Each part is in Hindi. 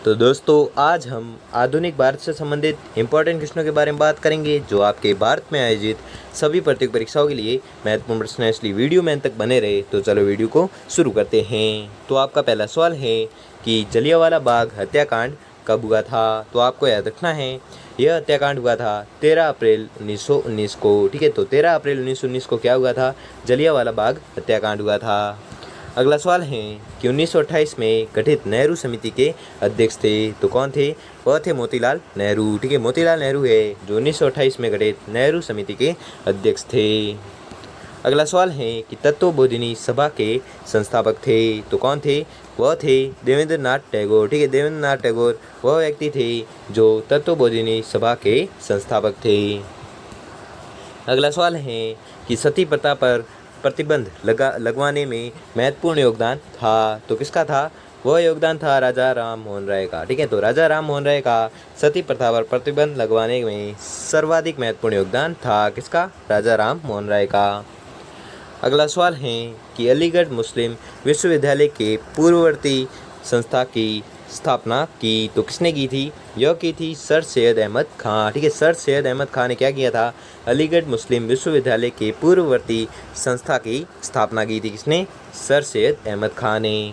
तो दोस्तों आज हम आधुनिक भारत से संबंधित इम्पोर्टेंट क्वेश्चनों के बारे में बात करेंगे जो आपके भारत में आयोजित सभी प्रतियोगी परीक्षाओं के लिए महत्वपूर्ण प्रश्न है, इसलिए वीडियो में अंत तक बने रहे। तो चलो वीडियो को शुरू करते हैं। तो आपका पहला सवाल है कि जलियांवाला बाग हत्याकांड कब हुआ था। तो आपको याद रखना है यह हत्याकांड हुआ था 13 अप्रैल 1919 को। ठीक है, तो 13 अप्रैल 1919 को क्या हुआ था, जलियांवाला बाग हत्याकांड हुआ था। अगला सवाल है कि 1928 में गठित नेहरू समिति के अध्यक्ष थे, तो कौन थे, वह थे मोतीलाल नेहरू। ठीक है, मोतीलाल नेहरू है जो 1928 में गठित नेहरू समिति के अध्यक्ष थे। अगला सवाल है कि तत्वबोधिनी सभा के संस्थापक थे, तो कौन थे, वह थे देवेंद्र नाथ टैगोर। ठीक है, देवेंद्र नाथ टैगोर वह व्यक्ति थे जो तत्वबोधिनी सभा के संस्थापक थे। अगला सवाल है कि सती प्रथा पर प्रतिबंध लगवाने में महत्वपूर्ण योगदान था, तो किसका था, वह योगदान था राजा राम मोहन राय का। ठीक है, तो राजा राम मोहन राय का सती प्रथा पर प्रतिबंध लगवाने में सर्वाधिक महत्वपूर्ण योगदान था, किसका, राजा राम मोहन राय का। अगला सवाल है कि अलीगढ़ मुस्लिम विश्वविद्यालय के पूर्ववर्ती संस्था की स्थापना की, तो किसने की थी, यह की थी सर सैयद अहमद खां। ठीक है, सर सैयद अहमद खां ने क्या किया था, अलीगढ़ मुस्लिम विश्वविद्यालय के पूर्ववर्ती संस्था की स्थापना की थी, किसने, सर सैयद अहमद खां ने।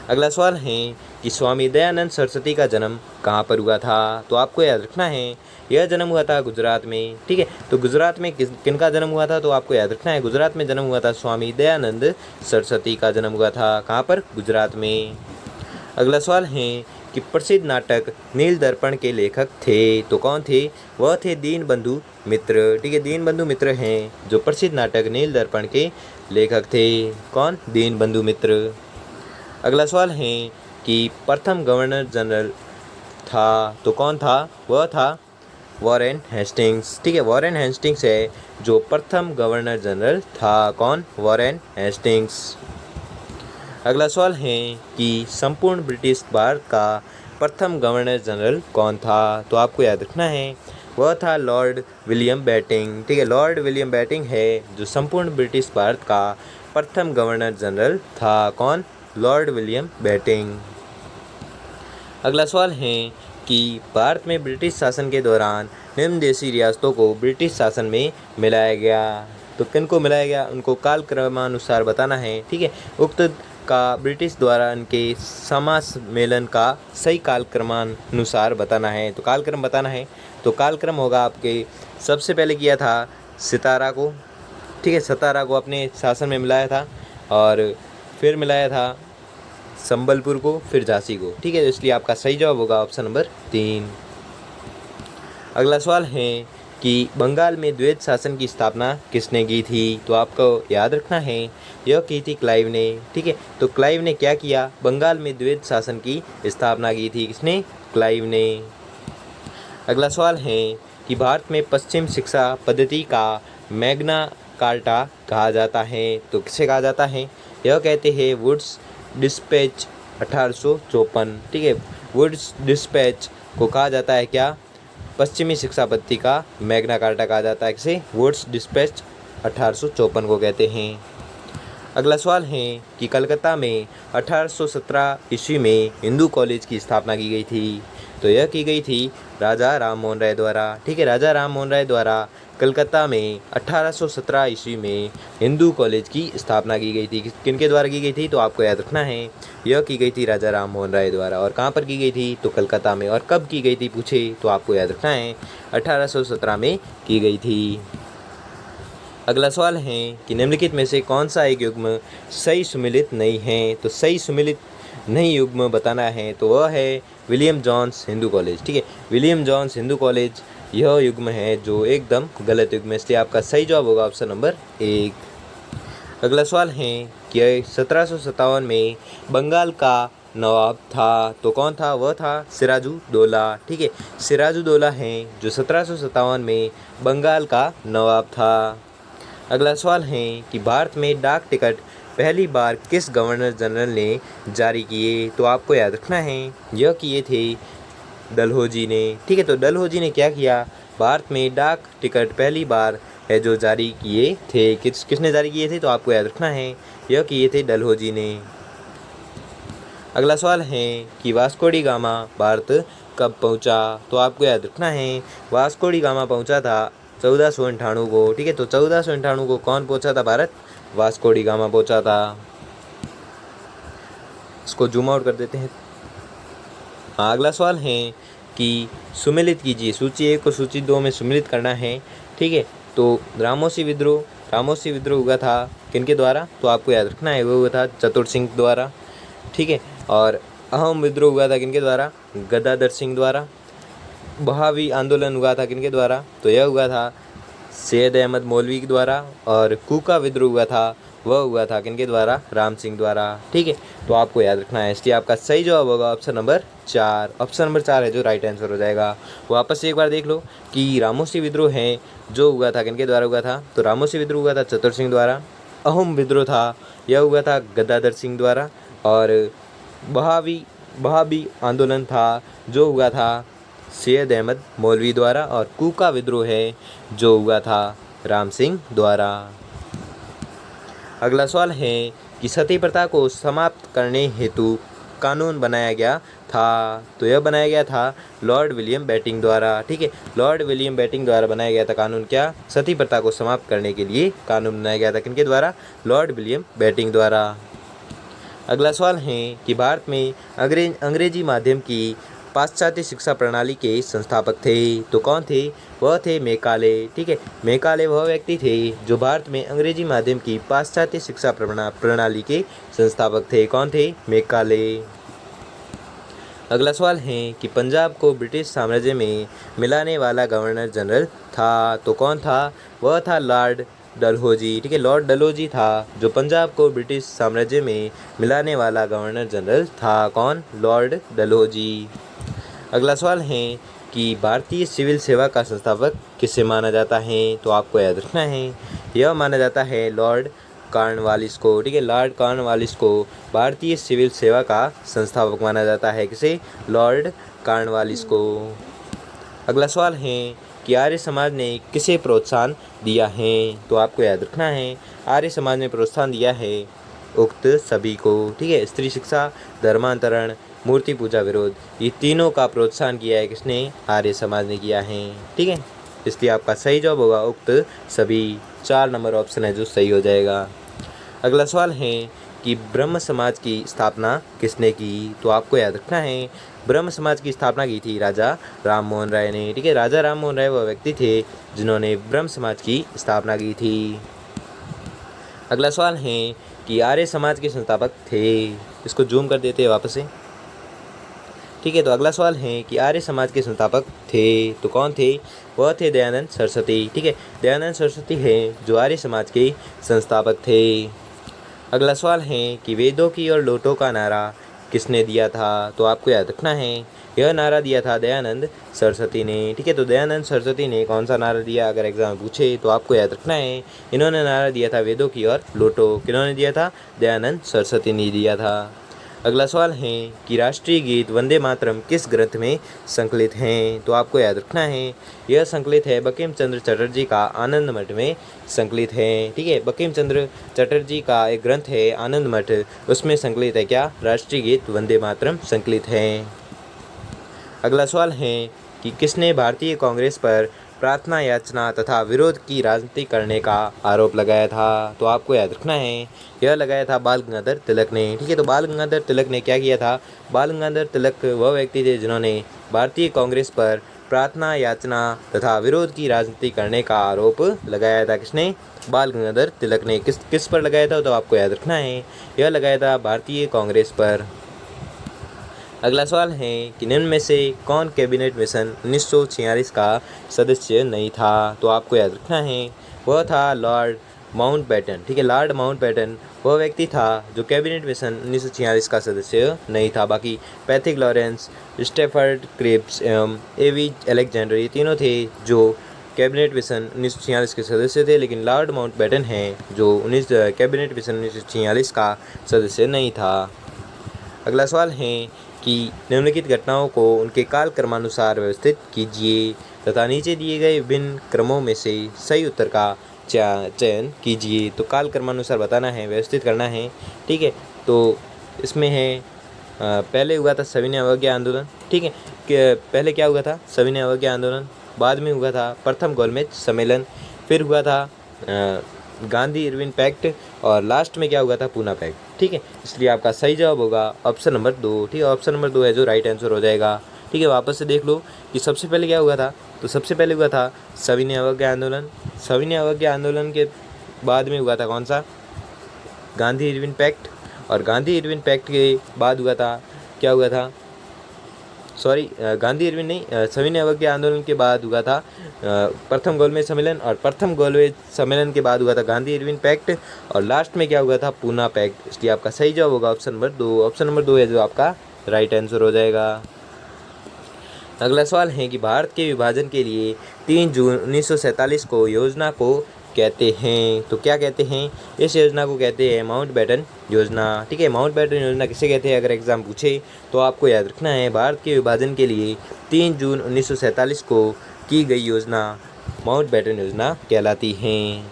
अगला सवाल है कि स्वामी दयानंद सरस्वती का जन्म कहाँ पर हुआ था, तो आपको याद रखना है यह जन्म हुआ था गुजरात में। ठीक है, तो गुजरात में किनका जन्म हुआ था, तो आपको याद रखना है गुजरात में जन्म हुआ था स्वामी दयानंद सरस्वती का जन्म हुआ था, कहाँ पर, गुजरात में। अगला सवाल है कि प्रसिद्ध नाटक नील दर्पण के लेखक थे, तो कौन थे, वह थे दीनबंधु मित्र। ठीक है, दीनबंधु मित्र हैं जो प्रसिद्ध नाटक नील दर्पण के लेखक थे, कौन, दीनबंधु मित्र। अगला सवाल है कि प्रथम गवर्नर जनरल था, तो कौन था, वह था वॉरेन हेस्टिंग्स। ठीक है, वॉरेन हेस्टिंग्स है जो प्रथम गवर्नर जनरल था, कौन, वॉरेन हेस्टिंग्स। अगला सवाल है कि संपूर्ण ब्रिटिश भारत का प्रथम गवर्नर जनरल कौन था, तो आपको याद रखना है वह था लॉर्ड विलियम बेटिंग। ठीक है, लॉर्ड विलियम बेटिंग है जो संपूर्ण ब्रिटिश भारत का प्रथम गवर्नर जनरल था, कौन, लॉर्ड विलियम बेटिंग। अगला सवाल है कि भारत में ब्रिटिश शासन के दौरान निम्न देशी रियासतों को ब्रिटिश शासन में मिलाया गया, तो किन को मिलाया गया, उनको कालक्रमानुसार बताना है। ठीक है, उक्त का ब्रिटिश द्वारा इनके समासमेलन का सही कालक्रमानुसार बताना है, तो कालक्रम बताना है। तो कालक्रम होगा आपके, सबसे पहले किया था सितारा को। ठीक है, सतारा को अपने शासन में मिलाया था और फिर मिलाया था संबलपुर को, फिर झांसी को। ठीक है, इसलिए आपका सही जवाब होगा ऑप्शन नंबर 3। अगला सवाल है कि बंगाल में द्वैध शासन की स्थापना किसने की थी, तो आपको याद रखना है यह की थी क्लाइव ने। ठीक है, तो क्लाइव ने क्या किया, बंगाल में द्वैध शासन की स्थापना की थी, किसने, क्लाइव ने। अगला सवाल है कि भारत में पश्चिम शिक्षा पद्धति का मैग्ना कार्टा कहा जाता है, तो किसे कहा जाता है, यह कहते हैं वुड्स डिस्पैच 1854। ठीक है, वुड्स डिस्पैच को कहा जाता है क्या, पश्चिमी शिक्षा पद्धति का मैग्ना कार्टा कहा जाता है, किसे, वुड्स डिस्पैच 1854 को कहते हैं। अगला सवाल है कि कलकत्ता में 1817 ईस्वी में हिंदू कॉलेज की स्थापना की गई थी, तो यह की गई थी राजा राम मोहन राय द्वारा। ठीक है, राजा राम मोहन राय द्वारा कलकत्ता में 1817 ईस्वी में हिंदू कॉलेज की स्थापना की गई थी, किनके द्वारा की गई थी, तो आपको याद रखना है यह की गई थी राजा राम मोहन राय द्वारा। और कहाँ पर की गई थी, तो कलकत्ता में। और कब की गई थी पूछे, तो आपको याद रखना है 1817 में की गई थी। अगला सवाल है कि निम्नलिखित में से कौन सा एक युग्म सही सुमेलित नहीं है, तो सही सुमेलित नहीं युग्म बताना है, तो वह है विलियम जॉन्स हिंदू कॉलेज। ठीक है, विलियम जॉन्स हिंदू कॉलेज यह युग्म है जो एकदम गलत युग्म है, इसलिए आपका सही जवाब होगा ऑप्शन नंबर 1। अगला सवाल है कि 1757 में बंगाल का नवाब था, तो कौन था, वह था सिराजुद्दौला। ठीक है, सिराजुद्दौला हैं जो 1757 में बंगाल का नवाब था। अगला सवाल है कि भारत में डाक टिकट पहली बार किस गवर्नर जनरल ने जारी किए, तो आपको याद रखना है यह किए थे डलहौजी ने। ठीक है, तो डलहौजी ने क्या किया, भारत में डाक टिकट पहली बार है जो जारी किए थे, किसने जारी किए थे, तो आपको याद रखना है यह किए थे डलहौजी ने। अगला सवाल है कि वास्को डी गामा भारत कब पहुंचा? तो आपको याद रखना है वास्को डी गामा पहुंचा था 1498 को। ठीक है, तो 1498 को कौन पहुंचा था भारत? वास्को डी गामा पहुंचा था। इसको जूम आउट कर देते हैं। अगला सवाल है कि सुमेलित कीजिए, सूची 1 को सूची 2 में सुमेलित करना है। ठीक है, तो रामोसी विद्रोह हुआ था किनके द्वारा? तो आपको याद रखना है वो हुआ था चतुर सिंह द्वारा। ठीक है, और अहम विद्रोह हुआ था किनके द्वारा? गदाधर सिंह द्वारा। बहावी आंदोलन हुआ था किनके द्वारा? तो यह हुआ था सैयद अहमद मौलवी के द्वारा। और कूका विद्रोह हुआ था, वह हुआ था किनके द्वारा? राम सिंह द्वारा। ठीक है, तो आपको याद रखना है। इसलिए आपका सही जवाब होगा ऑप्शन नंबर 4। ऑप्शन नंबर 4 है जो राइट आंसर हो जाएगा। वापस से एक बार देख लो कि रामोसी विद्रोह है जो हुआ था किनके द्वारा हुआ था? तो रामोसी विद्रोह हुआ था चतुर सिंह द्वारा। अहम विद्रोह था, यह हुआ था गदाधर सिंह द्वारा। और बहावी आंदोलन था जो हुआ था सैयद अहमद मौलवी द्वारा। और कूका विद्रोह है जो हुआ था राम सिंह द्वारा। अगला सवाल है कि सती प्रथा को समाप्त करने हेतु कानून बनाया गया था। तो यह बनाया गया था लॉर्ड विलियम बेंटिंक द्वारा। ठीक है, लॉर्ड विलियम बेंटिंक द्वारा बनाया गया था कानून। क्या? सती प्रथा को समाप्त करने के लिए कानून बनाया गया था किनके द्वारा? लॉर्ड विलियम बेंटिंक द्वारा। अगला सवाल है कि भारत में अंग्रेजी माध्यम की पाश्चात्य शिक्षा प्रणाली के संस्थापक थे। तो कौन थे? वह थे मैकाले। ठीक है, मैकाले वह व्यक्ति थे जो भारत में अंग्रेजी माध्यम की पाश्चात्य शिक्षा प्रणाली के संस्थापक थे। कौन थे? मैकाले। अगला सवाल है कि पंजाब को ब्रिटिश साम्राज्य में मिलाने वाला गवर्नर जनरल था। तो कौन था? वह था लॉर्ड डलहौजी। ठीक है, लॉर्ड डलहौजी था जो पंजाब को ब्रिटिश साम्राज्य में मिलाने वाला गवर्नर जनरल था। कौन? लॉर्ड डलहौजी। अगला सवाल है कि भारतीय सिविल सेवा का संस्थापक किसे माना जाता है? तो आपको याद रखना है यह माना जाता है लॉर्ड कॉर्नवालिस को। ठीक है, लॉर्ड कॉर्नवालिस को भारतीय सिविल सेवा का संस्थापक माना जाता है। किसे? लॉर्ड कॉर्नवालिस को। अगला सवाल है कि आर्य समाज ने किसे प्रोत्साहन दिया है? तो आपको याद रखना है आर्य समाज ने प्रोत्साहन दिया है उक्त सभी को। ठीक है, स्त्री शिक्षा, धर्मांतरण, मूर्ति पूजा विरोध, ये तीनों का प्रोत्साहन किया है किसने? आर्य समाज ने किया है। ठीक है, इसलिए आपका सही जवाब होगा उक्त सभी। 4 नंबर ऑप्शन है जो सही हो जाएगा। अगला सवाल है कि ब्रह्म समाज की स्थापना किसने की? तो आपको याद रखना है ब्रह्म समाज की स्थापना की थी राजा राम मोहन राय ने। ठीक है, राजा राम मोहन राय वह व्यक्ति थे जिन्होंने ब्रह्म समाज की स्थापना की थी। अगला सवाल है कि आर्य समाज के संस्थापक थे। इसको जूम कर देते हैं वापस से। ठीक है, तो अगला सवाल है कि आर्य समाज के संस्थापक थे। तो कौन थे? वह थे दयानंद सरस्वती। ठीक है, दयानंद सरस्वती है जो आर्य समाज के संस्थापक थे। अगला सवाल है कि वेदों की और लोटों का नारा किसने दिया था? तो आपको याद रखना है यह नारा दिया था दयानंद सरस्वती ने। ठीक है, तो दयानंद सरस्वती ने कौन सा नारा दिया? अगर एग्जाम पूछे तो आपको याद रखना है इन्होंने नारा दिया था वेदों की और लोटो। किन्होंने दिया था? दयानंद सरस्वती ने दिया था। अगला सवाल है कि राष्ट्रीय गीत वंदे मातरम किस ग्रंथ में संकलित हैं? तो आपको याद रखना है यह संकलित है बंकिम चंद्र चटर्जी का आनंद मठ में संकलित है। ठीक है, बंकिम चंद्र चटर्जी का एक ग्रंथ है आनंद मठ, उसमें संकलित है क्या? राष्ट्रीय गीत वंदे मातरम संकलित है। अगला सवाल है कि किसने भारतीय कांग्रेस पर प्रार्थना याचना तथा विरोध की राजनीति करने का आरोप लगाया था? तो आपको याद रखना है यह लगाया था बाल गंगाधर तिलक ने। ठीक है, तो बाल गंगाधर तिलक ने क्या किया था? बाल गंगाधर तिलक वह व्यक्ति थे जिन्होंने भारतीय कांग्रेस पर प्रार्थना याचना तथा विरोध की राजनीति करने का आरोप लगाया था। किसने? बाल गंगाधर तिलक ने। किस पर लगाया था? तो आपको याद रखना है यह लगाया था भारतीय कांग्रेस पर। अगला सवाल है कि निम्न में से कौन कैबिनेट मिशन 1946 का सदस्य नहीं था? तो आपको याद रखना है वह था लॉर्ड माउंटबेटन। ठीक है, लॉर्ड माउंटबेटन वह व्यक्ति था जो कैबिनेट मिशन 1946 का सदस्य नहीं था। बाकी पैथिक लॉरेंस, स्टेफर्ड क्रिप्स एवं एवी अलेक्जेंडर ये तीनों थे जो कैबिनेट मिशन 1946 के सदस्य थे, लेकिन लॉर्ड माउंटबेटन हैं जो कैबिनेट मिशन 1946 का सदस्य नहीं था। अगला सवाल है कि निम्नलिखित घटनाओं को उनके काल क्रमानुसार व्यवस्थित कीजिए तथा नीचे दिए गए विभिन्न क्रमों में से सही उत्तर का चयन कीजिए। तो काल क्रमानुसार बताना है, व्यवस्थित करना है। ठीक है, तो इसमें है पहले हुआ था सविनय अवज्ञा आंदोलन, ठीक है। कि पहले क्या हुआ था, सविनय अवज्ञा आंदोलन, बाद में हुआ था प्रथम गोलमेज सम्मेलन, फिर हुआ था गांधी इरविन पैक्ट, और लास्ट में क्या हुआ था, पूना पैक्ट, ठीक है। इसलिए आपका सही जवाब होगा ऑप्शन नंबर 2, ठीक है। ऑप्शन नंबर 2 है जो राइट आंसर हो जाएगा, ठीक है। वापस से देख लो कि सबसे पहले क्या हुआ था, तो सबसे पहले हुआ था सविनय अवज्ञा आंदोलन, सविनय अवज्ञा आंदोलन के बाद में हुआ था कौन सा, गांधी इरविन पैक्ट, और गांधी इरविन पैक्ट के बाद हुआ था, क्या हुआ था, सॉरी गांधी इरविन नहीं, सविनय अवज्ञा आंदोलन के बाद हुआ था प्रथम गोलमेज सम्मेलन, और प्रथम गोलमेज सम्मेलन के बाद हुआ था गांधी इरविन पैक्ट, और लास्ट में क्या हुआ था, पूना पैक्ट। इसलिए आपका सही जवाब होगा ऑप्शन नंबर 2, ऑप्शन नंबर 2 है जो आपका राइट आंसर हो जाएगा। अगला सवाल है कि भारत के विभाजन के लिए 3 जून 1947 को योजना को कहते हैं, तो क्या कहते हैं, इस योजना को कहते हैं माउंटबेटन योजना, ठीक है। माउंटबेटन योजना किसे कहते हैं, अगर एग्जाम पूछे तो आपको याद रखना है, भारत के विभाजन के लिए 3 जून 1947 को की गई योजना माउंटबेटन योजना कहलाती है।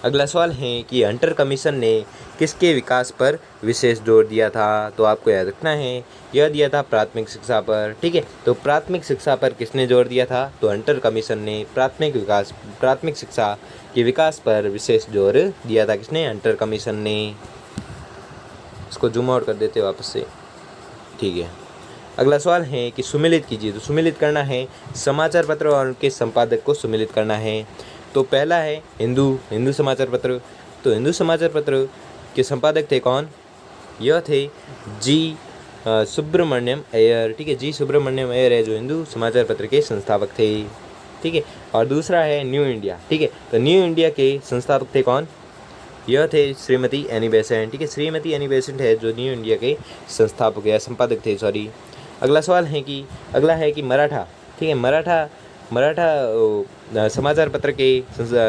अगला सवाल है कि हंटर कमीशन ने किसके विकास पर विशेष जोर दिया था, तो आपको याद रखना है, यह दिया था प्राथमिक शिक्षा पर, ठीक है। तो प्राथमिक शिक्षा पर किसने जोर दिया था, तो हंटर कमीशन ने प्राथमिक शिक्षा के विकास पर विशेष जोर दिया था, किसने, हंटर कमीशन ने। इसको जूम आउट कर देते वापस से, ठीक है। अगला सवाल है कि सुमेलित कीजिए, तो सुमेलित करना है समाचार पत्र और उनके संपादक को सुमेलित करना है। तो पहला है हिंदू समाचार पत्र, तो हिंदू समाचार पत्र के संपादक थे कौन, यह थे जी सुब्रमण्यम अय्यर, ठीक है। जी सुब्रमण्यम अय्यर है जो हिंदू समाचार पत्र के संस्थापक थे, ठीक है। और दूसरा है न्यू इंडिया, ठीक है। तो न्यू इंडिया के संस्थापक थे कौन, यह थे श्रीमती एनी बेसेंट, ठीक है। श्रीमती एनी बेसेंट है जो न्यू इंडिया के संस्थापक या संपादक थे, सॉरी। अगला सवाल है कि मराठा, ठीक है, मराठा समाचार पत्र के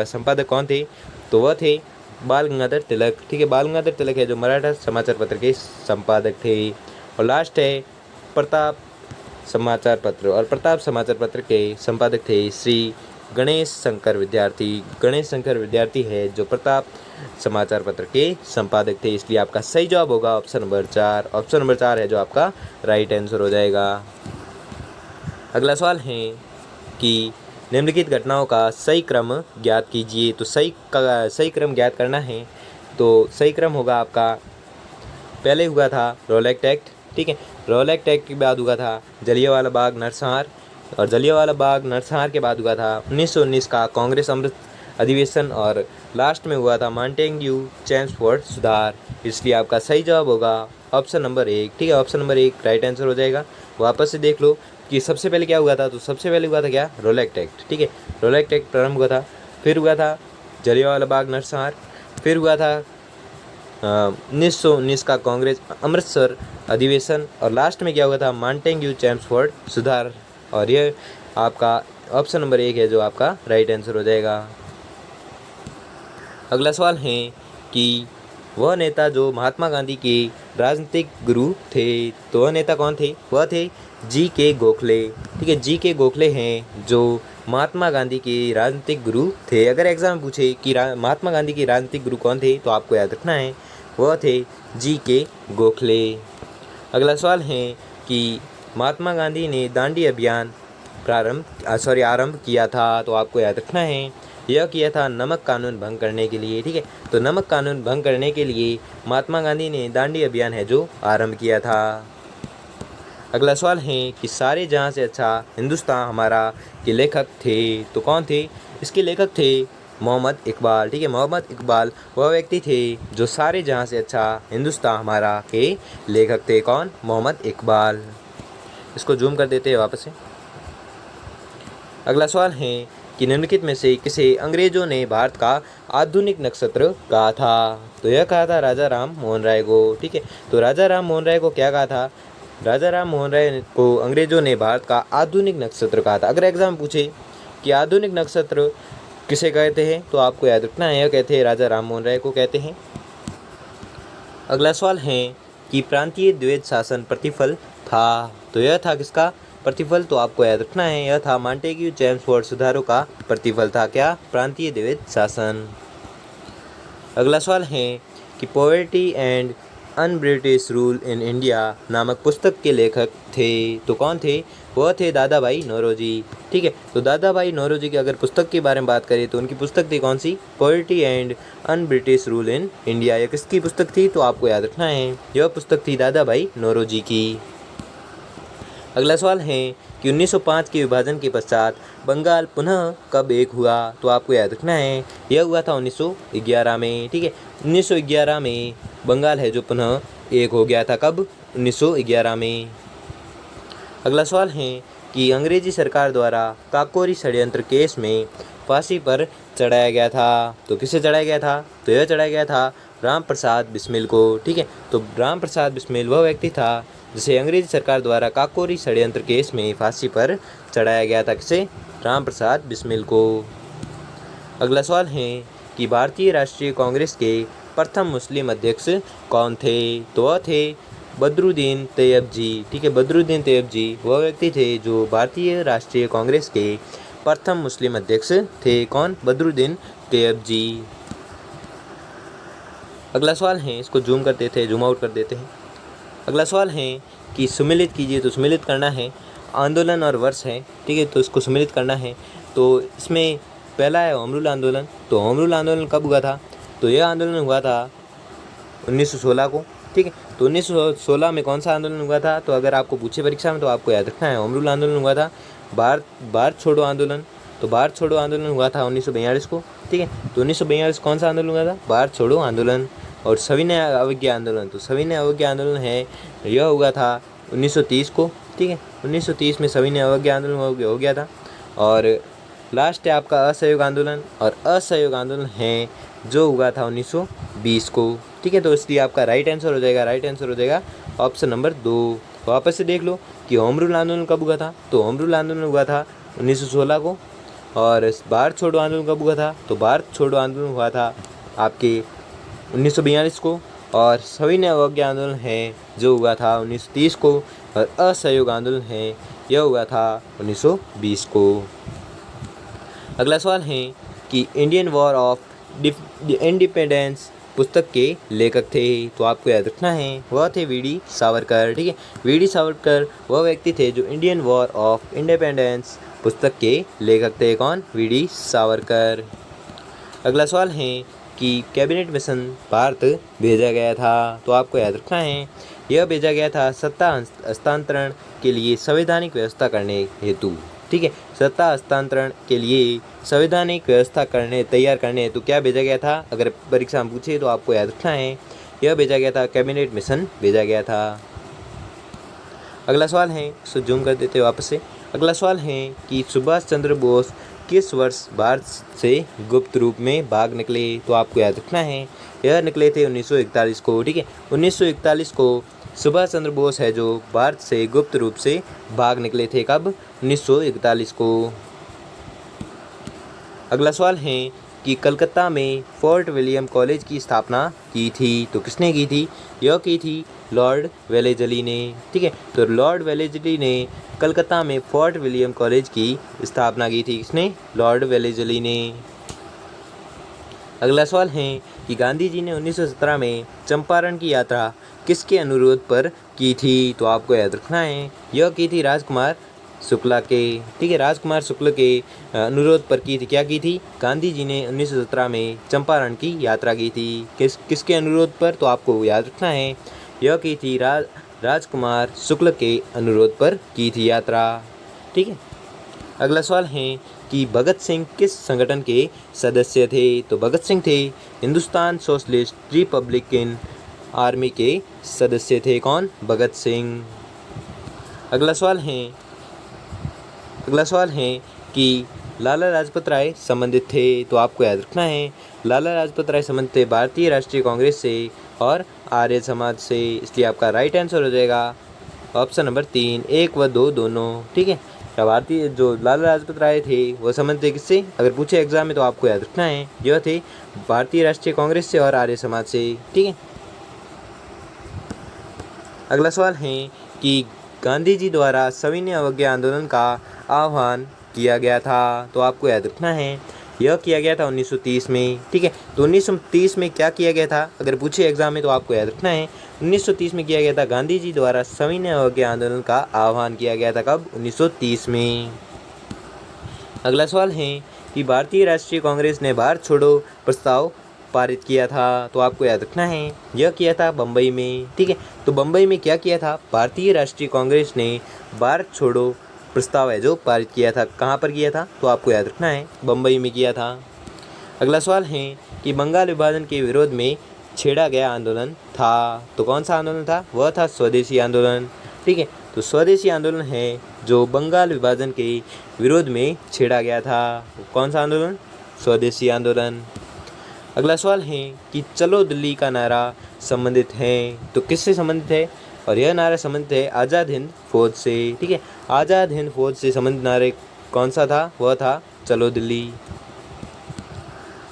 संपादक कौन थे, तो वह थे बाल गंगाधर तिलक, ठीक है। बाल गंगाधर तिलक है जो मराठा समाचार पत्र के संपादक थे। और लास्ट है प्रताप समाचार पत्र, और प्रताप समाचार पत्र के संपादक थे श्री गणेश शंकर विद्यार्थी है जो प्रताप समाचार पत्र के संपादक थे। इसलिए आपका सही जवाब होगा ऑप्शन नंबर 4, ऑप्शन नंबर 4 है जो आपका राइट आंसर हो जाएगा। अगला सवाल है कि निम्नलिखित घटनाओं का सही क्रम ज्ञात कीजिए, तो सही क्रम ज्ञात करना है, तो सही क्रम होगा आपका, पहले हुआ था रोलेक्ट एक्ट, ठीक है। रोलेक्ट एक्ट के बाद हुआ था जलियांवाला बाग नरसंहार, और जलियांवाला बाग नरसंहार के बाद हुआ था 1919 का कांग्रेस अमृत अधिवेशन, और लास्ट में हुआ था मॉन्टेग्यू चेम्सफोर्ड सुधार। इसलिए आपका सही जवाब होगा ऑप्शन नंबर 1, ठीक है। ऑप्शन नंबर 1 राइट आंसर हो जाएगा। वापस से देख लो कि सबसे पहले क्या हुआ था, तो सबसे पहले हुआ था क्या, रोलेक्ट एक्ट, ठीक है। रोलेक्ट एक्ट प्रारंभ हुआ था, फिर हुआ था जलियांवाला बाग नरसंहार, फिर हुआ था 1919 का कांग्रेस अमृतसर अधिवेशन, और लास्ट में क्या हुआ था, मॉन्टेग्यू चेम्सफोर्ड सुधार। और यह आपका ऑप्शन नंबर 1 है जो आपका राइट आंसर हो जाएगा। अगला सवाल है कि वह नेता जो महात्मा गांधी के राजनीतिक गुरु थे, तो वह नेता कौन थे, वह थे जी.के. गोखले, ठीक है। जी.के. गोखले हैं जो महात्मा गांधी के राजनीतिक गुरु थे। अगर एग्जाम में पूछे कि महात्मा गांधी के राजनीतिक गुरु कौन थे, तो आपको याद रखना है वह थे जी.के. गोखले। अगला सवाल है कि महात्मा गांधी ने दांडी अभियान आरंभ किया था, तो आपको याद रखना है यह किया था नमक कानून भंग करने के लिए, ठीक है। तो नमक कानून भंग करने के लिए महात्मा गांधी ने दांडी अभियान है जो आरंभ किया था। अगला सवाल है कि सारे जहां से अच्छा हिंदुस्तान हमारा के लेखक थे, तो कौन थे, इसके लेखक थे मोहम्मद इकबाल, ठीक है। मोहम्मद इकबाल वह व्यक्ति थे जो सारे जहां से अच्छा हिंदुस्तान हमारा के लेखक थे, कौन, मोहम्मद इकबाल। इसको जूम कर देते हैं वापस से। अगला सवाल है कि निम्नलिखित में से किसे अंग्रेजों ने भारत का आधुनिक नक्षत्र कहा था, तो यह कहा था राजा राम मोहन राय को, ठीक है। तो राजा राम मोहन राय को क्या कहा था, राजा राम मोहन राय को अंग्रेजों ने भारत का आधुनिक नक्षत्र कहा था। अगर एग्जाम पूछे कि आधुनिक नक्षत्र किसे कहते हैं, तो आपको याद रखना है यह कहते हैं राजा राम मोहन राय को कहते हैं। अगला सवाल है कि प्रांतीय द्वैध शासन प्रतिफल था, तो यह था किसका प्रतिफल, तो आपको याद रखना है यह था मॉन्टेग्यू चेम्सफोर्ड सुधारों का प्रतिफल था, क्या, प्रांतीय द्वैध शासन। अगला सवाल है कि poverty and un British rule in India नामक पुस्तक के लेखक थे। तो कौन थे? वह थे दादा भाई नौरोजी। ठीक है, तो दादा भाई नौरोजी की अगर पुस्तक के बारे में बात करें तो उनकी पुस्तक थी कौन सी? Polity and un British rule in India. यह किसकी पुस्तक थी? तो आपको याद रखना है, यह पुस्तक थी दादा भाई नौरोजी की। अगला सवाल है कि 1905 के विभाजन के पश्चात बंगाल पुनः कब एक हुआ? तो आपको याद रखना है, यह हुआ था 1911 में। ठीक है, 1911 में बंगाल है जो पुनः एक हो गया था। कब? 1911 में। अगला सवाल है कि अंग्रेजी सरकार द्वारा काकोरी षड्यंत्र केस में फांसी पर चढ़ाया गया था। तो किसे चढ़ाया गया था? तो यह चढ़ाया गया था राम प्रसाद बिस्मिल को। ठीक है, तो राम प्रसाद बिस्मिल वह व्यक्ति था जिसे अंग्रेजी सरकार द्वारा काकोरी षड्यंत्र केस में फांसी पर चढ़ाया गया था। किसे? राम प्रसाद बिस्मिल को। अगला सवाल है कि भारतीय राष्ट्रीय कांग्रेस के प्रथम मुस्लिम अध्यक्ष कौन थे? तो वह थे बदरुद्दीन तैयब जी। ठीक है, बदरुद्दीन तैयब जी वह व्यक्ति थे जो भारतीय राष्ट्रीय कांग्रेस के प्रथम मुस्लिम अध्यक्ष थे। कौन? बदरुद्दीन तैयब जी। अगला सवाल है, इसको जूम कर देते हैं, जूम आउट कर देते हैं। अगला सवाल है कि सुमेलित कीजिए। तो सुमेलित करना है, आंदोलन और वर्ष है। ठीक है, तो इसको सुमेलित करना है। तो इसमें पहला है होम रूल आंदोलन। तो होम रूल आंदोलन कब हुआ था? तो यह आंदोलन हुआ था 1916 को। ठीक है, तो 1916 में कौन सा आंदोलन हुआ था? तो अगर आपको पूछे परीक्षा में तो आपको याद रखना है, होम रूल आंदोलन हुआ था। भारत छोड़ो आंदोलन, तो भारत छोड़ो आंदोलन हुआ था 1942 को। ठीक है, तो 1942 कौन सा आंदोलन हुआ था? भारत छोड़ो आंदोलन। और सविनय अवज्ञा आंदोलन, तो सविनय अवज्ञा आंदोलन है यह हुआ था 1930 को। ठीक है, 1930 में सविनय अवज्ञा आंदोलन हो गया था। और लास्ट है आपका असहयोग आंदोलन, और असहयोग आंदोलन है जो हुआ था 1920 को। ठीक है, तो इसलिए आपका राइट आंसर हो जाएगा ऑप्शन नंबर 2। वापस से देख लो कि होम रूल आंदोलन कब हुआ था? तो होम रूल आंदोलन हुआ था 1916 को। और भारत छोड़ो आंदोलन कब हुआ था? तो भारत छोड़ो आंदोलन हुआ था आपके 1942 को। और सविनय अवज्ञा आंदोलन है जो हुआ था 1930 को। और असहयोग आंदोलन है यह हुआ था 1920 को। अगला सवाल है कि इंडियन वॉर ऑफ इंडिपेंडेंस पुस्तक के लेखक थे। तो आपको याद रखना है, वह थे वी.डी. सावरकर। ठीक है, वी.डी. सावरकर वह व्यक्ति थे जो इंडियन वॉर ऑफ इंडिपेंडेंस पुस्तक के लेखक थे। कौन? वी.डी. सावरकर। अगला सवाल है कि कैबिनेट मिशन भारत भेजा गया था। तो आपको याद रखना है, यह भेजा गया था सत्ता हस्तांतरण के लिए संवैधानिक व्यवस्था करने हेतु। ठीक है, सत्ता हस्तांतरण के लिए संवैधानिक व्यवस्था तैयार करने हेतु क्या भेजा गया था? अगर परीक्षा में पूछे तो आपको याद रखना है, यह भेजा गया था कैबिनेट मिशन भेजा गया था। अगला सवाल है, इसको जूम कर देते हैं वापस से। अगला सवाल है कि सुभाष चंद्र बोस किस वर्ष भारत से गुप्त रूप में भाग निकले? तो आपको याद रखना है, यह निकले थे 1941 को। ठीक है, 1941 को सुभाष चंद्र बोस है जो भारत से गुप्त रूप से भाग निकले थे। कब? 1941 को। अगला सवाल है कि कलकत्ता में फोर्ट विलियम कॉलेज की स्थापना की थी। तो किसने की थी? यह की थी लॉर्ड वेलेजली ने। ठीक है, तो लॉर्ड वेलेजली ने कलकत्ता में फोर्ट विलियम कॉलेज की स्थापना की थी। किसने? लॉर्ड वेलेजली ने। अगला सवाल है कि गांधी जी ने 1917 में चंपारण की यात्रा किसके अनुरोध पर की थी? तो आपको याद रखना है, यह की थी राजकुमार शुक्ला के। ठीक है, राजकुमार शुक्ल के अनुरोध पर की थी। क्या की थी? गांधी जी ने 1917 में चंपारण की यात्रा की थी। किसके अनुरोध पर? तो आपको याद रखना है, यह की थी राजकुमार शुक्ल के अनुरोध पर की थी यात्रा। ठीक है, अगला सवाल है कि भगत सिंह किस संगठन के सदस्य थे? तो भगत सिंह थे हिंदुस्तान सोशलिस्ट रिपब्लिकन आर्मी के सदस्य थे। कौन? भगत सिंह। अगला सवाल है कि लाला लाजपत राय संबंधित थे। तो आपको याद रखना है, लाला लाजपत राय संबंधित थे भारतीय राष्ट्रीय कांग्रेस से और आर्य समाज से। इसलिए आपका राइट आंसर हो जाएगा ऑप्शन नंबर 3, 1 व 2 दोनों। ठीक है, भारतीय जो लाला लाजपत राय थे वो संबंधित थे किससे? अगर पूछे एग्जाम में तो आपको याद रखना है, यह थे भारतीय राष्ट्रीय कांग्रेस से और आर्य समाज से। ठीक है, अगला सवाल है कि गांधी जी द्वारा सविनय अवज्ञा आंदोलन का आह्वान किया गया था। तो आपको याद रखना है, यह किया गया था 1930 में। ठीक है, तो 1930 में क्या किया गया था, अगर पूछे एग्जाम में तो आपको याद रखना है 1930 में किया गया था गांधी जी द्वारा सविनय अवज्ञा आंदोलन का आह्वान किया गया था। कब? 1930 में। अगला सवाल है कि भारतीय राष्ट्रीय कांग्रेस ने भारत छोड़ो प्रस्ताव पारित किया था, तो आपको याद रखना है यह किया था बम्बई में। ठीक है, तो बम्बई में क्या किया था, भारतीय राष्ट्रीय कांग्रेस ने भारत छोड़ो प्रस्ताव है जो पारित किया था। कहाँ पर किया था, तो आपको याद रखना है बम्बई में किया था। अगला सवाल है कि बंगाल विभाजन के विरोध में छेड़ा गया आंदोलन था, तो कौन सा आंदोलन था, वह था स्वदेशी आंदोलन। ठीक है, तो स्वदेशी आंदोलन है जो बंगाल विभाजन के विरोध में छेड़ा गया था। कौन सा आंदोलन? स्वदेशी आंदोलन। अगला सवाल है कि चलो दिल्ली का नारा संबंधित है, तो किससे संबंधित है, और यह नारा संबंधित है आज़ाद हिंद फौज से। ठीक है, आज़ाद हिंद फौज से संबंधित नारे कौन सा था, वह था चलो दिल्ली।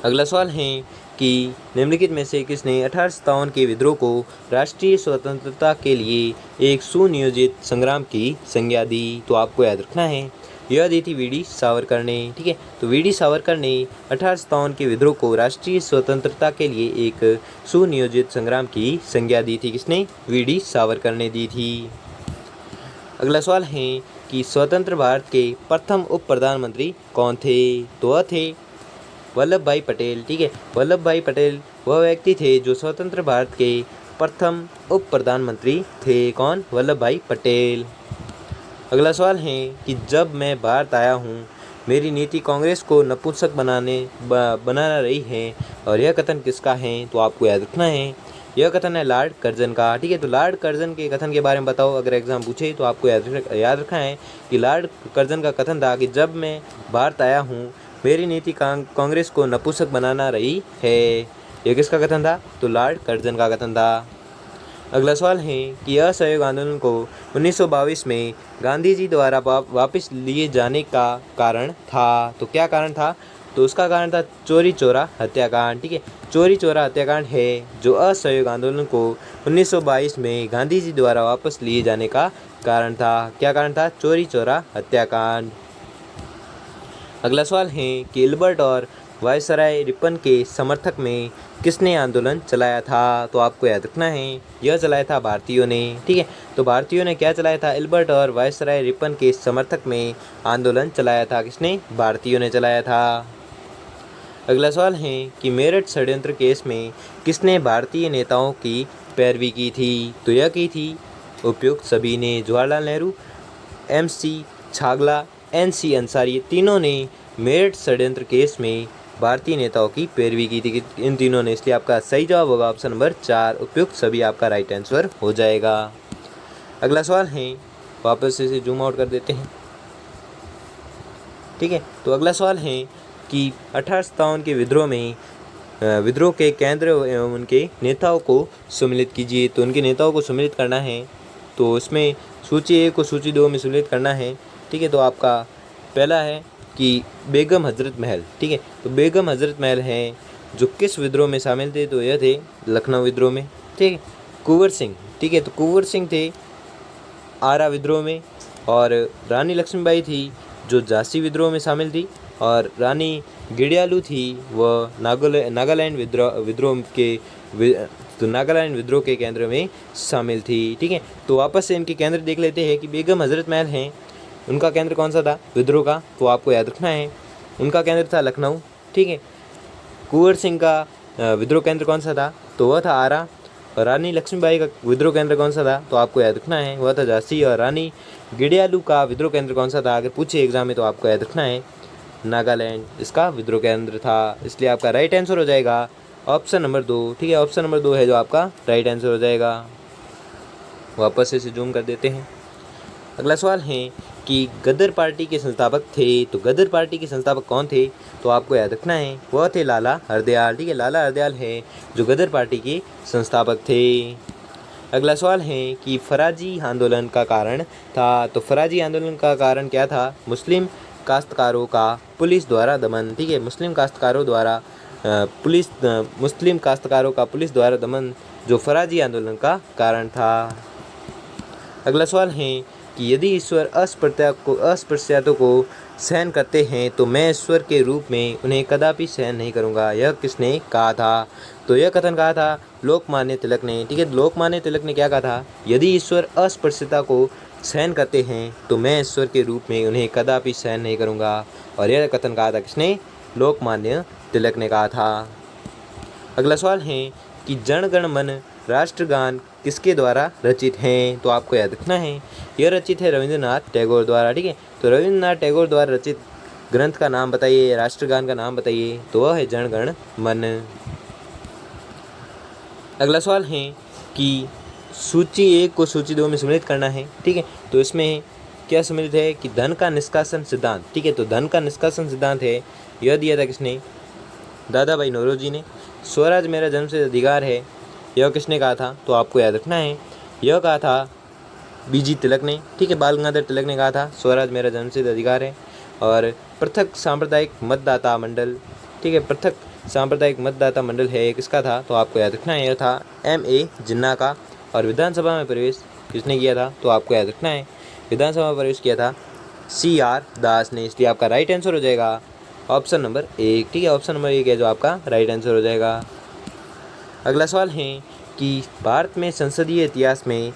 अगला सवाल है कि निम्नलिखित में से किसने 1857 के विद्रोह को राष्ट्रीय स्वतंत्रता के लिए एक सुनियोजित संग्राम की संज्ञा दी, तो आपको याद रखना है यह दी थी वीडी सावरकर ने। ठीक है, तो वीडी सावरकर ने 1857 के विद्रोह को राष्ट्रीय स्वतंत्रता के लिए एक सुनियोजित संग्राम की संज्ञा दी थी। किसने? वीडी सावरकर ने दी थी। अगला सवाल है कि स्वतंत्र भारत के प्रथम उप प्रधानमंत्री कौन थे, तो वह थे वल्लभ भाई पटेल। ठीक है, वल्लभ भाई पटेल वह व्यक्ति थे जो स्वतंत्र भारत के प्रथम उप प्रधानमंत्री थे। कौन? वल्लभ भाई पटेल। अगला सवाल है कि जब मैं भारत आया हूँ मेरी नीति कांग्रेस को नपुंसक बनाना रही है, और यह कथन किसका है, तो आपको याद रखना है यह कथन है लॉर्ड कर्जन का। ठीक है, तो लॉर्ड कर्जन के कथन के बारे में बताओ, अगर एग्जाम पूछे तो आपको याद रखना है कि लॉर्ड कर्जन का कथन था कि जब मैं भारत आया हूँ मेरी नीति कांग्रेस को नपुंसक बनाना रही है। यह किसका कथन था, तो लॉर्ड कर्जन का कथन था। अगला सवाल है कि असहयोग आंदोलन को 1922 में गांधी जी द्वारा वापस लिए जाने का कारण था, तो क्या कारण था, तो उसका कारण था चोरी चौरा हत्याकांड। ठीक है, चोरी चौरा हत्याकांड है जो असहयोग आंदोलन को 1922 में गांधी जी द्वारा वापस लिए जाने का कारण था। क्या कारण था? चोरी चौरा हत्याकांड। अगला सवाल है कि इल्बर्ट और वायसराय रिपन के समर्थक में किसने आंदोलन चलाया था, तो आपको याद रखना है यह चलाया था भारतीयों ने। ठीक है, तो भारतीयों ने क्या चलाया था, इल्बर्ट और वायसराय रिपन के समर्थक में आंदोलन चलाया था। किसने? भारतीयों ने चलाया था। अगला सवाल है कि मेरठ षड्यंत्र केस में किसने भारतीय नेताओं की पैरवी की थी, तो यह की थी उपयुक्त सभी ने, जवाहरलाल नेहरू, MC छागला, NC अंसारी, तीनों ने मेरठ षड्यंत्र केस में भारतीय नेताओं की पैरवी की थी इन तीनों ने। इसलिए आपका सही जवाब होगा ऑप्शन नंबर 4, उपयुक्त सभी आपका राइट आंसर हो जाएगा। अगला सवाल है, वापस इसे जूम आउट कर देते हैं। ठीक है, तो अगला सवाल है कि 1857 के विद्रोह के केंद्र एवं उनके नेताओं को सम्मिलित कीजिए, तो उनके नेताओं को सम्मिलित करना है, तो इसमें सूची 1 को सूची 2 में सम्मिलित करना है। ठीक है, तो आपका पहला है कि बेगम हजरत महल। ठीक है, तो बेगम हजरत महल हैं जो किस विद्रोह में शामिल थे, तो यह थे लखनऊ विद्रोह में। ठीक है, कुंवर सिंह, ठीक है, तो कुंवर सिंह थे आरा विद्रोह में, और रानी लक्ष्मीबाई थी जो झांसी विद्रोह में शामिल थी, और रानी गिडियालू थी वह नागालैंड विद्रोह के केंद्र में शामिल थी। ठीक है, तो वापस से इनके केंद्र देख लेते हैं कि बेगम हजरत महल हैं, उनका केंद्र कौन सा था विद्रोह का, तो आपको याद रखना है उनका केंद्र था लखनऊ। ठीक है, कुंवर सिंह का विद्रोह केंद्र कौन सा था, तो वह था आरा, और रानी लक्ष्मीबाई का विद्रोह केंद्र कौन सा था, तो आपको याद रखना है वह था झांसी, और रानी गिडियालू का विद्रोह केंद्र कौन सा था, अगर पूछे एग्जाम में तो आपको याद रखना है नागालैंड इसका विद्रोह केंद्र था। इसलिए आपका राइट आंसर हो जाएगा ऑप्शन नंबर 2। ठीक है, ऑप्शन नंबर 2 है जो आपका राइट आंसर हो जाएगा। वापस इसे जूम कर देते हैं। अगला सवाल है कि गदर पार्टी के संस्थापक थे, तो गदर पार्टी के संस्थापक कौन थे, तो आपको याद रखना है वह थे लाला हरदयाल। ठीक है, लाला हरदयाल है जो गदर पार्टी के संस्थापक थे। अगला सवाल है कि फराजी आंदोलन का कारण था, तो फराजी आंदोलन का कारण क्या था, मुस्लिम काश्तकारों का पुलिस द्वारा दमन। ठीक है, मुस्लिम काश्तकारों का पुलिस द्वारा दमन जो फराजी आंदोलन का कारण था। अगला सवाल है कि यदि ईश्वर अस्पृश्यता को सहन करते हैं तो मैं ईश्वर के रूप में उन्हें कदापि सहन नहीं करूँगा। यह किसने कहा था? तो यह कथन कहा था लोकमान्य तिलक ने। ठीक है, लोकमान्य तिलक ने क्या कहा था? यदि ईश्वर अस्पृश्यता को सहन करते हैं तो मैं ईश्वर के रूप में उन्हें कदापि सहन नहीं करूँगा। और यह कथन कहा था किसने? लोकमान्य तिलक ने कहा था। अगला सवाल है कि जन गण मन राष्ट्रगान किसके द्वारा रचित हैं? तो आपको याद रखना है यह रचित है रविंद्रनाथ टैगोर द्वारा। ठीक है, तो रविंद्रनाथ टैगोर द्वारा रचित ग्रंथ का नाम बताइए, राष्ट्रगान का नाम बताइए। तो वह है जन गण मन। अगला सवाल है कि सूची 1 को सूची 2 में सम्मिलित करना है। ठीक है, तो इसमें क्या सम्मिलित है कि धन का निष्कासन सिद्धांत। ठीक है, तो धन का निष्कासन सिद्धांत है, यह दिया था किसने? दादा भाई नौरोजी ने। स्वराज मेरा जन्मसिद्ध अधिकार है, यह किसने कहा था? तो आपको याद रखना है यह कहा था बीजी तिलक ने। ठीक है, बाल गंगाधर तिलक ने कहा था स्वराज मेरा जन्मसिद्ध अधिकार है। और पृथक सांप्रदायिक मतदाता मंडल, ठीक है, पृथक सांप्रदायिक मतदाता मंडल है, किसका था? तो आपको याद रखना है यह था M.A. जिन्ना का। और विधानसभा में प्रवेश किसने किया था? तो आपको याद रखना है विधानसभा में प्रवेश किया था C.R. दास ने। इसलिए आपका राइट आंसर हो जाएगा ऑप्शन नंबर 1। ठीक है, ऑप्शन नंबर 1 है जो आपका राइट आंसर हो जाएगा। अगला सवाल है कि भारत में संसदीय इतिहास में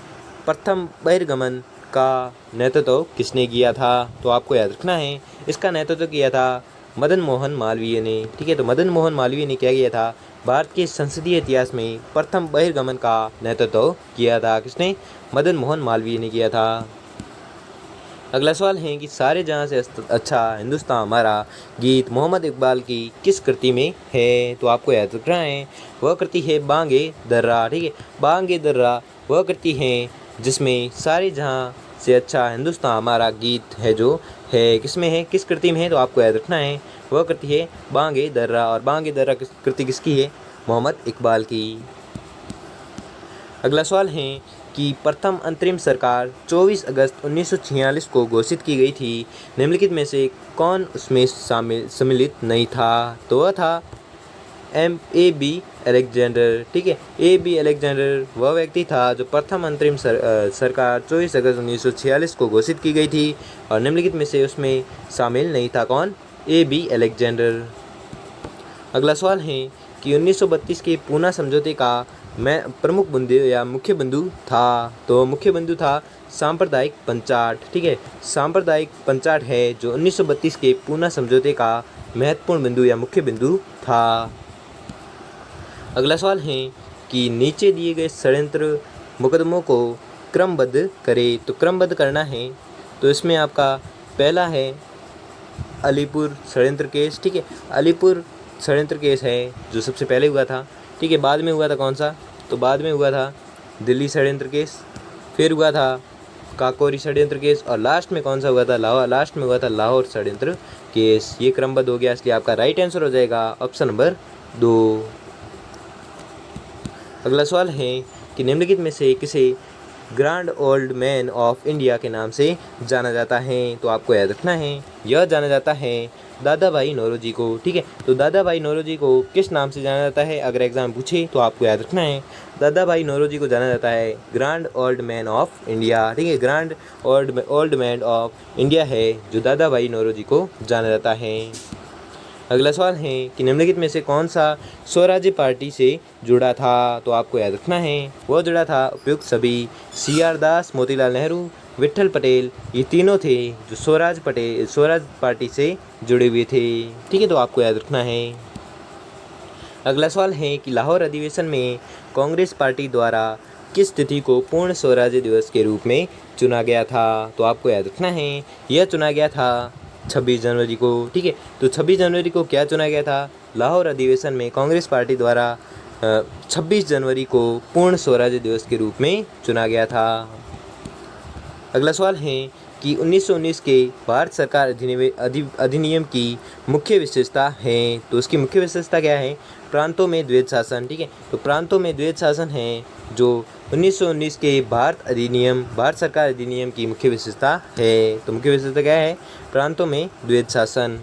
प्रथम बहिर्गमन का नेतृत्व किसने किया था? तो आपको याद रखना है इसका नेतृत्व किया था मदन मोहन मालवीय ने। ठीक है, तो मदन मोहन मालवीय ने क्या किया था? भारत के संसदीय इतिहास में प्रथम बहिर्गमन का नेतृत्व किया था। किसने? मदन मोहन मालवीय ने किया था। अगला सवाल है कि सारे जहाँ से अच्छा हिंदुस्तान हमारा गीत मोहम्मद इकबाल की किस कृति में है? तो आपको याद रखना है वह कृति है बांगे दर्रा। ठीक है, बांगे दर्रा वह कृति है जिसमें सारे जहाँ से अच्छा हिंदुस्तान हमारा गीत है जो है किसमें है, किस कृति में है? तो आपको याद रखना है वह कृति है बांगे दर्रा। और बांगे दर्रा कृति किसकी है? मोहम्मद इकबाल की। अगला सवाल है कि प्रथम अंतरिम सरकार 24 अगस्त 1946 को घोषित की गई थी, निम्नलिखित में से कौन उसमें सम्मिलित नहीं था? तो वह था A.B. अलेक्जेंडर। ठीक है, A.B. अलेक्जेंडर वह व्यक्ति था जो प्रथम अंतरिम सरकार 24 अगस्त 1946 को घोषित की गई थी और निम्नलिखित में से उसमें शामिल नहीं था। कौन? A.B. अलेक्जेंडर। अगला सवाल है कि 1932 के पूना समझौते का प्रमुख बिंदु या मुख्य बिंदु था। तो मुख्य बिंदु था सांप्रदायिक पंचाट। ठीक है, सांप्रदायिक पंचाट है जो 1932 के पूना समझौते का महत्वपूर्ण बिंदु या मुख्य बिंदु था। अगला सवाल है कि नीचे दिए गए षड्यंत्र मुकदमों को क्रमबद्ध करें। तो क्रमबद्ध करना है, तो इसमें आपका पहला है अलीपुर षड्यंत्र केस। ठीक है, अलीपुर षड्यंत्र केस है जो सबसे पहले हुआ था। ठीक है, बाद में हुआ था कौन सा? तो बाद में हुआ था दिल्ली षड्यंत्र केस, फिर हुआ था काकोरी षड्यंत्र केस और लास्ट में कौन सा हुआ था? लास्ट में हुआ था लाहौर षड्यंत्र केस। ये क्रमबद्ध हो गया, इसलिए आपका राइट आंसर हो जाएगा ऑप्शन नंबर 2। अगला सवाल है कि निम्नलिखित में से किसे grand old man of India के नाम से जाना जाता है? तो आपको याद रखना है यह जाना जाता है दादा भाई नौरोजी को। ठीक है, तो दादा भाई नौरोजी को किस नाम से जाना जाता है? अगर एग्जाम पूछे तो आपको याद रखना है दादा भाई नौरोजी को जाना जाता है grand old man of India. ठीक है, grand old man of India है जो दादा भाई नौरोजी को जाना जाता है। अगला सवाल है कि निम्नलिखित में से कौन सा स्वराज्य पार्टी से जुड़ा था? तो आपको याद रखना है वह जुड़ा था उपयुक्त सभी C.R. दास, मोतीलाल नेहरू, विट्ठल पटेल, ये तीनों थे जो स्वराज पार्टी से जुड़े हुए थे। ठीक है, तो आपको याद रखना है। अगला सवाल है कि लाहौर अधिवेशन में कांग्रेस पार्टी द्वारा किस तिथि को पूर्ण स्वराज्य दिवस के रूप में चुना गया था? तो आपको याद रखना है यह चुना गया था 26 जनवरी को। ठीक है, तो 26 जनवरी को क्या चुना गया था? लाहौर अधिवेशन में कांग्रेस पार्टी द्वारा 26 जनवरी को पूर्ण स्वराज्य दिवस के रूप में चुना गया था। अगला सवाल है कि 1919 के भारत सरकार अधिनियम की मुख्य विशेषता है। तो उसकी मुख्य विशेषता क्या है? प्रांतों में द्वैध शासन। ठीक है, तो प्रांतों में द्वैध शासन है जो 1919 के भारत सरकार अधिनियम की मुख्य विशेषता है। तो मुख्य विशेषता क्या है? प्रांतों में द्वैध शासन।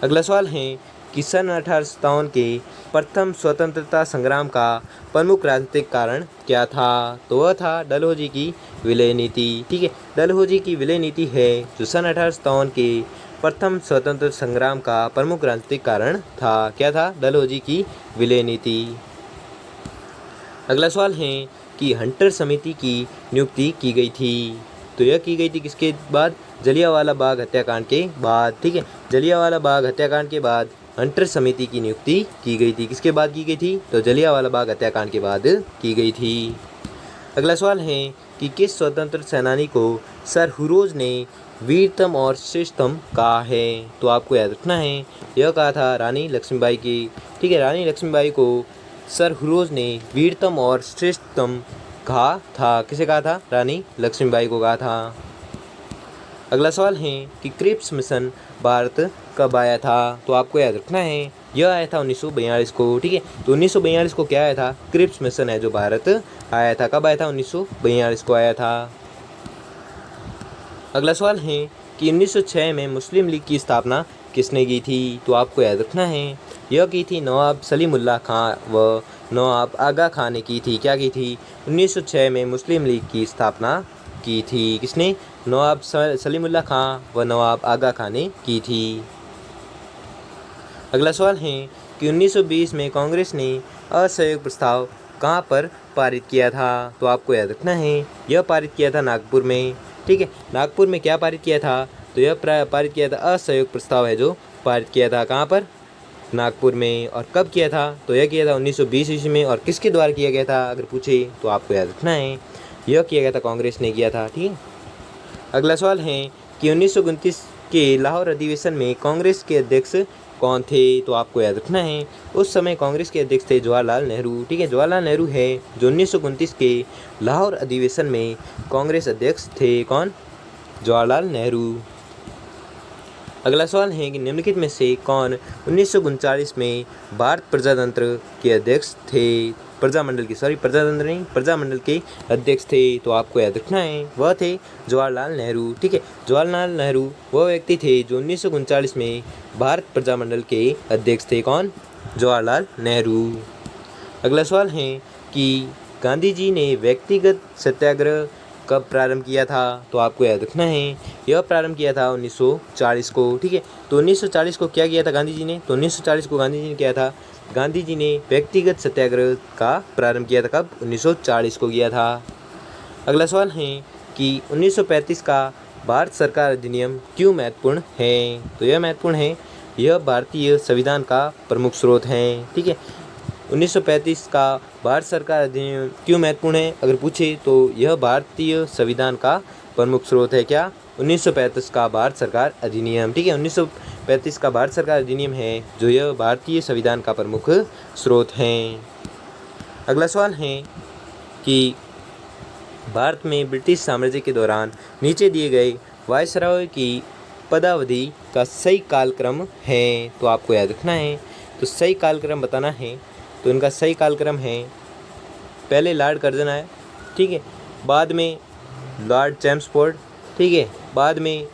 अगला सवाल है कि सन 1857 के प्रथम स्वतंत्रता संग्राम का प्रमुख राजनीतिक कारण क्या था? तो वह था डलहौजी की विलय नीति। ठीक है, डलहौजी की विलय नीति है जो सन 1857 के प्रथम स्वतंत्र संग्राम का प्रमुख राजनीतिक कारण था। क्या था? डलहौजी की विलय नीति। अगला सवाल है कि हंटर समिति की नियुक्ति की गई थी। तो यह की गई थी किसके बाद? जलियांवाला बाग हत्याकांड के बाद। ठीक है, जलियांवाला बाग हत्याकांड के बाद हंटर समिति की नियुक्ति की गई थी। किसके बाद की गई थी? तो जलियांवाला बाग हत्याकांड के बाद की गई थी। अगला सवाल है कि किस स्वतंत्र सेनानी को सर हुरोज ने वीरतम और श्रेष्ठतम कहा है? तो आपको याद रखना है, यह कहा था रानी लक्ष्मीबाई की। ठीक है, रानी लक्ष्मीबाई को सर हुरोज ने वीरतम और श्रेष्ठतम कहा था। किसे कहा था? रानी लक्ष्मीबाई को कहा था। अगला सवाल है कि क्रिप्स मिशन भारत कब आया था? तो आपको याद रखना है, यह आया था 1942 को। ठीक है, तो 1942 को क्या आया था? क्रिप्स मिशन है जो भारत आया था। कब आया था? 1942 को आया था। अगला सवाल है कि 1906 में मुस्लिम लीग की स्थापना किसने की थी? तो आपको याद रखना है, यह की थी नवाब सलीमुल्लाह खां व नवाब आगा खां ने की थी। क्या की थी? 1906 में मुस्लिम लीग की स्थापना की थी। किसने? नवाब सलीमुल्लाह खां व नवाब आगा खां ने की थी। अगला सवाल है कि 1920 में कांग्रेस ने असहयोग प्रस्ताव कहाँ पर पारित किया था? तो आपको याद रखना है, यह पारित किया था नागपुर में। ठीक है, नागपुर में क्या पारित किया था? तो यह पारित किया था असहयोग प्रस्ताव है जो पारित किया था। कहाँ पर? नागपुर में। और कब किया था? तो यह किया था 1920 ईस्वी में। और किसके द्वारा किया गया था अगर पूछे तो आपको याद रखना है, यह किया गया था कांग्रेस ने किया था। ठीक है, अगला सवाल है कि 1929 के लाहौर अधिवेशन में कांग्रेस के अध्यक्ष कौन थे? तो आपको याद रखना है, उस समय कांग्रेस के अध्यक्ष थे जवाहरलाल नेहरू। ठीक है, जवाहरलाल नेहरू है जो 1929 के लाहौर अधिवेशन में कांग्रेस अध्यक्ष थे। कौन? जवाहरलाल नेहरू। अगला सवाल है कि निम्नलिखित में से कौन 1939 में भारत प्रजातंत्र के अध्यक्ष थे? प्रजामंडल के अध्यक्ष थे। तो आपको याद रखना है, वह थे जवाहरलाल नेहरू। ठीक है, जवाहरलाल नेहरू वह व्यक्ति थे जो 1939 में भारत प्रजामंडल के अध्यक्ष थे। कौन? जवाहरलाल नेहरू। अगला सवाल है कि गांधी जी ने व्यक्तिगत सत्याग्रह कब प्रारंभ किया था? तो आपको याद रखना है, यह प्रारंभ किया था 1940 को। ठीक है, तो 1940 को क्या किया था गांधी जी ने? तो 1940 को गांधी जी ने किया था, गांधी जी ने व्यक्तिगत सत्याग्रह का प्रारंभ किया था। कब? 1940 को किया था। अगला सवाल है कि 1935 का भारत सरकार अधिनियम क्यों महत्वपूर्ण है? तो यह महत्वपूर्ण है, यह भारतीय संविधान का प्रमुख स्रोत है। ठीक है, 1935 का भारत सरकार अधिनियम क्यों महत्वपूर्ण है अगर पूछे तो यह भारतीय संविधान का प्रमुख स्रोत है। क्या? 1935 का भारत सरकार अधिनियम। ठीक है, 1935 का भारत सरकार अधिनियम है जो यह भारतीय संविधान का प्रमुख स्रोत है। अगला सवाल है कि भारत में ब्रिटिश साम्राज्य के दौरान नीचे दिए गए वायसराय की पदावधि का सही कालक्रम है। तो आपको याद रखना है, तो सही कालक्रम बताना है। तो इनका सही कालक्रम है, पहले लॉर्ड कर्जन आया। ठीक है, बाद में लॉर्ड चैम्सफोर्ड। ठीक है, बाद में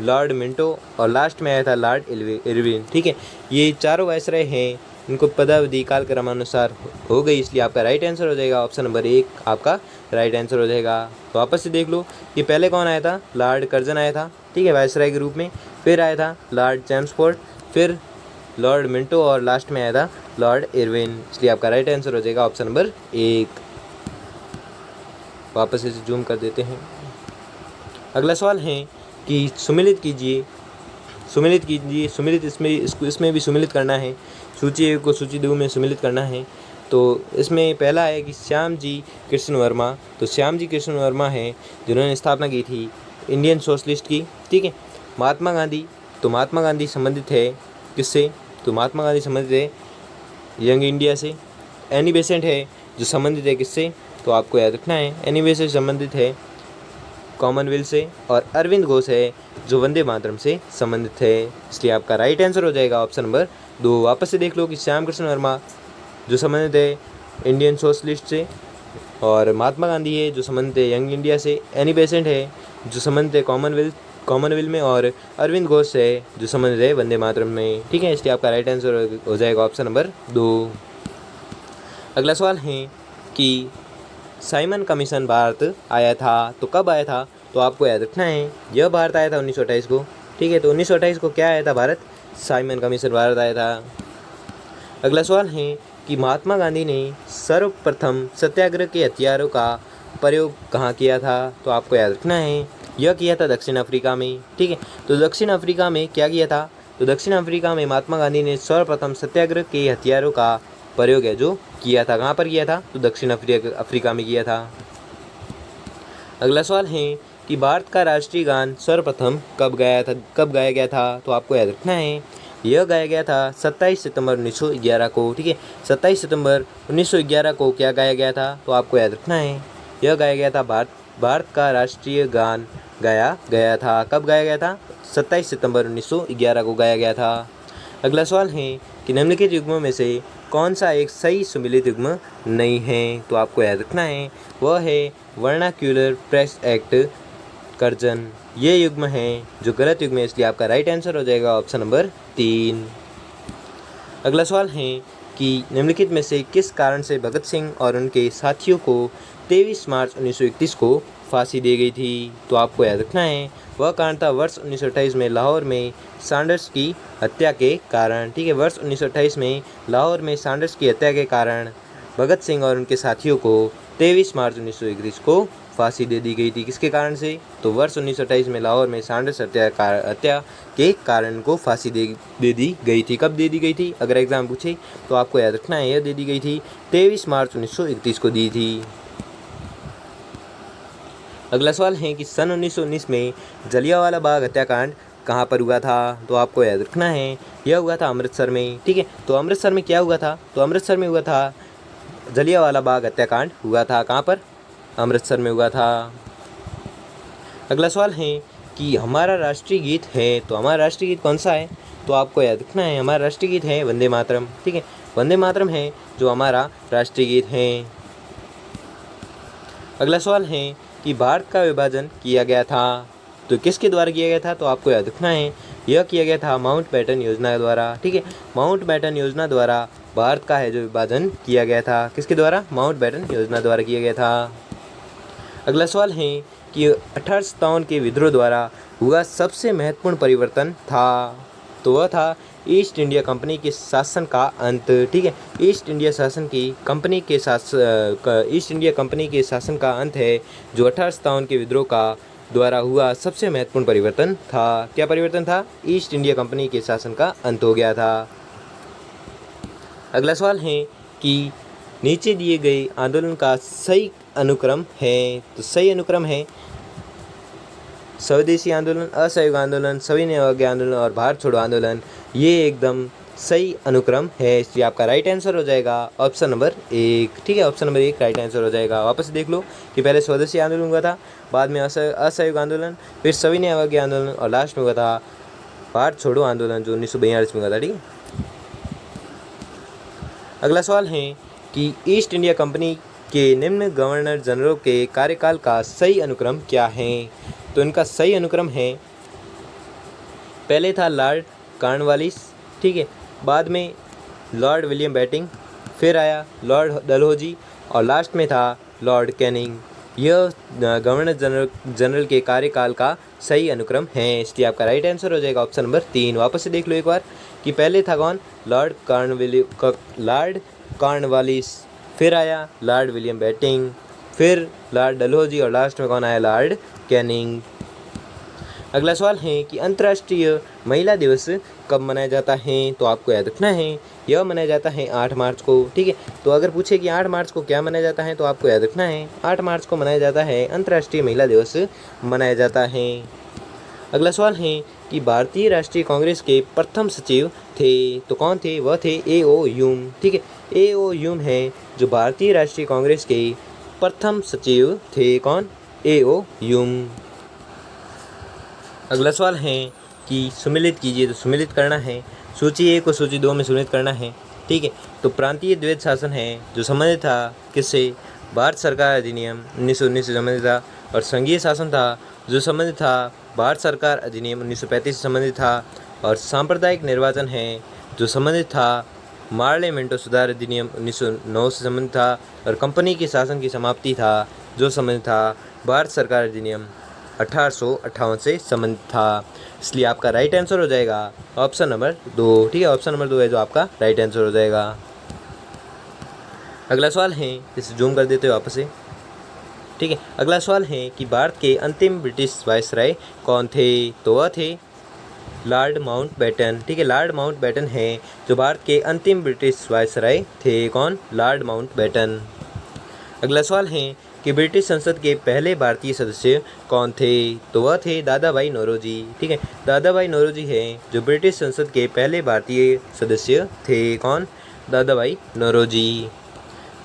लॉर्ड मिंटो और लास्ट में आया था लॉर्ड इरविन। ठीक है, ये चारों वायसराय हैं, इनको पदावधि कालक्रमानुसार हो गई, इसलिए आपका राइट आंसर हो जाएगा ऑप्शन नंबर 1 आपका राइट आंसर हो जाएगा। तो वापस से देख लो, ये पहले कौन आया था? लॉर्ड कर्जन आया था। ठीक है, वायसराय के रूप में। फिर आया था लॉर्ड चैम्सफोर्ड, फिर लॉर्ड मिंटो और लास्ट में आया था लॉर्ड इरविन, इसलिए आपका राइट आंसर हो जाएगा ऑप्शन नंबर 1। वापस से जूम कर देते हैं। अगला सवाल है कि सुमिलित कीजिए, इसमें भी सुमिलित करना है, सूची 1 को सूची 2 में सुमिलित करना है। तो इसमें पहला है कि श्याम जी कृष्ण वर्मा। तो श्याम जी कृष्ण वर्मा है जिन्होंने स्थापना की थी इंडियन सोशलिस्ट की। ठीक है, महात्मा गांधी, तो महात्मा गांधी संबंधित है किससे? तो महात्मा गांधी संबंधित है यंग इंडिया से। एनी बेसेंट है जो संबंधित है किससे? तो आपको याद रखना है, एनी बेसेंट संबंधित है कॉमनवेल्थ से। और अरविंद घोष है जो वंदे मातरम से संबंधित है, इसलिए आपका राइट आंसर हो जाएगा ऑप्शन नंबर 2। वापस से देख लो कि श्याम कृष्ण वर्मा जो संबंधित है इंडियन सोशलिस्ट से, और महात्मा गांधी है जो संबंधित है यंग इंडिया से। एनी बेसेंट है जो संबंधित है कॉमनवेल्थ में, और अरविंद घोष है जो संबंधित है वंदे मातरम में। ठीक है, इसलिए आपका राइट आंसर हो जाएगा ऑप्शन नंबर 2। अगला सवाल है कि साइमन कमीशन भारत आया था तो कब आया था, तो आपको याद रखना है यह भारत आया था 1928 को। ठीक है, तो 1928 को क्या आया था भारत, साइमन कमीशन भारत आया था। अगला सवाल है कि महात्मा गांधी ने सर्वप्रथम सत्याग्रह के हथियारों का प्रयोग कहाँ किया था, तो आपको याद रखना है यह किया था दक्षिण अफ्रीका में। ठीक है, तो दक्षिण अफ्रीका में क्या किया था, तो दक्षिण अफ्रीका में महात्मा गांधी ने सर्वप्रथम सत्याग्रह के हथियारों का प्रयोग है जो किया था। कहाँ पर किया था, तो दक्षिण अफ्रीका में किया था। अगला सवाल है कि भारत का राष्ट्रीय गान सर्वप्रथम कब गाया गया था, तो आपको याद रखना है यह गाया गया था 27 सितंबर 1911 को। ठीक है, 27 सितंबर 1911 को क्या गाया गया था, तो आपको याद रखना है यह गाया गया था भारत का राष्ट्रीय गान गाया गया था। कब गाया गया था, 27 सितंबर 1911 को गाया गया था। अगला सवाल है कि निम्नलिखित युग्मों में से कौन सा एक सही सुमेलित युग्म नहीं है, तो आपको याद रखना है वह है वर्नाक्यूलर प्रेस एक्ट कर्जन। ये युग्म है जो गलत युग्म है, इसलिए आपका राइट आंसर हो जाएगा ऑप्शन नंबर 3। अगला सवाल है कि निम्नलिखित में से किस कारण से भगत सिंह और उनके साथियों को 23 मार्च 1931 को फांसी दी गई थी, तो आपको याद रखना है वह कारण था वर्ष 1928 में लाहौर में सैंडर्स की हत्या के कारण। ठीक है, वर्ष 1928 में लाहौर में सैंडर्स की हत्या के कारण भगत सिंह और उनके साथियों को 23 मार्च 1931 को फांसी दे दी गई थी। किसके कारण से, तो वर्ष 1928 में लाहौर में सैंडर्स हत्या के कारण को फांसी दे दी गई थी। कब दे दी गई थी, अगर एग्जाम पूछे तो आपको याद रखना है यह दे दी गई थी 23 मार्च 1931 को दी थी। अगला सवाल है कि सन 1919 में जलियांवाला बाग हत्याकांड कहाँ पर हुआ था, तो आपको याद रखना है यह हुआ था अमृतसर में। ठीक है, तो अमृतसर में क्या हुआ था, तो अमृतसर में हुआ था जलियांवाला बाग हत्याकांड हुआ था। कहाँ पर, अमृतसर में हुआ था। अगला सवाल है कि हमारा राष्ट्रीय गीत है, तो हमारा राष्ट्रीय गीत कौन सा है, तो आपको याद रखना है हमारा राष्ट्रीय गीत है वंदे मातरम। ठीक है, वंदे मातरम है जो हमारा राष्ट्रीय गीत है। अगला सवाल है कि भारत का विभाजन किया गया था, तो किसके द्वारा किया गया था, तो आपको याद रखना है यह किया गया था माउंटबेटन योजना द्वारा। ठीक है, माउंटबेटन योजना द्वारा भारत का है जो विभाजन किया गया था। किसके द्वारा, माउंटबेटन योजना द्वारा किया गया था। अगला सवाल है कि 1857 के विद्रोह द्वारा हुआ सबसे महत्वपूर्ण परिवर्तन था, तो वह था ईस्ट इंडिया कंपनी के शासन का अंत। ठीक है, ईस्ट इंडिया कंपनी के शासन का अंत है जो 1857 के विद्रोह का द्वारा हुआ सबसे महत्वपूर्ण परिवर्तन था। क्या परिवर्तन था, ईस्ट इंडिया कंपनी के शासन का अंत हो गया था। अगला सवाल है कि नीचे दिए गए आंदोलन का सही अनुक्रम है, तो सही अनुक्रम है स्वदेशी आंदोलन, असहयोग आंदोलन, सविनय अवज्ञा आंदोलन और भारत छोड़ो आंदोलन। ये एकदम सही अनुक्रम है, इसलिए आपका राइट आंसर हो जाएगा ऑप्शन नंबर 1। ठीक है, ऑप्शन नंबर 1 राइट आंसर हो जाएगा। वापस देख लो कि पहले स्वदेशी आंदोलन हुआ था, बाद में असहयोग आंदोलन, फिर सविनय अवज्ञा आंदोलन और लास्ट में हुआ था भारत छोड़ो आंदोलन जो 1942 में हुआ था। ठीक है, अगला सवाल है कि ईस्ट इंडिया कंपनी के निम्न गवर्नर जनरल के कार्यकाल का सही अनुक्रम क्या है, तो इनका सही अनुक्रम है, पहले था लॉर्ड कॉर्नवालिस। ठीक है, बाद में लॉर्ड विलियम बेंटिंक, फिर आया लॉर्ड डलहौजी और लास्ट में था लॉर्ड कैनिंग। यह गवर्नर जनरल के कार्यकाल का सही अनुक्रम है, इसलिए आपका राइट आंसर हो जाएगा ऑप्शन नंबर 3। वापस से देख लो एक बार कि पहले था कौन, लॉर्ड कॉर्नवालिस, फिर आया लॉर्ड विलियम बेंटिंक, फिर लॉर्ड डलहौजी और लास्ट में कौन आया, लॉर्ड कैनिंग। अगला सवाल है कि अंतर्राष्ट्रीय महिला दिवस कब मनाया जाता है, तो आपको याद रखना है यह मनाया जाता है 8 मार्च को। ठीक है, तो अगर पूछे कि 8 मार्च को क्या मनाया जाता है, तो आपको याद रखना है 8 मार्च को मनाया जाता है अंतर्राष्ट्रीय महिला दिवस मनाया जाता है। अगला सवाल है कि भारतीय राष्ट्रीय कांग्रेस के प्रथम सचिव थे, तो कौन थे, वह थे A.O. ह्यूम। ठीक है, A.O. ह्यूम है जो भारतीय राष्ट्रीय कांग्रेस के प्रथम सचिव थे, कौन, A.O. ह्यूम। अगला सवाल है कि सुमेलित कीजिए, तो सुमेलित करना है सूची 1 को सूची 2 में सुमेलित करना है। ठीक है, तो प्रांतीय द्वैध शासन है जो संबंधित था किससे, भारत सरकार अधिनियम 1919 से संबंधित था, और संघीय शासन था जो संबंधित था भारत सरकार अधिनियम 1935 से संबंधित था। और सांप्रदायिक निर्वाचन है जो संबंधित था पार्लियामेंटो सुधार अधिनियम 1909 से संबंधित था। और कंपनी के शासन की समाप्ति था जो संबंधित था भारत सरकार अधिनियम 1858 से संबंधित था। इसलिए आपका राइट आंसर हो जाएगा ऑप्शन नंबर 2। ठीक है, ऑप्शन नंबर 2 है जो आपका राइट आंसर हो जाएगा। अगला सवाल है, इसे जूम कर देते हो वापस से। ठीक है, अगला सवाल है कि भारत के अंतिम ब्रिटिश वायसराय कौन थे? तो वह थे लॉर्ड माउंटबेटन। ठीक है, लॉर्ड माउंटबेटन है जो भारत के अंतिम ब्रिटिश वायसराय थे। कौन? Lord Mountbatten. अगला सवाल है कि ब्रिटिश संसद के पहले भारतीय सदस्य कौन थे? तो वह थे दादा भाई नौरोजी। ठीक है, दादा भाई नौरोजी है जो ब्रिटिश संसद के पहले भारतीय सदस्य थे। कौन? दादा भाई नौरोजी।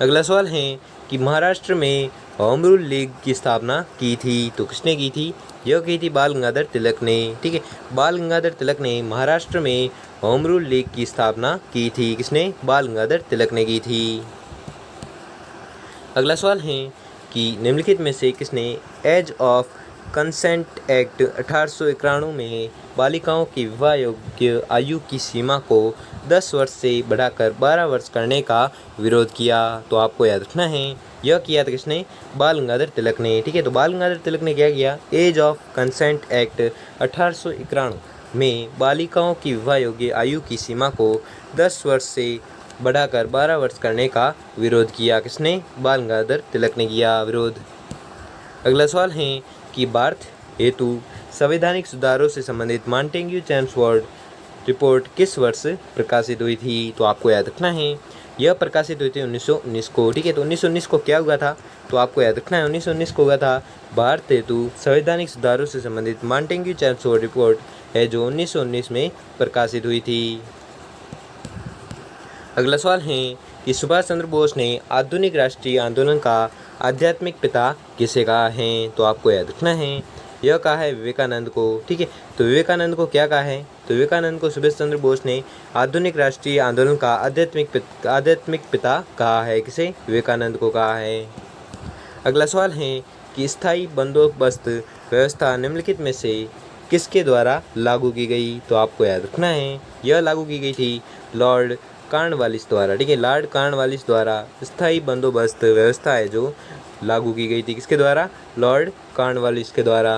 अगला सवाल है कि महाराष्ट्र में होम रूल लीग की स्थापना की थी। तो किसने की थी? यह की थी बाल गंगाधर तिलक ने। ठीक है, बाल गंगाधर तिलक ने महाराष्ट्र में होम रूल लीग की स्थापना की थी। किसने? बाल गंगाधर तिलक ने की थी। अगला सवाल है कि निम्नलिखित में से किसने एज ऑफ कंसेंट एक्ट 1891 में बालिकाओं की विवाह योग्य आयु की सीमा को 10 वर्ष से बढ़ाकर 12 वर्ष करने का विरोध किया? तो आपको याद रखना है यह किया था किसने? बाल गंगाधर तिलक ने। ठीक है, तो बाल गंगाधर तिलक ने क्या किया? एज ऑफ कंसेंट एक्ट 1891 में बालिकाओं की विवाह योग्य आयु की सीमा को 10 वर्ष से बढ़ाकर 12 वर्ष करने का विरोध किया। किसने? बाल गंगाधर तिलक ने किया विरोध। अगला सवाल है कि भारत हेतु संवैधानिक सुधारों से संबंधित मॉन्टेग्यू चैम्सफोर्ड रिपोर्ट किस वर्ष प्रकाशित हुई थी? तो आपको याद रखना है यह प्रकाशित हुई थी 1919 को। ठीक है, तो 1919 को क्या हुआ था? तो आपको याद रखना है 1919 को हुआ था भारत हेतु संवैधानिक सुधारों से संबंधित मॉन्टेग्यू चैम्सफोर्ड रिपोर्ट है जो 1919 में प्रकाशित हुई थी। अगला सवाल है कि सुभाष चंद्र बोस ने आधुनिक राष्ट्रीय आंदोलन का आध्यात्मिक पिता किसे कहा है? तो आपको याद रखना है यह कहा है विवेकानंद को। ठीक है, तो विवेकानंद को क्या कहा है? तो विवेकानंद को सुभाष चंद्र बोस ने आधुनिक राष्ट्रीय आंदोलन का आध्यात्मिक पिता कहा है। किसे? विवेकानंद को कहा है। अगला सवाल है कि स्थायी बंदोबस्त व्यवस्था निम्नलिखित में से किसके द्वारा लागू की गई? तो आपको याद रखना है यह लागू की गई थी लॉर्ड कॉर्नवालिस द्वारा। ठीक है, लॉर्ड कॉर्नवालिस द्वारा स्थायी बंदोबस्त व्यवस्था है जो लागू की गई थी। किसके द्वारा? लॉर्ड कॉर्नवालिस के द्वारा।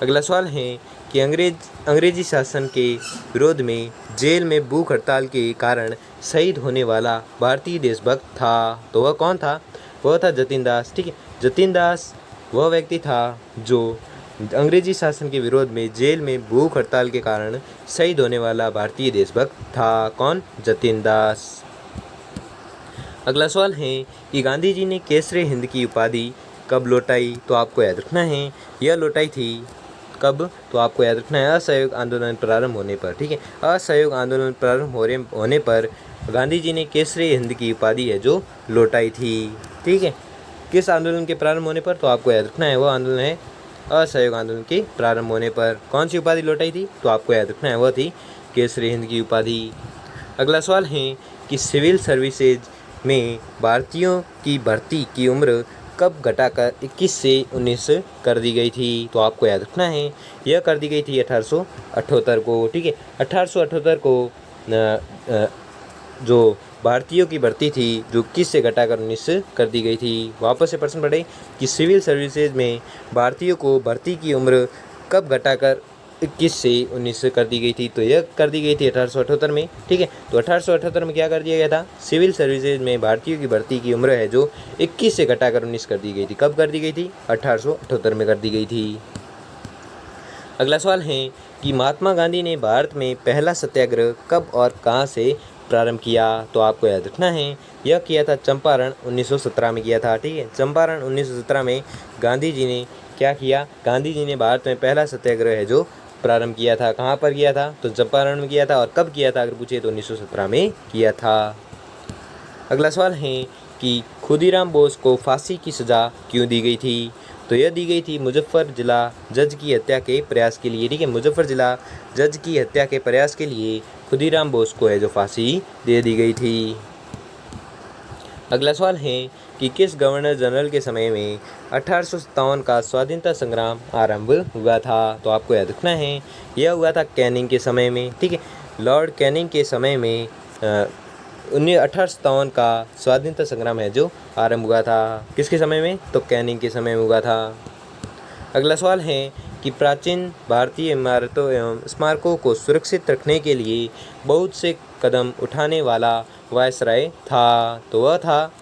अगला सवाल है कि अंग्रेजी शासन के विरोध में जेल में भूख हड़ताल के कारण शहीद होने वाला भारतीय देशभक्त था। तो वह कौन था? वह था जतिन दास। ठीक है, जतिन दास वह व्यक्ति था जो अंग्रेजी शासन के विरोध में जेल में भूख हड़ताल के कारण शहीद होने वाला भारतीय देशभक्त था। कौन? जतिन दास। अगला सवाल है कि गांधी जी ने केसरे हिंद की उपाधि कब लौटाई? तो आपको याद रखना है यह लौटाई थी कब? तो आपको याद रखना है असहयोग आंदोलन प्रारंभ होने पर। ठीक है, असहयोग आंदोलन प्रारंभ होने पर गांधी जी ने केसरे हिंद की उपाधि है जो लौटाई थी। ठीक है, किस आंदोलन के प्रारंभ होने पर? तो आपको याद रखना है वह आंदोलन है असहयोग आंदोलन के प्रारंभ होने पर। कौन सी उपाधि लौटाई थी? तो आपको याद रखना है वह थी केसरी हिंद की उपाधि। अगला सवाल है कि सिविल सर्विसेज में भारतीयों की भर्ती की उम्र कब घटाकर 21 से 19 कर दी गई थी? तो आपको याद रखना है यह कर दी गई थी 1878 को। ठीक है, 1878 को जो भारतीयों की भर्ती थी जो 21 से घटाकर 19 कर दी गई थी। वापस से प्रश्न पढ़े कि सिविल सर्विसेज में भारतीयों को भर्ती की उम्र कब घटाकर 21 से 19 कर दी गई थी? तो यह कर दी गई थी 1878 में। ठीक है, तो 1878 में क्या कर दिया गया था? सिविल सर्विसेज में भारतीयों की भर्ती की उम्र है जो 21 से घटाकर 19 कर दी गई थी। कब कर दी गई थी? 1878 में कर दी गई थी। अगला सवाल है कि महात्मा गांधी ने भारत में पहला सत्याग्रह कब और कहाँ से प्रारंभ किया? तो आपको याद रखना है यह किया था चंपारण 1917 में किया था। ठीक है, चंपारण 1917 में गांधी जी ने क्या किया? गांधी जी ने भारत में पहला सत्याग्रह है जो प्रारंभ किया था। कहाँ पर किया था? तो चंपारण में किया था। और कब किया था अगर पूछे तो 1917 में किया था। अगला सवाल है कि खुदीराम बोस को फांसी की सज़ा क्यों दी गई थी? तो यह दी गई थी मुजफ्फर जिला जज की हत्या के प्रयास के लिए। ठीक है, मुजफ्फर जिला जज की हत्या के प्रयास के लिए खुदीराम बोस को है जो फांसी दे दी गई थी। अगला सवाल है कि किस गवर्नर जनरल के समय में 1857 का स्वाधीनता संग्राम आरंभ हुआ था? तो आपको याद रखना है यह हुआ था कैनिंग के समय में। ठीक है, लॉर्ड कैनिंग के समय में 1857 का स्वाधीनता संग्राम है जो आरंभ हुआ था। किसके समय में? तो कैनिंग के समय में हुआ था। अगला सवाल है कि प्राचीन भारतीय इमारतों एवं स्मारकों को सुरक्षित रखने के लिए बहुत से कदम उठाने वाला वायसराय था? तो वह था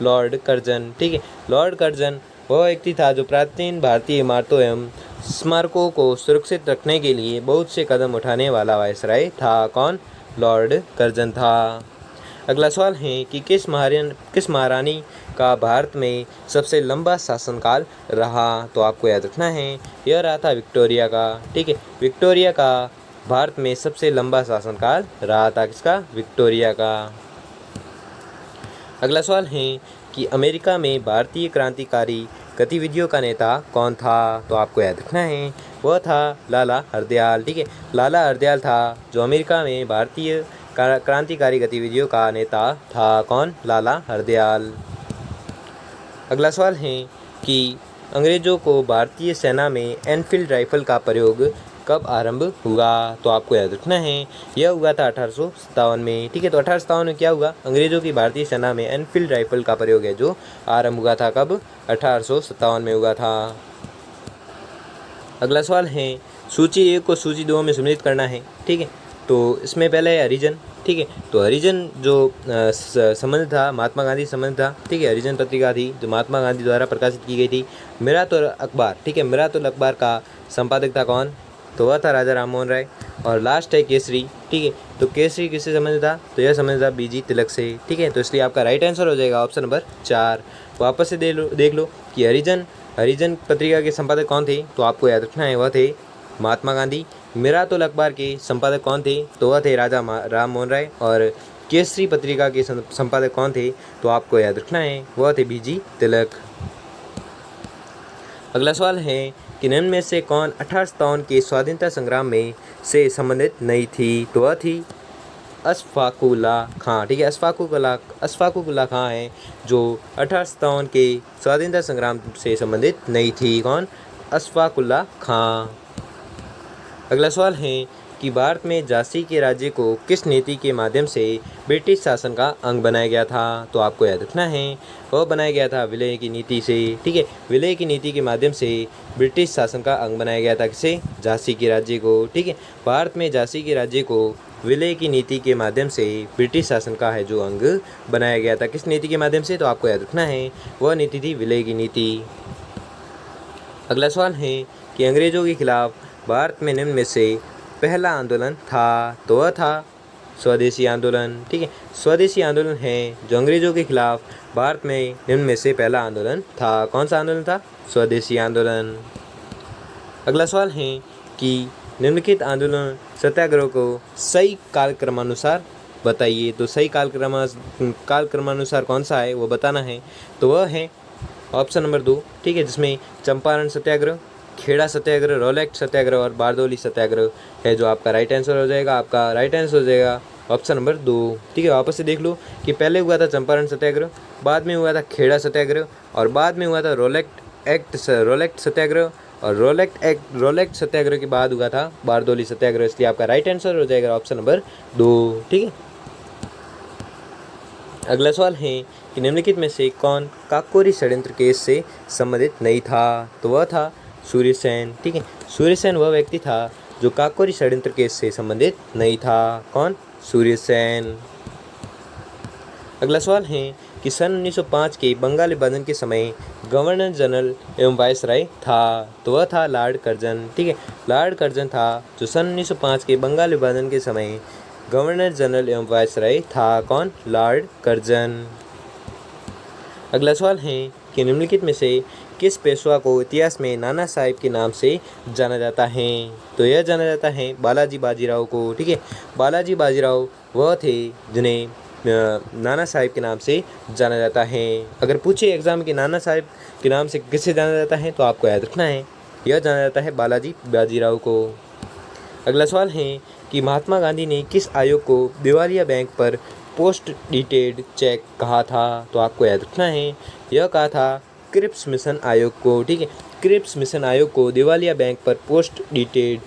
लॉर्ड कर्जन। ठीक है, लॉर्ड कर्जन वह व्यक्ति था जो प्राचीन भारतीय इमारतों एवं स्मारकों को सुरक्षित रखने के लिए बहुत से कदम उठाने वाला वायसराय था। कौन? लॉर्ड कर्जन था। अगला सवाल है कि किस महारानी का भारत में सबसे लंबा शासनकाल रहा? तो आपको याद रखना है यह रहा था विक्टोरिया का। ठीक है, विक्टोरिया का भारत में सबसे लंबा शासनकाल रहा था। किसका? विक्टोरिया का। अगला सवाल है कि अमेरिका में भारतीय क्रांतिकारी गतिविधियों का नेता कौन था? तो आपको याद रखना है वह था लाला हरदयाल। ठीक है, लाला हरदयाल था जो अमेरिका में भारतीय क्रांतिकारी गतिविधियों का नेता था। कौन? लाला हरदयाल। अगला सवाल है कि अंग्रेज़ों को भारतीय सेना में एनफील्ड राइफल का प्रयोग कब आरंभ हुआ? तो आपको याद रखना है यह हुआ था 1857 में। ठीक है, तो 1857 में क्या हुआ? अंग्रेज़ों की भारतीय सेना में एनफील्ड राइफल का प्रयोग है जो आरंभ हुआ था। कब? 1857 में हुआ था। अगला सवाल है सूची 1 को सूची 2 में सम्मिलित करना है। ठीक है, तो इसमें पहले है हरिजन। ठीक है, तो हरिजन जो संबंध था महात्मा गांधी संबंध था। ठीक है, हरिजन पत्रिका थी जो महात्मा गांधी द्वारा प्रकाशित की गई थी। मिरातुल अखबार। ठीक है, मिरातुल अखबार का संपादक था कौन? तो वह था राजा राम मोहन राय। और लास्ट है केसरी। ठीक है, तो केसरी किससे संबंधित था? तो यह संबंधित था बीजी तिलक से। ठीक है, तो इसलिए आपका राइट आंसर हो जाएगा ऑप्शन नंबर 4। वापस से देख लो कि हरिजन पत्रिका के संपादक कौन थे? तो आपको याद रखना है वह थे महात्मा गांधी। मिरातुल अखबार के संपादक कौन थे? तो वह थे राजा राम मोहन राय। और केसरी पत्रिका के संपादक कौन थे? तो आपको याद रखना है वह थे बीजी तिलक। अगला सवाल है कि निम्न में से कौन 1857 के स्वाधीनता संग्राम में से संबंधित नहीं थी? तो वह थी अशफाकुल्ला खां। ठीक है, अशफाकुल्ला खां है जो 1857 के स्वाधीनता संग्राम से संबंधित नहीं थी। कौन? अशफाकुल्ला खां। अगला सवाल है कि भारत में झांसी के राज्य को किस नीति के माध्यम से ब्रिटिश शासन का अंग बनाया गया था? तो आपको याद रखना है वह बनाया गया था विलय की नीति से। ठीक है, विलय की नीति के माध्यम से ब्रिटिश शासन का अंग बनाया गया था। किसे? झांसी के राज्य को। ठीक है, भारत में झांसी के राज्य को विलय की नीति के माध्यम से ब्रिटिश शासन का है जो अंग बनाया गया था। किस नीति के माध्यम से? तो आपको याद रखना है वह नीति थी विलय की नीति। अगला सवाल है कि अंग्रेजों के खिलाफ भारत में निम्न में से पहला आंदोलन था? तो वह था स्वदेशी आंदोलन। ठीक है, स्वदेशी आंदोलन है जो अंग्रेजों के खिलाफ भारत में निम्न में से पहला आंदोलन था। कौन सा आंदोलन था? स्वदेशी आंदोलन। अगला सवाल है कि निम्नलिखित आंदोलन सत्याग्रह को सही कालक्रमानुसार बताइए। तो सही कालक्रमानुसार कौन सा है वो बताना है। तो वह है ऑप्शन नंबर 2। ठीक है, जिसमें चंपारण सत्याग्रह, खेड़ा सत्याग्रह, रोलेक्ट सत्याग्रह और बारदौली सत्याग्रह है जो आपका राइट आंसर हो जाएगा। आपका राइट आंसर हो जाएगा ऑप्शन नंबर 2। ठीक है, वापस से देख लो कि पहले हुआ था चंपारण सत्याग्रह, बाद में हुआ था खेड़ा सत्याग्रह और बाद में हुआ था रोलेक्ट सत्याग्रह और रोलेक्ट सत्याग्रह के बाद हुआ था बारदौली सत्याग्रह। इसलिए आपका राइट आंसर हो जाएगा ऑप्शन नंबर 2। ठीक है, अगला सवाल है कि निम्नलिखित में से कौन काकोरी षड्यंत्र केस से संबंधित नहीं था? तो वह था सूर्यसेन। ठीक है, सूर्यसेन वह व्यक्ति था जो काकोरी षड्यंत्र केस से संबंधित नहीं था। कौन? सूर्यसेन। अगला सवाल है कि सन 1905 के बंगाल विभाजन के समय गवर्नर जनरल एवं वायसराय था? तो वह था लॉर्ड कर्जन। ठीक है, लॉर्ड कर्जन था जो सन 1905 के बंगाल विभाजन के समय गवर्नर जनरल एवं वायसराय था। कौन? Lord Curzon. अगला सवाल है कि निम्नलिखित में से किस पेशवा को इतिहास में नाना साहिब के नाम से जाना जाता है? तो यह जाना जाता है बालाजी बाजीराव को। ठीक है, बालाजी बाजीराव वह थे जिन्हें नाना साहिब के नाम से जाना जाता है। अगर पूछे एग्जाम के नाना साहिब के नाम से किससे जाना जाता है तो आपको याद रखना है यह जाना जाता है बालाजी बाजीराव को। अगला सवाल है कि महात्मा गांधी ने किस आयोग को दिवालिया बैंक पर पोस्ट डेटेड चेक कहा था? तो आपको याद रखना है यह कहा था क्रिप्स मिशन आयोग को। ठीक है, क्रिप्स मिशन आयोग को दिवालिया बैंक पर पोस्ट डेटेड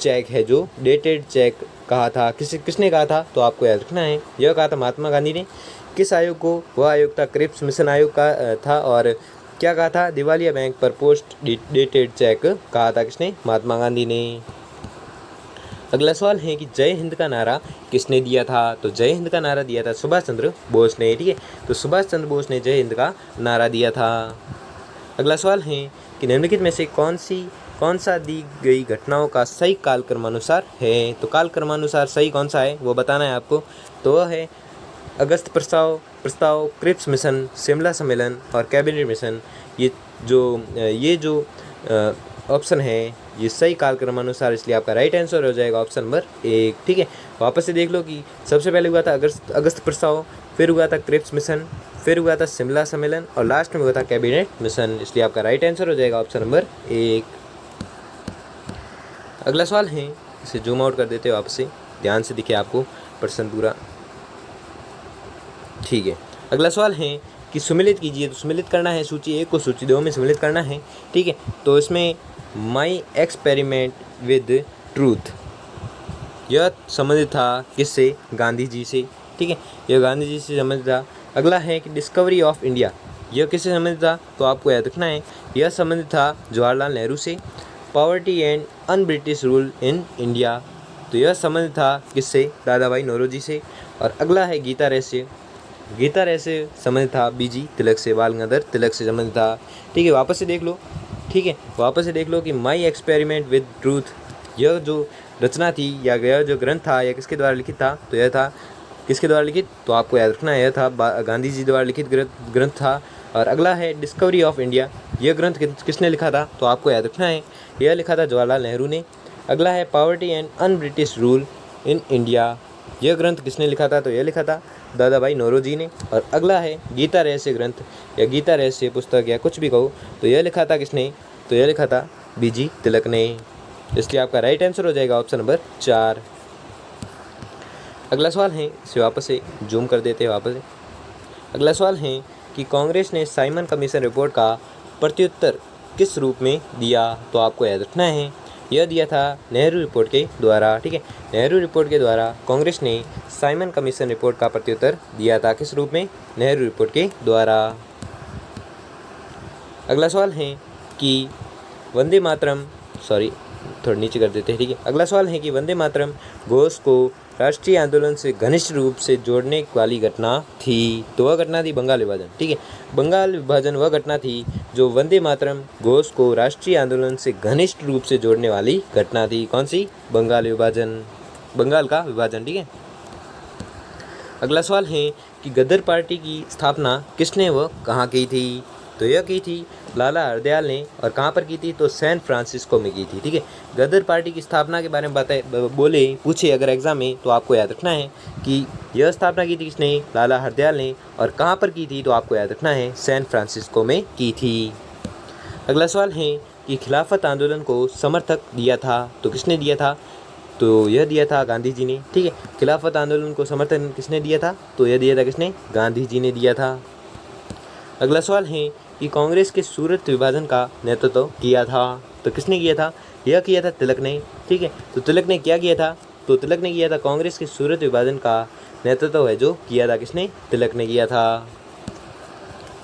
चेक है जो डेटेड चेक कहा था। किसने कहा था? तो आपको याद रखना है यह कहा था महात्मा गांधी ने। किस आयोग को? वह आयोग था क्रिप्स मिशन आयोग का था। और क्या कहा था? दिवालिया बैंक पर पोस्ट डेटेड चेक कहा था किसने? महात्मा गांधी ने। अगला सवाल है कि जय हिंद का नारा किसने दिया था? तो जय हिंद का नारा दिया था सुभाष चंद्र बोस ने। ठीक है, तो सुभाष चंद्र बोस ने जय हिंद का नारा दिया था। अगला सवाल है कि निम्नलिखित में से कौन सा दी गई घटनाओं का सही कालक्रमानुसार है? तो कालक्रमानुसार सही कौन सा है वो बताना है आपको। तो वह है अगस्त प्रस्ताव, क्रिप्स मिशन, शिमला सम्मेलन और कैबिनेट मिशन। ये जो ऑप्शन है ये सही कालक्रमानुसार, इसलिए आपका राइट आंसर हो जाएगा ऑप्शन नंबर 1। ठीक है, वापस से देख लो कि सबसे पहले हुआ था अगस्त प्रस्ताव, फिर हुआ था क्रिप्स मिशन, फिर हुआ था शिमला सम्मेलन और लास्ट में हुआ था कैबिनेट मिशन, इसलिए आपका राइट आंसर हो जाएगा ऑप्शन नंबर 1। अगला सवाल है, इसे जूम आउट कर देते हो वापस से, ध्यान से दिखे आपको प्रश्न पूरा। ठीक है, अगला सवाल है कि सुमेलित कीजिए। तो सुमेलित करना है सूची 1 को सूची 2 में सुमेलित करना है। ठीक है, तो इसमें माई एक्सपेरिमेंट विद ट्रूथ यह संबंधित था किससे? गांधी जी से। ठीक है, यह गांधी जी से संबंधित था। अगला है कि डिस्कवरी ऑफ इंडिया यह किससे संबंधित था? तो आपको याद रखना है यह संबंधित था जवाहरलाल नेहरू से। Poverty and un British rule in India तो यह संबंधित था किससे? दादा भाई नौरोजी से। और अगला है गीता रहस्य से संबंधित था बीजी तिलक से, बाल गंगाधर तिलक से संबंधित था। ठीक है, वापस से देख लो। ठीक है, वापस से देख लो कि माई एक्सपेरिमेंट विद ट्रूथ यह जो रचना थी या यह जो ग्रंथ था यह किसके द्वारा लिखित था? तो यह था किसके द्वारा लिखित? तो आपको याद रखना है यह था गांधी जी द्वारा लिखित ग्रंथ था। और अगला है डिस्कवरी ऑफ इंडिया यह ग्रंथ किसने लिखा था? तो आपको याद रखना है यह लिखा था जवाहरलाल नेहरू ने। अगला है poverty and un British rule in India यह ग्रंथ किसने लिखा था? तो यह लिखा था दादा भाई नौरोजी ने। और अगला है गीता रहस्य ग्रंथ या गीता रहस्य पुस्तक या कुछ भी कहो तो यह लिखा था किसने? तो यह लिखा था बीजी तिलक ने, इसलिए आपका राइट आंसर हो जाएगा ऑप्शन नंबर 4। अगला सवाल है, इसे वापस से जूम कर देते हैं वापस से। अगला सवाल है कि कांग्रेस ने साइमन कमीशन रिपोर्ट का प्रत्युत्तर किस रूप में दिया? तो आपको याद रखना है यह दिया था नेहरू रिपोर्ट के द्वारा। ठीक है, नेहरू रिपोर्ट के द्वारा कांग्रेस ने साइमन कमीशन रिपोर्ट का प्रत्युत्तर दिया था। किस रूप में? नेहरू रिपोर्ट के द्वारा। अगला सवाल है कि वंदे मातरम थोड़ा नीचे कर देते हैं। ठीक है, अगला सवाल है कि वंदे मातरम घोष को राष्ट्रीय आंदोलन से घनिष्ठ रूप से जोड़ने वाली घटना थी। तो वह घटना थी बंगाल विभाजन। ठीक है, बंगाल विभाजन वह घटना थी जो वंदे मातरम घोष को राष्ट्रीय आंदोलन से घनिष्ठ रूप से जोड़ने वाली घटना थी। कौन सी? बंगाल का विभाजन। ठीक है, अगला सवाल है कि गदर पार्टी की स्थापना किसने व कहाँ की थी? तो यह की थी लाला हरदयाल ने। और कहाँ पर की थी? तो सैन फ्रांसिस्को में की थी। ठीक है, गदर पार्टी की स्थापना के बारे में पूछे अगर एग्जाम में तो आपको याद रखना है कि यह स्थापना की थी किसने? लाला हरदयाल ने। और कहाँ पर की थी? तो आपको याद रखना है सैन फ्रांसिस्को में की थी। अगला सवाल है कि खिलाफत आंदोलन को समर्थक दिया था तो किसने दिया था? तो यह दिया था गांधी जी ने। ठीक है, खिलाफत आंदोलन को समर्थन किसने दिया था? तो यह दिया था किसने? गांधी जी ने दिया था। अगला सवाल है कि कांग्रेस के सूरत विभाजन का नेतृत्व किया था तो किसने किया था? यह किया था तिलक ने। ठीक है, तो तिलक ने क्या किया था? तो तिलक ने किया था कांग्रेस के सूरत विभाजन का नेतृत्व है जो किया था किसने? तिलक ने किया था।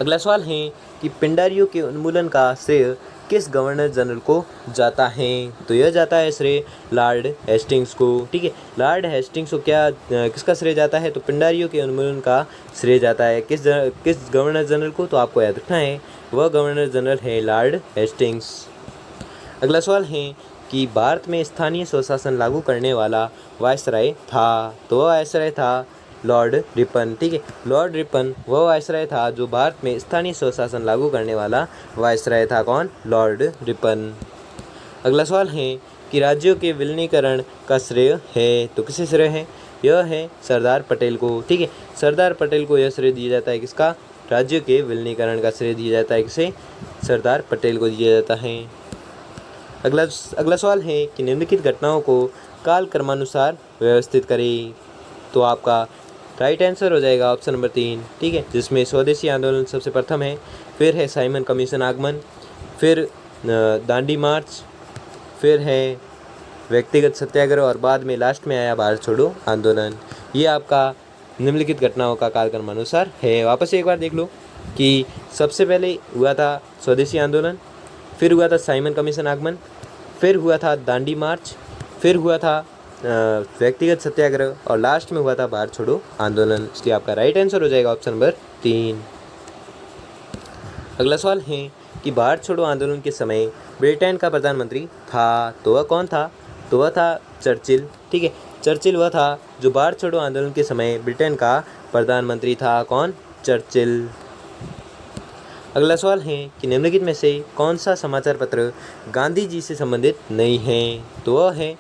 अगला सवाल है कि पिंडारियों के उन्मूलन का श्रेय किस गवर्नर जनरल को जाता है? तो यह जाता है श्रेय लॉर्ड हेस्टिंग्स को। ठीक है, लॉर्ड हेस्टिंग्स को किसका श्रेय जाता है? तो पिंडारियों के उन्मूलन का श्रेय जाता है किस गवर्नर जनरल को? तो आपको याद रखना है वह गवर्नर जनरल है लॉर्ड हेस्टिंग्स। अगला सवाल है कि भारत में स्थानीय स्वशासन लागू करने वाला वायसराय था तो वह वायसराय था लॉर्ड रिपन। ठीक है, लॉर्ड रिपन वह वायसराय था जो भारत में स्थानीय स्वशासन लागू करने वाला वायसराय था। कौन? Lord Ripon. अगला सवाल है कि राज्यों के विलीनीकरण का श्रेय है तो किसे श्रेय है? यह है सरदार पटेल को। ठीक है, सरदार पटेल को यह श्रेय दिया जाता है किसका? राज्यों के विलीनीकरण का श्रेय दिया जाता है किसे? सरदार पटेल को दिया जाता है। अगला सवाल है कि निम्नलिखित घटनाओं को काल क्रमानुसार व्यवस्थित करें। तो आपका राइट आंसर हो जाएगा ऑप्शन नंबर 3, ठीक है, जिसमें स्वदेशी आंदोलन सबसे प्रथम है, फिर है साइमन कमीशन आगमन, फिर दांडी मार्च, फिर है व्यक्तिगत सत्याग्रह और बाद में लास्ट में आया भारत छोड़ो आंदोलन। ये आपका निम्नलिखित घटनाओं का कालक्रम अनुसार है। वापस से एक बार देख लो कि सबसे पहले हुआ था स्वदेशी आंदोलन, फिर हुआ था साइमन कमीशन आगमन, फिर हुआ था दांडी मार्च, फिर हुआ था व्यक्तिगत सत्याग्रह और लास्ट में हुआ था भारत छोड़ो आंदोलन। इसलिए आपका राइट आंसर हो जाएगा ऑप्शन नंबर 3। अगला सवाल है कि भारत छोड़ो आंदोलन के समय ब्रिटेन का प्रधानमंत्री था, तो वह कौन था? तो वह था चर्चिल, ठीक है, चर्चिल वह था जो भारत छोड़ो आंदोलन के समय ब्रिटेन का प्रधानमंत्री था। कौन? चर्चिल। अगला सवाल है कि निम्नलिखित में से कौन सा समाचार पत्र गांधी जी से संबंधित नहीं है? तो वह है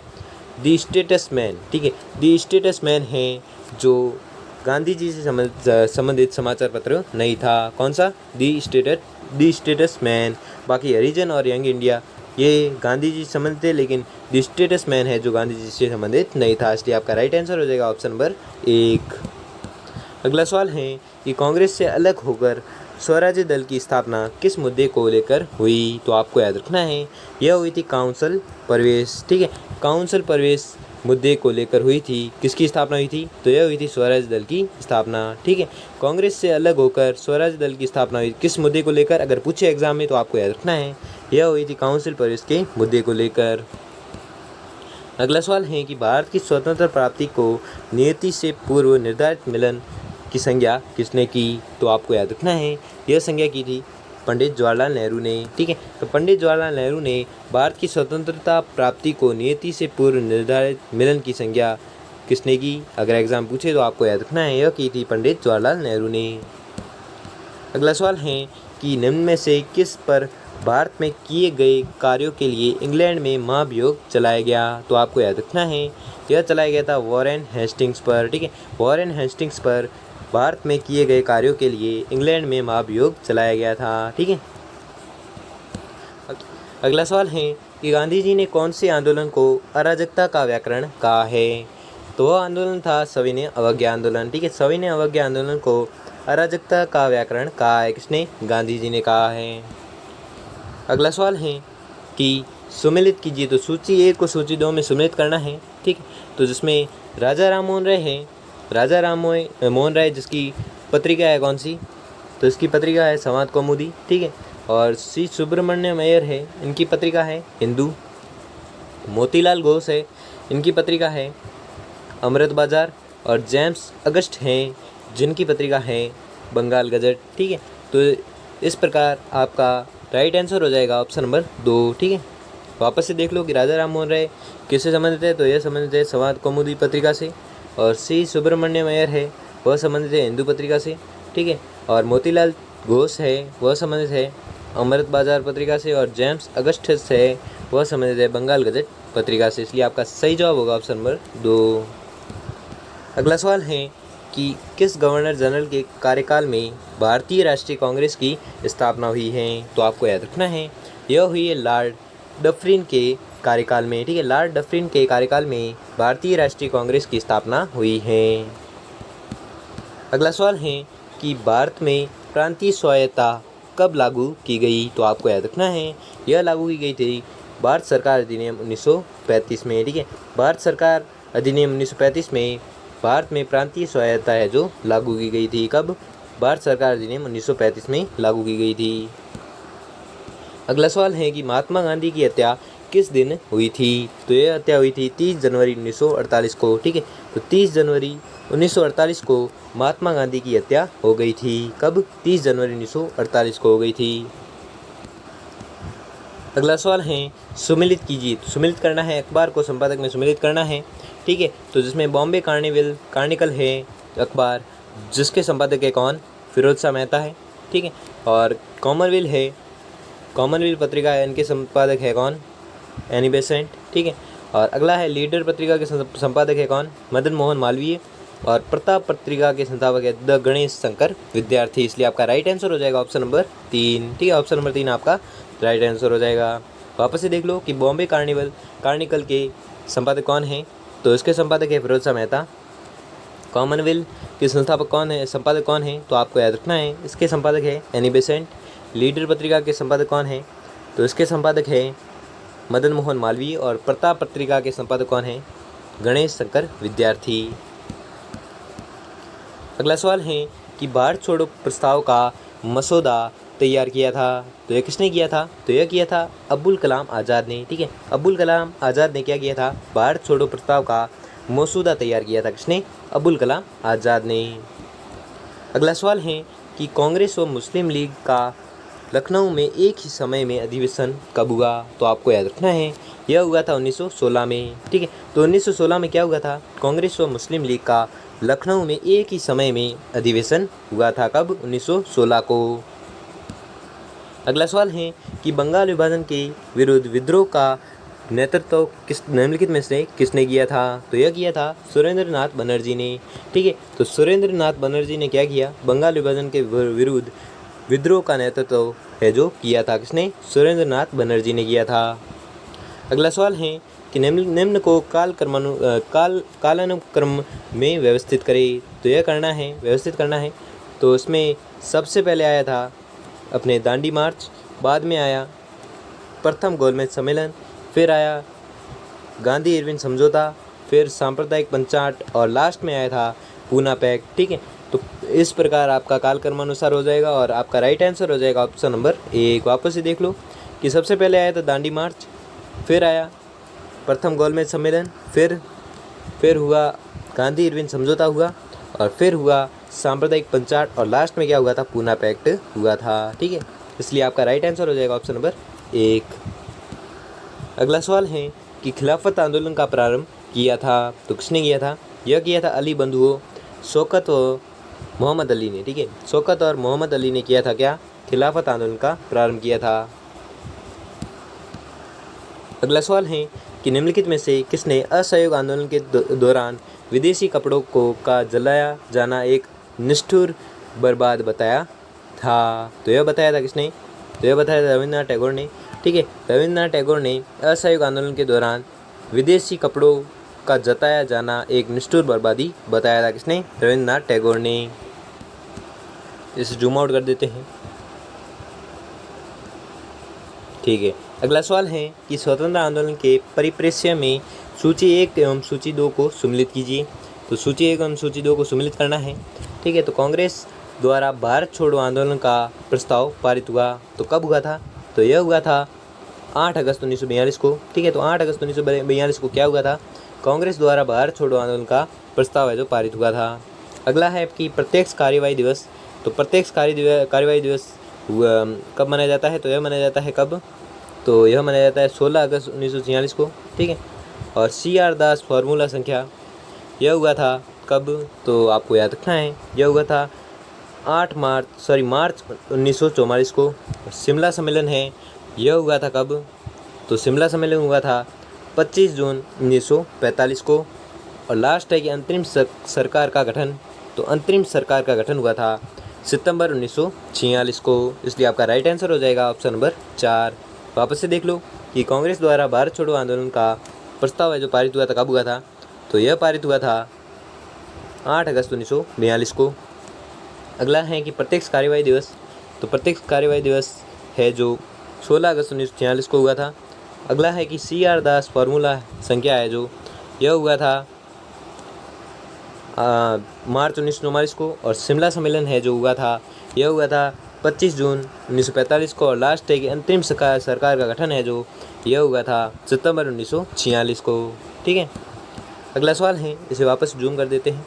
दी स्टेट्समैन, ठीक है, दी स्टेट्समैन है जो गांधी जी से संबंधित समाचार पत्र नहीं था। कौन सा? दी स्टेट्समैन। बाकी हरिजन और यंग इंडिया ये गांधी जी से संबंधित है, लेकिन दी स्टेट्समैन है जो गांधी जी से संबंधित नहीं था। इसलिए आपका राइट आंसर हो जाएगा ऑप्शन नंबर 1। अगला सवाल है कि कांग्रेस से अलग होकर स्वराज्य दल की स्थापना किस मुद्दे को लेकर हुई? तो आपको याद रखना है यह हुई थी काउंसिल प्रवेश, ठीक है, काउंसिल प्रवेश मुद्दे को लेकर हुई थी। किसकी स्थापना हुई थी? तो यह हुई थी स्वराज्य दल की स्थापना, ठीक है। कांग्रेस से अलग होकर स्वराज्य दल की स्थापना हुई किस मुद्दे को लेकर? अगर पूछे एग्जाम में तो आपको याद रखना है यह हुई थी काउंसिल प्रवेश के मुद्दे को लेकर। अगला सवाल है कि भारत की स्वतंत्र प्राप्ति को नियति से पूर्व निर्धारित मिलन की संज्ञा किसने की? तो आपको याद रखना है यह संज्ञा की थी पंडित जवाहरलाल नेहरू ने, ठीक है। तो पंडित जवाहरलाल नेहरू ने भारत की स्वतंत्रता प्राप्ति को नियति से पूर्व निर्धारित मिलन की संज्ञा किसने की? अगर एग्जाम पूछे तो आपको याद रखना है यह की थी पंडित जवाहरलाल नेहरू ने। अगला सवाल है कि निम्न में से किस पर भारत में किए गए कार्यों के लिए इंग्लैंड में महाभियोग चलाया गया? तो आपको याद रखना है यह चलाया गया था वॉरेन हेस्टिंग्स पर, ठीक है, वॉरेन हेस्टिंग्स पर भारत में किए गए कार्यों के लिए इंग्लैंड में महाभियोग चलाया गया था, ठीक है। अगला सवाल है कि गांधी जी ने कौन से आंदोलन को अराजकता का व्याकरण कहा है? तो वह आंदोलन था सविनय अवज्ञा आंदोलन, ठीक है, सविनय अवज्ञा आंदोलन को अराजकता का व्याकरण कहा है। किसने? गांधी जी ने कहा है। अगला सवाल है कि सुमेलित कीजिए, तो सूची 1 को सूची 2 में सुमेलित करना है, ठीक है। तो जिसमें राजा राम मोहन राय है, राजा राम मोहन राय जिसकी पत्रिका है कौन सी? तो इसकी पत्रिका है संवाद कौमुदी, ठीक है। और सी सुब्रमण्यम अय्यर है, इनकी पत्रिका है हिंदू। मोतीलाल घोष है, इनकी पत्रिका है अमृत बाजार। और जेम्स अगस्ट हैं जिनकी पत्रिका है बंगाल गजट, ठीक है। तो इस प्रकार आपका राइट आंसर हो जाएगा ऑप्शन नंबर 2, ठीक है। वापस से देख लो कि राजा राम मोहन राय किससे संबंधित है? तो यह संबंधित है संवाद कौमुदी पत्रिका से। और सी सुब्रमण्यम अय्यर है वह संबंधित है हिंदू पत्रिका से, ठीक है। और मोतीलाल घोष है वह संबंधित है अमृत बाजार पत्रिका से। और जेम्स अगस्टस है वह संबंधित है बंगाल गजट पत्रिका से। इसलिए आपका सही जवाब होगा ऑप्शन नंबर 2। अगला सवाल है कि किस गवर्नर जनरल के कार्यकाल में भारतीय राष्ट्रीय कांग्रेस की स्थापना हुई है? तो आपको याद रखना है यह हुई है लॉर्ड डफरिन के कार्यकाल में, ठीक है, लॉर्ड डफरिन के कार्यकाल में भारतीय राष्ट्रीय कांग्रेस की स्थापना हुई है। अगला सवाल है कि भारत में प्रांतीय स्वायत्तता कब लागू की गई? तो आपको याद रखना है यह लागू की गई थी भारत सरकार अधिनियम 1935 में, ठीक है। भारत सरकार अधिनियम 1935 में भारत में प्रांतीय स्वायत्तता है जो लागू की गई थी। कब? भारत सरकार अधिनियम 1935 में लागू की गई थी। अगला सवाल है कि महात्मा गांधी की हत्या किस दिन हुई थी? तो यह हत्या हुई थी 30 जनवरी 1948 को, ठीक है। तो 30 जनवरी 1948 को महात्मा गांधी की हत्या हो गई थी। कब? 30 जनवरी 1948 को हो गई थी। अगला सवाल है सुमेलित कीजिए, तो सुमेलित करना है अखबार को संपादक में सुमेलित करना है, ठीक है। तो जिसमें बॉम्बे कार्निकल है अखबार जिसके संपादक है कौन? फिरोज शाह मेहता है, ठीक है। और कॉमनवेल्थ पत्रिका है, इनके संपादक है कौन? एनी बेसेंट, ठीक है। और अगला है लीडर पत्रिका के संपादक है कौन? मदन मोहन मालवीय। और प्रताप पत्रिका के संपादक है द गणेश शंकर विद्यार्थी। इसलिए आपका राइट आंसर हो जाएगा ऑप्शन नंबर 3, ठीक है। ऑप्शन नंबर 3 आपका राइट आंसर हो जाएगा। वापस से देख लो कि बॉम्बे कार्निकल के संपादक कौन है? तो इसके संपादक है फिरोज शाह मेहता। कॉमनवेल्थ के संस्थापक कौन है, संपादक कौन है, तो आपको याद रखना है इसके संपादक है एनी बेसेंट। लीडर पत्रिका के संपादक कौन है, तो इसके संपादक है मदन मोहन मालवीय। और प्रताप पत्रिका के संपादक कौन है, गणेश शंकर विद्यार्थी। अगला सवाल है कि भारत छोड़ो प्रस्ताव का मसौदा तैयार किया था, तो यह किसने किया था, तो यह किया था अब्दुल कलाम आज़ाद ने। ठीक है, अब्दुल कलाम आज़ाद ने क्या किया था, भारत छोड़ो प्रस्ताव का मसौदा तैयार किया था, किसने, अब्दुल कलाम आज़ाद ने। अगला सवाल है कि कांग्रेस व मुस्लिम लीग का लखनऊ में एक ही समय में अधिवेशन कब हुआ, तो आपको याद रखना है यह हुआ था 1916 में। ठीक है, तो 1916 में क्या हुआ था, कांग्रेस व मुस्लिम लीग का लखनऊ में एक ही समय में अधिवेशन हुआ था, कब, 1916 को। अगला सवाल है कि बंगाल विभाजन के विरुद्ध विद्रोह का नेतृत्व किस निम्नलिखित में से किसने किया था, तो यह किया था सुरेंद्र नाथ बनर्जी ने। ठीक है, तो सुरेंद्र नाथ बनर्जी ने क्या किया, बंगाल विभाजन के विरुद्ध विद्रोह का नेतृत्व है जो किया था, किसने, सुरेंद्र नाथ बनर्जी ने किया था। अगला सवाल है कि निम्न को कालानुक्रम में व्यवस्थित करें, तो यह करना है, व्यवस्थित करना है। तो इसमें सबसे पहले आया था अपने दांडी मार्च, बाद में आया प्रथम गोलमेज सम्मेलन, फिर आया गांधी इरविन समझौता, फिर सांप्रदायिक पंचाट और लास्ट में आया था पूना पैक्ट। ठीक है, तो इस प्रकार आपका कालक्रमानुसार हो जाएगा और आपका राइट आंसर हो जाएगा ऑप्शन नंबर 1। वापस से देख लो कि सबसे पहले आया था दांडी मार्च, फिर आया प्रथम गोलमेज सम्मेलन, फिर हुआ गांधी इरविन समझौता हुआ, और फिर हुआ सांप्रदायिक पंचाट, और लास्ट में क्या हुआ था, पूना पैक्ट हुआ था। ठीक है, इसलिए आपका राइट आंसर हो जाएगा ऑप्शन नंबर 1। अगला सवाल है कि खिलाफत आंदोलन का प्रारंभ किया था, तो किसने किया था, यह किया था अली बंधुओं शौकत व मोहम्मद अली ने। ठीक है, शौकत और मोहम्मद अली ने किया था क्या, खिलाफत आंदोलन का प्रारंभ किया था। अगला सवाल है कि निम्नलिखित में से किसने असहयोग आंदोलन के दौरान विदेशी कपड़ों का जलाया जाना एक निष्ठुर बर्बाद बताया था, तो यह बताया था किसने, तो यह बताया था रविंद्रनाथ टैगोर ने। ठीक है, रविंद्रनाथ टैगोर ने असहयोग आंदोलन के दौरान विदेशी कपड़ों का जताया जाना एक निष्ठुर बर्बादी बताया था, किसने, रविंद्रनाथ टैगोर ने। इसे जूम आउट कर देते हैं। ठीक है, अगला सवाल है कि स्वतंत्रता आंदोलन के परिप्रेक्ष्य में सूची 1 एवं सूची 2 को सम्मिलित कीजिए, तो सूची 1 एवं सूची 2 को सम्मिलित करना है। ठीक है, तो कांग्रेस द्वारा भारत छोड़ो आंदोलन का प्रस्ताव पारित हुआ, तो कब हुआ था, तो यह हुआ था 8 अगस्त 1942 को। ठीक है, तो 8 अगस्त 1942 को क्या हुआ था, कांग्रेस द्वारा भारत छोड़ो आंदोलन का प्रस्ताव है जो पारित हुआ था। अगला है कि प्रत्यक्ष कार्यवाही दिवस, तो प्रत्यक्ष कार्यवाही दिवस कब मनाया जाता है, तो यह मनाया जाता है कब, तो यह मनाया जाता है 16 अगस्त 1946 को। ठीक है, और CR दास फार्मूला संख्या यह हुआ था कब, तो आपको याद रखना है यह हुआ था मार्च 1944 को। शिमला सम्मेलन है यह हुआ था कब, तो शिमला सम्मेलन हुआ था 25 जून 1945 को। और लास्ट है कि अंतरिम सरकार का गठन, तो अंतरिम सरकार का गठन हुआ था सितंबर 1946 को, इसलिए आपका राइट आंसर हो जाएगा ऑप्शन नंबर 4। वापस से देख लो कि कांग्रेस द्वारा भारत छोड़ो आंदोलन का प्रस्ताव है जो पारित हुआ था कब हुआ था, तो यह पारित हुआ था 8 अगस्त 1942 को। अगला है कि प्रत्यक्ष कार्यवाही दिवस, तो प्रत्यक्ष कार्यवाही दिवस है जो 16 अगस्त 1946 को हुआ था। अगला है कि CR दास फार्मूला संख्या है जो यह हुआ था मार्च 1944 को। और शिमला सम्मेलन है जो हुआ था यह हुआ था 25 जून 1945 को। और लास्ट है कि अंतरिम सरकार का गठन है जो यह हुआ था सितंबर 1946 को। ठीक है, अगला सवाल है, इसे वापस जूम कर देते हैं।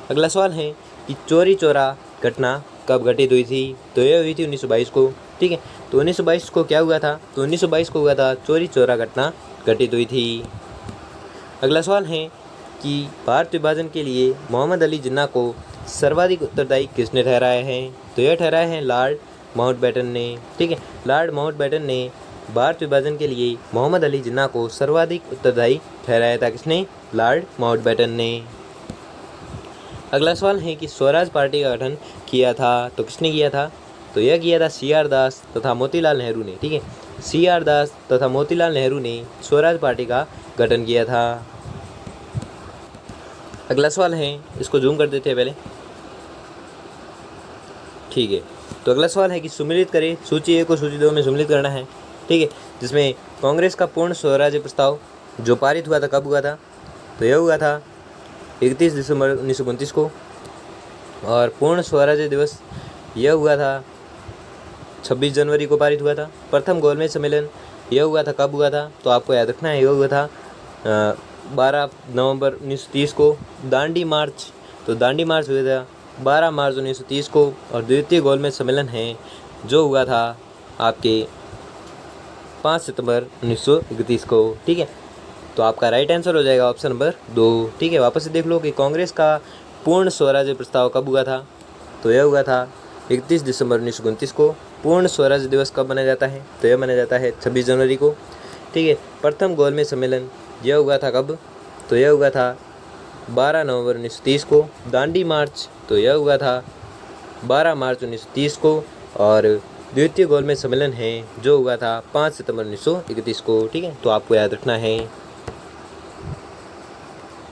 अगला सवाल है कि चौरी चौरा घटना कब घटित हुई थी, तो यह हुई थी 1922 को। ठीक है, तो 1922 को क्या हुआ था, तो 1922 को हुआ था चौरी चौरा घटना घटित हुई थी। अगला सवाल है कि भारत विभाजन के लिए मोहम्मद अली जिन्ना को सर्वाधिक उत्तरदायी किसने ठहराया है, तो यह ठहराया है लॉर्ड माउंटबेटन ने। ठीक है, लॉर्ड माउंटबेटन ने भारत विभाजन के लिए मोहम्मद अली जिन्ना को सर्वाधिक उत्तरदायी ठहराया था, किसने, लॉर्ड माउंटबेटन ने। अगला सवाल है कि स्वराज पार्टी का गठन किया था, तो किसने किया था, तो यह किया था CR दास तथा मोतीलाल नेहरू ने। ठीक है, CR दास तथा मोतीलाल नेहरू ने स्वराज पार्टी का गठन किया था। अगला सवाल है, इसको जूम कर देते हैं पहले, ठीक है। तो अगला सवाल है कि सुमेलित करें, सूची 1 को सूची 2 में सुमेलित करना है, ठीक है। जिसमें कांग्रेस का पूर्ण स्वराज्य प्रस्ताव जो पारित हुआ था कब हुआ था, तो यह हुआ था 31 दिसंबर 1929 को। और पूर्ण स्वराज्य दिवस यह हुआ था 26 जनवरी को पारित हुआ था। प्रथम गोलमेज सम्मेलन यह हुआ था कब हुआ था, तो आपको याद रखना है, यह हुआ था 12 नवंबर 1930 को। दांडी मार्च, तो दांडी मार्च हुआ था 12 मार्च 1930 को। और द्वितीय गोलमेज सम्मेलन है जो हुआ था आपके 5 सितंबर 1931 को, ठीक है। तो आपका राइट आंसर हो जाएगा ऑप्शन नंबर 2, ठीक है। वापस से देख लो कि कांग्रेस का पूर्ण स्वराज्य प्रस्ताव कब हुआ था, तो यह हुआ था 31 दिसंबर 1929 को। पूर्ण स्वराज्य दिवस कब मनाया जाता है, तो यह मनाया जाता है 26 जनवरी को, ठीक है। प्रथम गोलमेज सम्मेलन यह हुआ था कब, तो यह हुआ था 12 नवंबर 1930 को। दांडी मार्च तो यह हुआ था 12 मार्च 1930 को। और द्वितीय गोलमेज सम्मेलन है जो हुआ था 5 सितंबर 1931 को, ठीक है। तो आपको याद रखना है।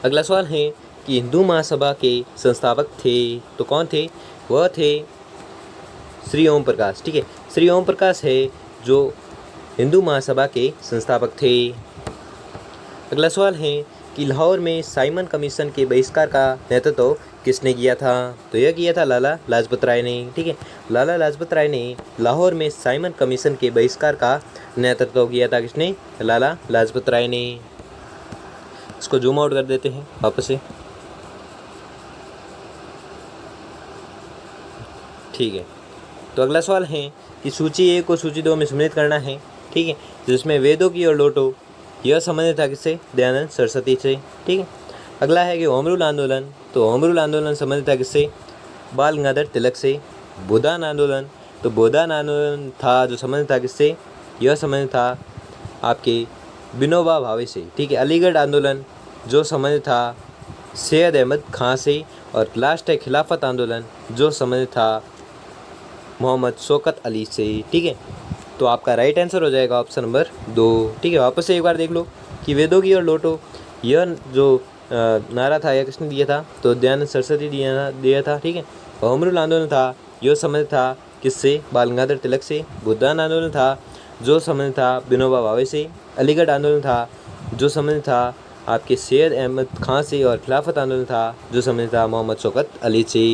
अगला सवाल है कि हिंदू महासभा के संस्थापक थे, तो कौन थे, वह थे श्री ओम प्रकाश, ठीक है। श्री ओम प्रकाश है जो हिंदू महासभा के संस्थापक थे। अगला सवाल है कि लाहौर में साइमन कमीशन के बहिष्कार का नेतृत्व किसने किया था, तो यह किया था लाला लाजपत राय ने, ठीक है। लाला लाजपत राय ने लाहौर में साइमन कमीशन के बहिष्कार का नेतृत्व किया था, किसने, लाला लाजपत राय ने। इसको जूम आउट कर देते हैं वापस से, ठीक है। तो अगला सवाल है कि सूची 1 को सूची 2 में सम्मिलित करना है, ठीक है। जिसमें वेदों की और लोटो यह संबंधित था किससे, दयानंद सरस्वती से, ठीक है। अगला है कि होम रूल आंदोलन, तो होम रूल आंदोलन संबंधित था किससे, बाल गंगाधर तिलक से। बोधान आंदोलन, तो बोधान आंदोलन था जो संबंधित था किससे, यह संबंधित था आपके विनोबा भावे से, ठीक है। अलीगढ़ आंदोलन जो संबंधित था सैयद अहमद खां से। और लास्ट है खिलाफत आंदोलन जो संबंधित था मोहम्मद शौकत अली से, ठीक है। तो आपका राइट आंसर हो जाएगा ऑप्शन नंबर 2, ठीक है। वापस से एक बार देख लो कि वेदों की और लोटो यह जो नारा था यह किसने दिया था, तो दयानंद सरस्वती दिया था, ठीक है। होम रूल आंदोलन था यह संबंधित था किससे, बाल गंगाधर तिलक से। बुद्धान आंदोलन था जो संबंधित था विनोबा भावे से। अलीगढ़ आंदोलन था जो संबंधित था आपके सैयद अहमद खां से। और खिलाफत आंदोलन था जो संबंधित था मोहम्मद शौकत अली से।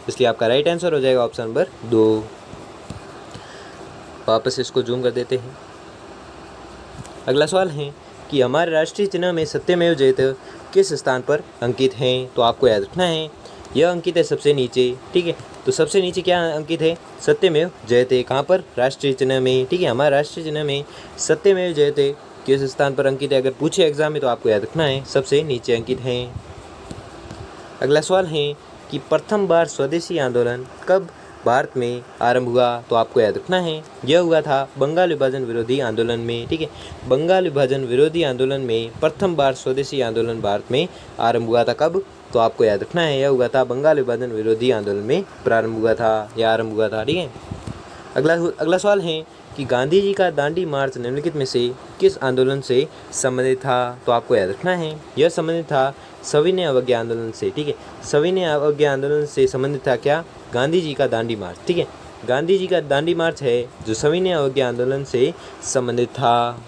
इसलिए आपका राइट आंसर हो जाएगा ऑप्शन नंबर 2। वापस इसको जूम कर देते हैं। अगला सवाल है कि हमारे राष्ट्रीय चिन्ह में सत्यमेव जयते किस स्थान पर अंकित हैं, तो आपको याद रखना है यह अंकित है सबसे नीचे, ठीक है। तो सबसे नीचे क्या अंकित है, सत्यमेव जयते। कहाँ पर, राष्ट्रीय चिन्ह में, ठीक है। हमारे राष्ट्रीय चिन्ह में सत्यमेव जयते किस स्थान पर अंकित है, अगर पूछे एग्जाम में तो आपको याद रखना है सबसे नीचे अंकित हैं। अगला सवाल है कि प्रथम बार स्वदेशी आंदोलन कब भारत में आरंभ हुआ, तो आपको याद रखना है यह हुआ था बंगाल विभाजन विरोधी आंदोलन में, ठीक है। बंगाल विभाजन विरोधी आंदोलन में प्रथम बार स्वदेशी आंदोलन भारत में आरंभ हुआ था कब, तो आपको याद रखना है यह हुआ था बंगाल विभाजन विरोधी आंदोलन में प्रारंभ हुआ था या आरंभ हुआ था, ठीक है। अगला सवाल है कि गांधी जी का दांडी मार्च निम्नलिखित में से किस आंदोलन से संबंधित था, तो आपको याद रखना है यह संबंधित था सविनय अवज्ञा आंदोलन से, ठीक है। सविनय अवज्ञा आंदोलन से संबंधित था क्या, गांधी जी का दांडी मार्च, ठीक है। गांधी जी का दांडी मार्च है जो सविनय अवज्ञा आंदोलन से संबंधित था।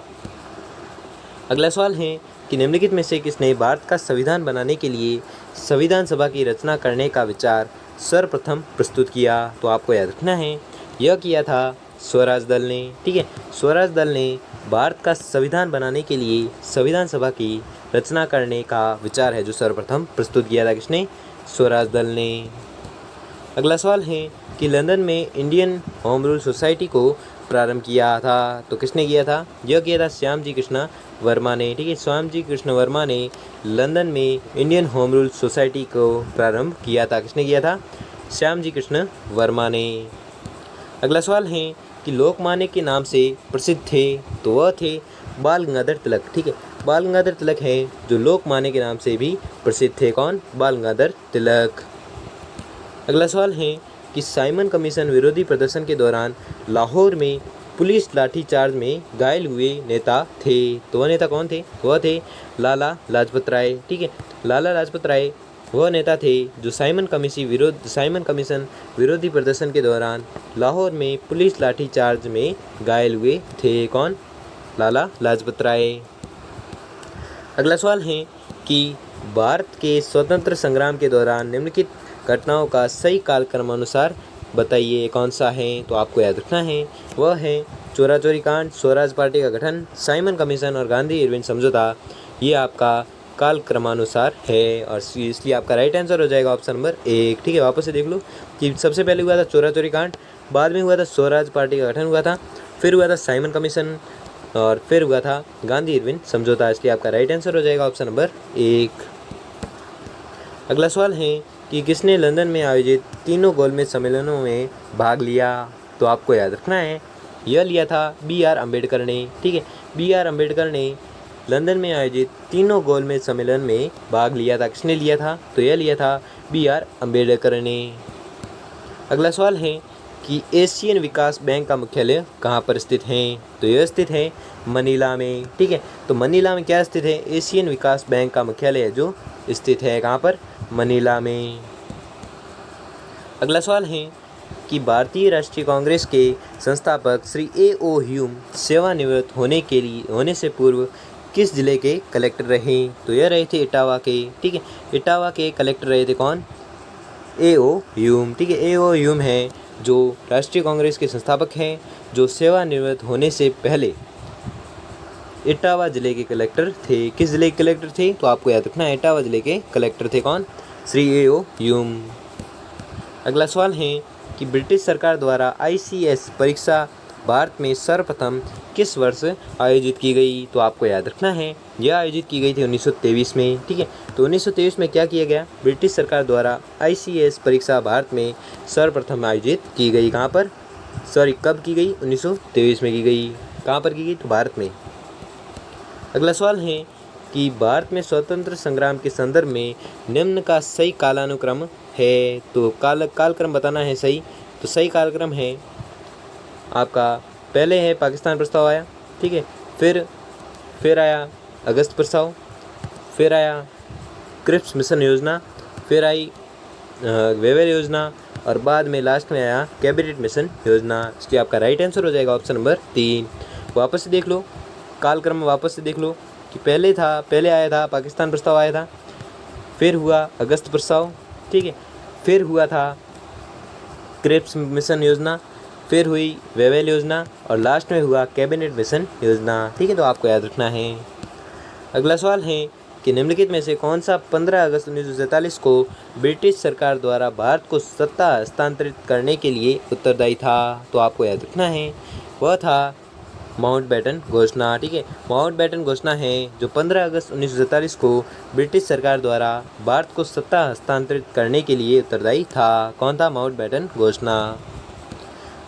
अगला सवाल है कि निम्नलिखित में से किसने भारत का संविधान बनाने के लिए संविधान सभा की रचना करने का विचार सर्वप्रथम प्रस्तुत किया, तो आपको याद रखना है यह किया था स्वराज दल ने, ठीक है। स्वराज दल ने भारत का संविधान बनाने के लिए संविधान सभा की रचना करने का विचार है जो सर्वप्रथम प्रस्तुत किया था किसने, स्वराज दल ने। अगला सवाल है कि लंदन में इंडियन होम रूल सोसाइटी को प्रारंभ किया था, तो किसने किया था, यह किया था श्याम जी कृष्ण वर्मा ने, ठीक है। श्याम जी कृष्ण वर्मा ने लंदन में इंडियन होम रूल सोसाइटी को प्रारंभ किया था, किसने किया था, श्याम जी कृष्ण वर्मा ने। अगला सवाल है कि लोकमान्य के नाम से प्रसिद्ध थे, तो वह थे बाल गंगाधर तिलक, ठीक है। बाल गंगाधर तिलक है जो लोकमान्य के नाम से भी प्रसिद्ध थे, कौन, बाल गंगाधर तिलक। अगला सवाल है कि साइमन कमीशन विरोधी प्रदर्शन के दौरान लाहौर में पुलिस लाठीचार्ज में घायल हुए नेता थे, तो वह नेता कौन थे, वह थे लाला लाजपत राय, ठीक है। लाला लाजपत राय वह नेता थे जो साइमन कमीशन विरोधी प्रदर्शन के दौरान लाहौर में पुलिस लाठीचार्ज में घायल हुए थे। कौन? लाला लाजपत राय। अगला सवाल है कि भारत के स्वतंत्र संग्राम के दौरान निम्नलिखित घटनाओं का सही कालक्रम अनुसार बताइए कौन सा है। तो आपको याद रखना है वह है चोरा चोरी कांड, स्वराज पार्टी का गठन, साइमन कमीशन और गांधी इरविन समझौता। ये आपका काल क्रमानुसार है और इसलिए आपका राइट आंसर हो जाएगा ऑप्शन नंबर 1। ठीक है, वापस से देख लो कि सबसे पहले हुआ था चोरा चोरी कांड, बाद में हुआ था स्वराज पार्टी का गठन हुआ था, फिर हुआ था साइमन कमीशन और फिर हुआ था गांधी इरविन समझौता। इसलिए आपका राइट आंसर हो जाएगा ऑप्शन नंबर 1। अगला सवाल है कि किसने लंदन में आयोजित तीनों गोलमेज सम्मेलनों में भाग लिया। तो आपको याद रखना है यह लिया था बी.आर. अम्बेडकर ने। ठीक है, बी.आर. अम्बेडकर ने लंदन में आयोजित तीनों गोलमेज सम्मेलन में भाग लिया था। किसने लिया था? तो यह लिया था बी.आर. अम्बेडकर ने। अगला सवाल है कि एशियन विकास बैंक का मुख्यालय कहाँ पर स्थित है। तो यह स्थित है मनीला में। ठीक है, तो मनीला में क्या स्थित है? एशियन विकास बैंक का मुख्यालय है जो स्थित है कहाँ पर? मनीला में। अगला सवाल है कि भारतीय राष्ट्रीय कांग्रेस के संस्थापक श्री ए.ओ. ह्यूम सेवानिवृत्त होने से पूर्व किस जिले के कलेक्टर रहे। तो यह रहे थे इटावा के। ठीक है, इटावा के कलेक्टर रहे थे कौन? ए.ओ. ह्यूम। ठीक है, ए.ओ. ह्यूम है जो राष्ट्रीय कांग्रेस के संस्थापक हैं, जो सेवानिवृत्त होने से पहले इटावा जिले के कलेक्टर थे। किस जिले के कलेक्टर थे? तो आपको याद रखना है इटावा जिले के कलेक्टर थे कौन? श्री ए.ओ. ह्यूम। अगला सवाल है कि ब्रिटिश सरकार द्वारा ICS परीक्षा भारत में सर्वप्रथम किस वर्ष आयोजित की गई। तो आपको याद रखना है यह आयोजित की गई थी 1923 में। ठीक है, तो 1923 में क्या किया गया? ब्रिटिश सरकार द्वारा ICS परीक्षा भारत में सर्वप्रथम आयोजित की गई। कहाँ पर? कब की गई? 1923 में की गई। कहाँ पर की गई? तो भारत में। अगला सवाल है कि भारत में स्वतंत्र संग्राम के संदर्भ में निम्न का सही कालानुक्रम है। तो कालक्रम बताना है सही। तो सही कालक्रम है आपका, पहले है पाकिस्तान प्रस्ताव आया। ठीक है, फिर आया अगस्त प्रस्ताव, फिर आया क्रिप्स मिशन योजना, फिर आई वेवेल योजना और बाद में लास्ट में आया कैबिनेट मिशन योजना। इसलिए आपका राइट आंसर हो जाएगा ऑप्शन नंबर 3। वापस से देख लो कालक्रम में, वापस से देख लो कि पहले आया था पाकिस्तान प्रस्ताव आया था, फिर हुआ अगस्त प्रस्ताव। ठीक है, फिर हुआ था क्रिप्स मिशन योजना, फिर हुई वेवेल योजना और लास्ट में हुआ कैबिनेट मिशन योजना। ठीक है, तो आपको याद रखना है। अगला सवाल है कि निम्नलिखित में से कौन सा 15 अगस्त 1947 को ब्रिटिश सरकार द्वारा भारत को सत्ता हस्तांतरित करने के लिए उत्तरदायी था। तो आपको याद रखना है वह था माउंटबेटन घोषणा। ठीक है, माउंटबेटन घोषणा है जो 15 अगस्त 1947 को ब्रिटिश सरकार द्वारा भारत को सत्ता हस्तांतरित करने के लिए उत्तरदायी था। कौन था? माउंटबेटन घोषणा।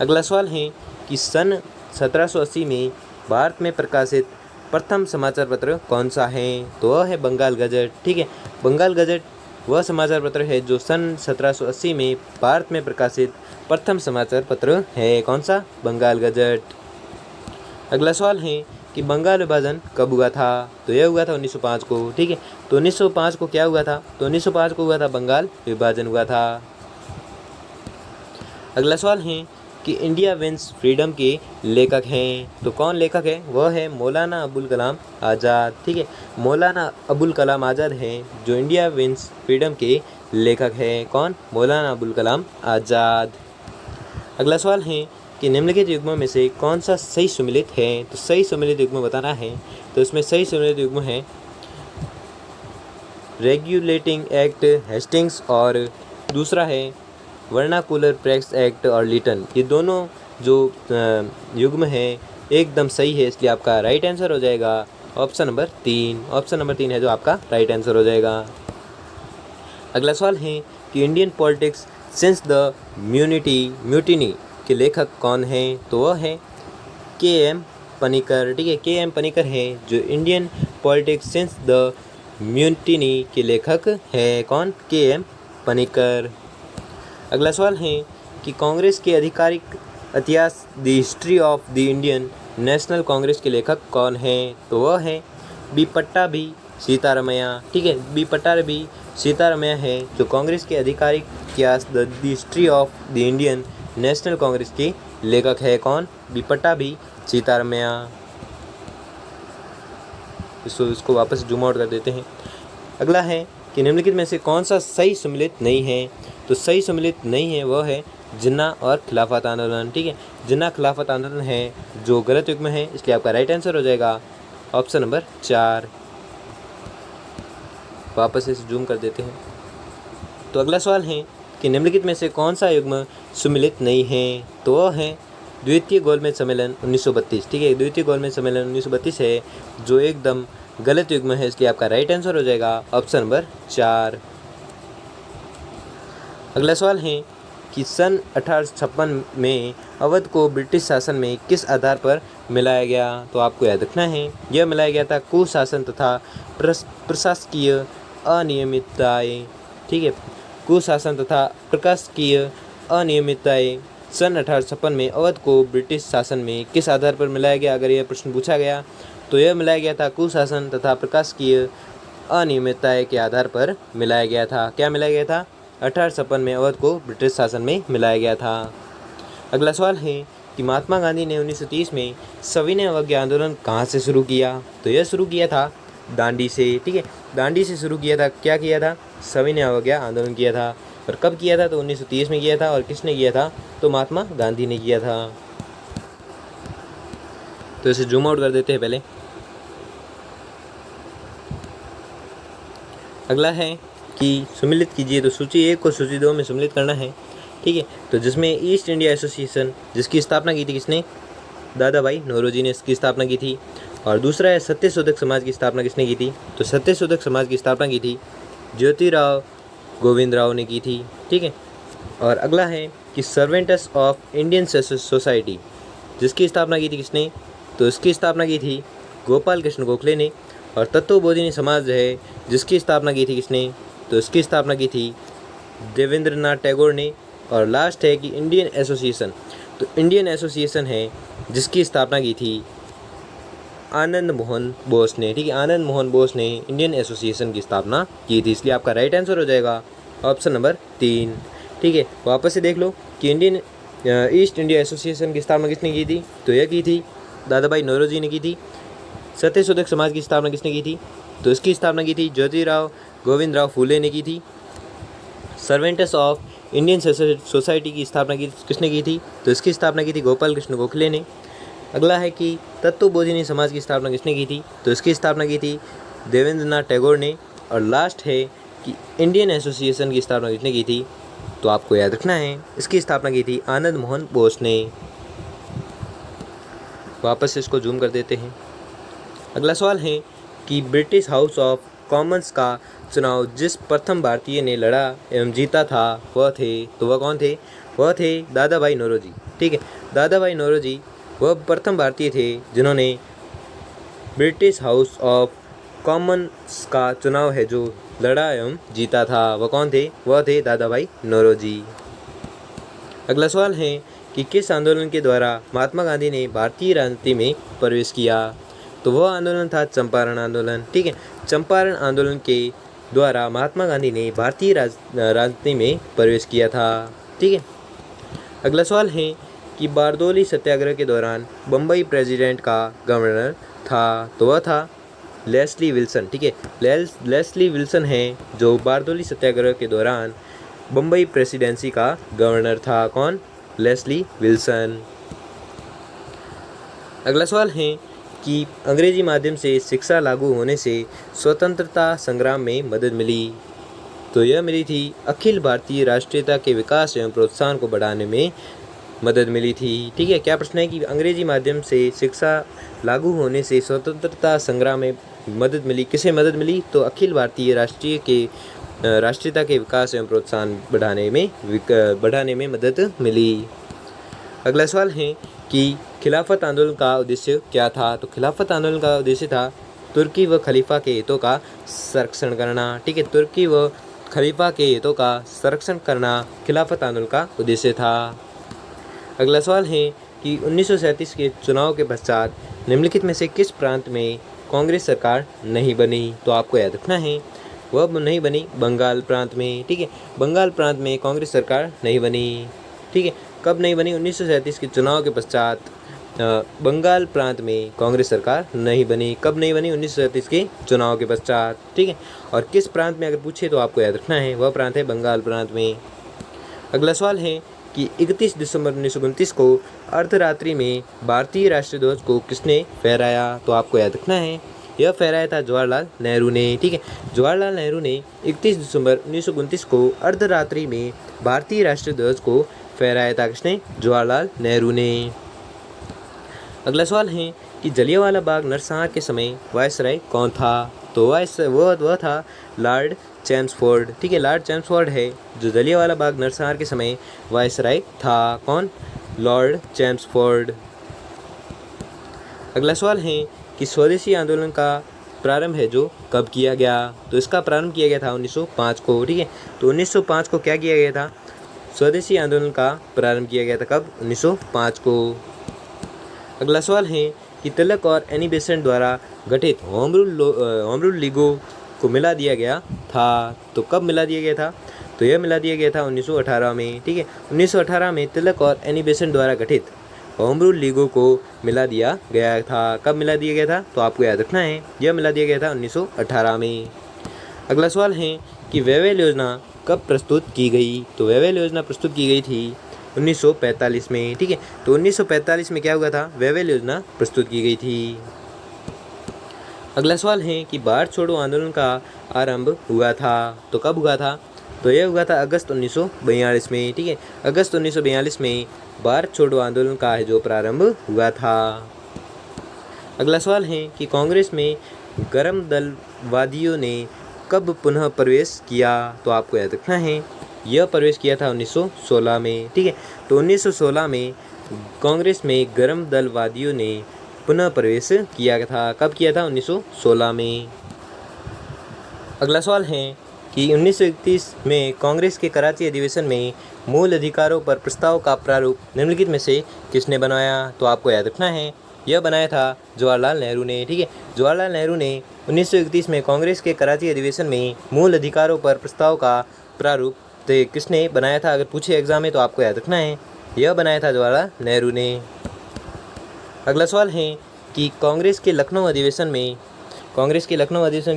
अगला सवाल है कि सन 1780 में भारत में प्रकाशित प्रथम समाचार पत्र कौन सा है। तो वह है बंगाल गजट। ठीक है, बंगाल गजट वह समाचार पत्र है जो सन 1780 में भारत में प्रकाशित प्रथम समाचार पत्र है। कौन सा? बंगाल गजट। अगला सवाल है कि बंगाल विभाजन कब हुआ था। तो यह हुआ था 1905 को। ठीक है, तो 1905 को क्या हुआ था? तो 1905 को हुआ था बंगाल विभाजन हुआ था। अगला सवाल है कि इंडिया विंस फ्रीडम के लेखक हैं। तो कौन लेखक है? वह है मौलाना अबुल कलाम आज़ाद। ठीक है, मौलाना अबुल कलाम आज़ाद हैं जो इंडिया विंस फ्रीडम के लेखक हैं। कौन? मौलाना अबुल कलाम आज़ाद। अगला सवाल है कि निम्नलिखित युग्मों में से कौन सा सही सुमेलित है। तो सही सुमेलित युग्म बताना है। तो इसमें सही सुमेलित युग्म है रेगुलेटिंग एक्ट हेस्टिंग्स और दूसरा है वर्नाकुलर प्रेस एक्ट और लिटन। ये दोनों जो युग्म है एकदम सही है, इसलिए आपका राइट आंसर हो जाएगा ऑप्शन नंबर 3। ऑप्शन नंबर 3 है जो आपका राइट आंसर हो जाएगा। अगला सवाल है कि Indian politics since the mutiny के लेखक कौन हैं। तो वह है के.एम. पनिकर। ठीक है, के.एम. पनिकर है जो Indian politics since the mutiny के लेखक हैं। कौन? के.एम. पनिकर। अगला सवाल है कि कांग्रेस के आधिकारिक इतिहास the history of the Indian national Congress के लेखक कौन हैं। तो वह है बी. पट्टाभी सीतारमैया। ठीक है, बी. पट्टाभी सीतारामैया है जो कांग्रेस के आधिकारिक इतिहास the history of the Indian national Congress की लेखक है कौन? बी पट्टाभी सीतारामैया। इसको वापस जूम आउट कर देते हैं। अगला है कि निम्नलिखित में से कौन सा सही सम्मिलित नहीं है? तो सही सम्मिलित नहीं है वह है जिन्ना और खिलाफत आंदोलन। ठीक है, जिन्ना खिलाफत आंदोलन है जो गलत युग्म है, इसलिए आपका राइट आंसर हो जाएगा ऑप्शन नंबर 4। वापस इसे जूम कर देते हैं। तो अगला सवाल है कि निम्नलिखित में से कौन सा युग्म सम्मिलित नहीं है? तो वह है द्वितीय गोलमेज सम्मेलन 1932। ठीक है, द्वितीय गोलमेज सम्मेलन 1932 है जो एकदम गलत युग्म है, इसलिए आपका राइट आंसर हो जाएगा ऑप्शन नंबर 4। अगला सवाल है कि सन 1856 में अवध को ब्रिटिश शासन में किस आधार पर मिलाया गया? तो आपको याद रखना है यह मिलाया गया था कुशासन तथा प्रशासकीय अनियमितताएं। ठीक है, कुशासन तथा प्रशासकीय अनियमितताएं। सन 1856 में अवध को ब्रिटिश शासन में किस आधार पर मिलाया गया? अगर यह प्रश्न पूछा गया तो यह मिलाया गया था कुशासन तथा प्रशासकीय अनियमितताएं के आधार पर मिलाया गया था। क्या मिलाया गया था? 1856 में अवध को ब्रिटिश शासन में मिलाया गया था। अगला सवाल है कि महात्मा गांधी ने 1930 में सविनय अवज्ञा आंदोलन कहाँ से शुरू किया? तो यह शुरू किया था दांडी से। ठीक है, दांडी से शुरू किया था। क्या किया था? सविनय अवज्ञा आंदोलन किया था। और कब किया था? तो 1930 में किया था। और किसने किया था? तो महात्मा गांधी ने किया था। तो इसे जूम आउट कर देते हैं पहले। अगला है कि सम्मिलित कीजिए। तो सूची 1 को सूची 2 में सम्मिलित करना है। ठीक है, तो जिसमें ईस्ट इंडिया एसोसिएशन जिसकी स्थापना की थी किसने? दादा भाई नौरोजी ने इसकी स्थापना की थी। और दूसरा है सत्यशोधक समाज की स्थापना किसने की थी? तो सत्यशोधक समाज की स्थापना की थी ज्योतिराव गोविंद राव ने की थी। ठीक है, और अगला है कि सर्वेंट्स ऑफ इंडियन सोसाइटी जिसकी स्थापना की थी किसने? तो इसकी स्थापना की थी गोपाल कृष्ण गोखले ने। और तत्वबोधिनी समाज है जिसकी स्थापना की थी किसने? तो इसकी स्थापना की थी देवेंद्रनाथ टैगोर ने। और लास्ट है कि इंडियन एसोसिएशन, तो इंडियन एसोसिएशन है जिसकी स्थापना की थी आनंद मोहन बोस ने। ठीक है, आनंद मोहन बोस ने इंडियन एसोसिएशन की स्थापना की थी, इसलिए आपका राइट आंसर हो जाएगा ऑप्शन नंबर 3। ठीक है, वापस से देख लो कि इंडियन ईस्ट इंडिया एसोसिएशन की स्थापना किसने की थी? तो यह की थी दादा भाई नौरोजी ने की थी। सत्यशोधक समाज की स्थापना किसने की थी? तो इसकी स्थापना की थी ज्योतिराव गोविंद राव फूले ने की थी। सर्वेंट्स ऑफ इंडियन सोसाइटी की स्थापना किसने की थी? तो इसकी स्थापना की थी गोपाल कृष्ण गोखले ने। अगला है कि तत्वबोधिनी समाज की स्थापना किसने की थी? तो इसकी स्थापना की थी देवेंद्रनाथ टैगोर ने। और लास्ट है कि इंडियन एसोसिएशन की स्थापना किसने की थी? तो आपको याद रखना है इसकी स्थापना की थी आनंद मोहन बोस ने। वापस से इसको जूम कर देते हैं। अगला सवाल है कि ब्रिटिश हाउस ऑफ कॉमन्स का चुनाव जिस प्रथम भारतीय ने लड़ा एवं जीता था वह थे, तो वह कौन थे? वह थे दादा भाई नौरोजी। ठीक है, दादा भाई नौरोजी वह प्रथम भारतीय थे जिन्होंने ब्रिटिश हाउस ऑफ कॉमन्स का चुनाव है जो लड़ा एवं जीता था। वह कौन थे? वह थे दादा भाई नौरोजी। अगला सवाल है कि किस आंदोलन के द्वारा महात्मा गांधी ने भारतीय राजनीति में प्रवेश किया? तो वह आंदोलन था चंपारण आंदोलन। ठीक है, चंपारण आंदोलन के द्वारा महात्मा गांधी ने भारतीय राजनीति में प्रवेश किया था। ठीक है, अगला सवाल है कि बारदोली सत्याग्रह के दौरान बम्बई प्रेसिडेंट का गवर्नर था, तो वह था लेस्ली विल्सन। ठीक है, लेस्ली विल्सन है जो बारदोली सत्याग्रह के दौरान बम्बई प्रेसिडेंसी का गवर्नर था। कौन? Leslie Wilson. अगला सवाल है कि अंग्रेजी माध्यम से शिक्षा लागू होने से स्वतंत्रता संग्राम में मदद मिली, तो यह मिली थी अखिल भारतीय राष्ट्रीयता के विकास एवं प्रोत्साहन को बढ़ाने में मदद मिली थी। ठीक है, क्या प्रश्न है कि अंग्रेजी माध्यम से शिक्षा लागू होने से स्वतंत्रता संग्राम में मदद मिली, किसे मदद मिली? तो अखिल भारतीय राष्ट्रीयता के विकास एवं प्रोत्साहन बढ़ाने में मदद मिली। अगला सवाल है कि खिलाफत आंदोलन का उद्देश्य क्या था? तो खिलाफत आंदोलन का उद्देश्य था तुर्की व खलीफा के हितों का संरक्षण करना। ठीक है, तुर्की व खलीफा के हितों का संरक्षण करना खिलाफत आंदोलन का उद्देश्य था। अगला सवाल है कि 1937 के चुनाव के पश्चात निम्नलिखित में से किस प्रांत में कांग्रेस सरकार नहीं बनी? तो आपको याद रखना है वह नहीं बनी बंगाल प्रांत में। ठीक है, बंगाल प्रांत में कांग्रेस सरकार नहीं बनी। ठीक है, कब नहीं बनी? 1937 के चुनाव के पश्चात बंगाल प्रांत में कांग्रेस सरकार नहीं बनी। कब नहीं बनी? 1937 के चुनाव के पश्चात। ठीक है, और किस प्रांत में अगर पूछे तो आपको याद रखना है, वह प्रांत है बंगाल प्रांत में। अगला सवाल है कि 31 दिसंबर 1929 को अर्धरात्रि में भारतीय राष्ट्रीय ध्वज को किसने फहराया? तो आपको याद रखना है, यह फहराया था जवाहरलाल नेहरू ने। ठीक है, जवाहरलाल नेहरू ने 31 दिसंबर 1929 को अर्धरात्रि में भारतीय राष्ट्रीय ध्वज को फहराया था। किसने? जवाहरलाल नेहरू ने। अगला सवाल है कि जलियांवाला बाग नरसंहार के समय वायसराय कौन था? तो वह था लॉर्ड चैम्सफोर्ड। ठीक है, लॉर्ड चैम्सफोर्ड है जो जलियांवाला बाग नरसंहार के समय वायसराय था। कौन? Lord Chelmsford. अगला सवाल है कि स्वदेशी आंदोलन का प्रारंभ है जो कब किया गया? तो इसका प्रारंभ किया गया था 1905 को। ठीक है, तो 1905 को क्या किया गया था? स्वदेशी आंदोलन का प्रारंभ किया गया था कब? 1905 को। अगला सवाल है कि तिलक और एनी बेसेंट द्वारा गठित होम रूल लीगों को मिला दिया गया था। तो कब मिला दिया गया था? तो यह मिला दिया गया था 1918 में। ठीक है, 1918 में तिलक और एनी बेसेंट द्वारा गठित होम रूल लीगों को मिला दिया गया था। कब मिला दिया गया था? तो आपको याद रखना है, यह मिला दिया गया था 1918 में। अगला सवाल है कि वेवेल योजना कब प्रस्तुत की गई? तो वेवेल योजना प्रस्तुत की गई थी 1945 में। ठीक है, तो 1945 में क्या हुआ था? वेवेल योजना प्रस्तुत की गई थी। अगला सवाल है कि भारत छोड़ो आंदोलन का आरंभ हुआ था। तो कब हुआ था? तो यह हुआ था अगस्त 1942 में। ठीक है, अगस्त 1942 में भारत छोड़ो आंदोलन का है जो प्रारंभ हुआ था। अगला सवाल है कि कांग्रेस में गरम दलवादियों ने कब पुनः प्रवेश किया? तो आपको याद रखना है, यह प्रवेश किया था 1916 में। ठीक है, तो 1916 में कांग्रेस में गरम दलवादियों ने पुनः प्रवेश किया था। कब किया था? 1916 में। अगला सवाल है कि 1931 में कांग्रेस के कराची अधिवेशन में मूल अधिकारों पर प्रस्ताव का प्रारूप निम्नलिखित में से किसने बनाया? तो आपको याद रखना है, यह बनाया था जवाहरलाल नेहरू ने। ठीक है, जवाहरलाल नेहरू ने 1931 में कांग्रेस के कराची अधिवेशन में मूल अधिकारों पर प्रस्ताव का प्रारूप किसने बनाया था? अगर पूछे एग्जाम में तो आपको याद रखना है, यह बनाया था जवाहरलाल नेहरू ने। अगला सवाल है कि कांग्रेस के लखनऊ अधिवेशन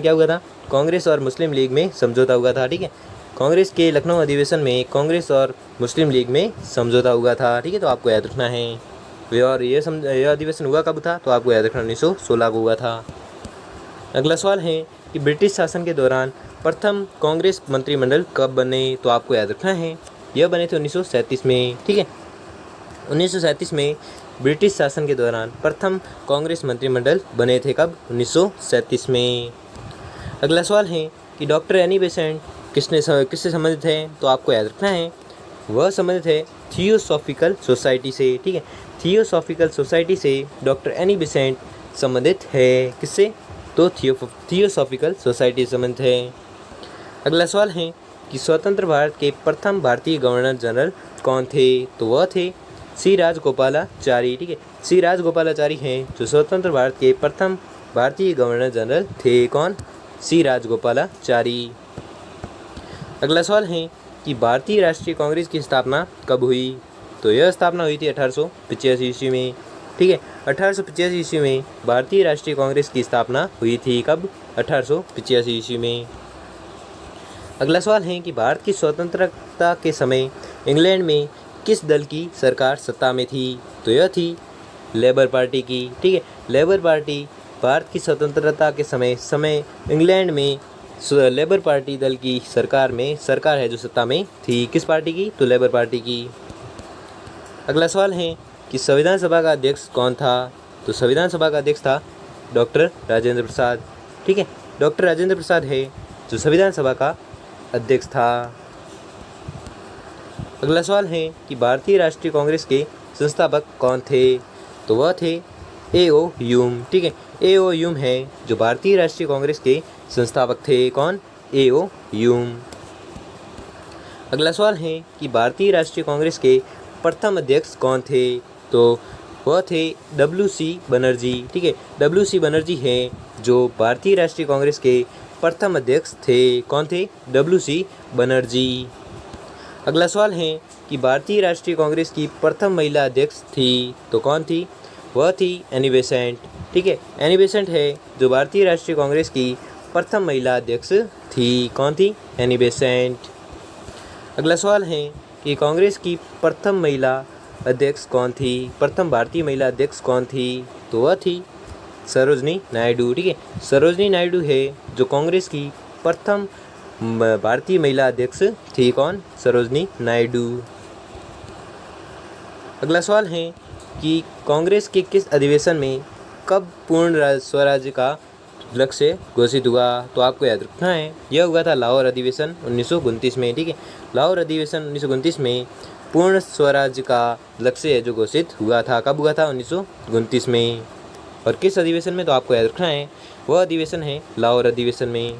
क्या हुआ था? कांग्रेस और मुस्लिम लीग में समझौता हुआ था। ठीक है, कांग्रेस के लखनऊ अधिवेशन में कांग्रेस और मुस्लिम लीग में समझौता हुआ था। ठीक है, तो आपको याद रखना है। और यह अधिवेशन हुआ कब था? तो आपको याद रखना 1916 को हुआ था। अगला सवाल है कि ब्रिटिश शासन के दौरान प्रथम कांग्रेस मंत्रिमंडल कब बने? तो आपको याद रखना है, यह बने थे 1937 में। ठीक है, 1937 में ब्रिटिश शासन के दौरान प्रथम कांग्रेस मंत्रिमंडल बने थे। कब? 1937 में। अगला सवाल है कि डॉक्टर एनी बेसेंट किससे संबंधित है? तो आपको याद रखना है, वह संबंधित है थियोसॉफिकल सोसाइटी से। ठीक है, थियोसॉफिकल सोसाइटी से डॉक्टर एनी बेसेंट संबंधित है। किससे? तो थियोसॉफिकल सोसाइटी से संबंधित है। अगला सवाल है कि स्वतंत्र भारत के प्रथम भारतीय गवर्नर जनरल कौन थे? तो वह थे सी राजगोपालाचारी। ठीक है, सी राजगोपालाचारी हैं जो स्वतंत्र भारत के प्रथम भारतीय गवर्नर जनरल थे। कौन? सी राजगोपालाचारी। अगला सवाल है कि भारतीय राष्ट्रीय कांग्रेस की स्थापना कब हुई? तो यह स्थापना हुई थी 1885 ईस्वी में। ठीक है, 1885 ईस्वी में भारतीय राष्ट्रीय कांग्रेस की स्थापना हुई थी। कब? 1885 ईस्वी में। अगला सवाल है कि भारत की स्वतंत्रता के समय इंग्लैंड में किस दल की सरकार सत्ता में थी? तो यह थी लेबर पार्टी की। ठीक है, लेबर पार्टी भारत की स्वतंत्रता के समय इंग्लैंड में लेबर पार्टी दल की सरकार है जो सत्ता में थी। किस पार्टी की? तो लेबर पार्टी की। अगला सवाल है कि संविधान सभा का अध्यक्ष कौन था? तो संविधान सभा का अध्यक्ष था डॉक्टर राजेंद्र प्रसाद। ठीक है, डॉक्टर राजेंद्र प्रसाद है जो संविधान सभा का अध्यक्ष था। अगला सवाल है कि भारतीय राष्ट्रीय कांग्रेस के संस्थापक कौन थे? तो वह थे A.O. ह्यूम। ठीक है, A.O. ह्यूम है जो भारतीय राष्ट्रीय कांग्रेस के संस्थापक थे। कौन? A.O. ह्यूम। अगला सवाल है कि भारतीय राष्ट्रीय कांग्रेस के प्रथम अध्यक्ष कौन थे? तो वह थे W.C. बनर्जी। ठीक है, W.C. बनर्जी हैं जो भारतीय राष्ट्रीय कांग्रेस के प्रथम अध्यक्ष थे? कौन थे? WC बनर्जी। अगला सवाल है कि भारतीय राष्ट्रीय कांग्रेस की प्रथम महिला अध्यक्ष थी, तो कौन थी? वह थी एनी बेसेंट। ठीक है, एनी बेसेंट है जो भारतीय राष्ट्रीय कांग्रेस की प्रथम महिला अध्यक्ष थी। कौन थी? Annie Besant. अगला सवाल है कि कांग्रेस की प्रथम महिला अध्यक्ष कौन थी? प्रथम भारतीय महिला अध्यक्ष कौन थी? तो वह थी सरोजनी नायडू। ठीक है, सरोजनी नायडू है जो कांग्रेस की प्रथम भारतीय महिला अध्यक्ष थी। कौन? सरोजनी नायडू। अगला सवाल है कि कांग्रेस के किस अधिवेशन में कब पूर्ण स्वराज्य का लक्ष्य घोषित हुआ? तो आपको याद रखना है, यह हुआ था लाहौर अधिवेशन 1929 में। ठीक है, लाहौर अधिवेशन 1929 में पूर्ण स्वराज्य का लक्ष्य है जो घोषित हुआ था। कब हुआ था? 1929 में। और किस अधिवेशन में? तो आपको याद रखना है, वह अधिवेशन है लाहौर अधिवेशन में।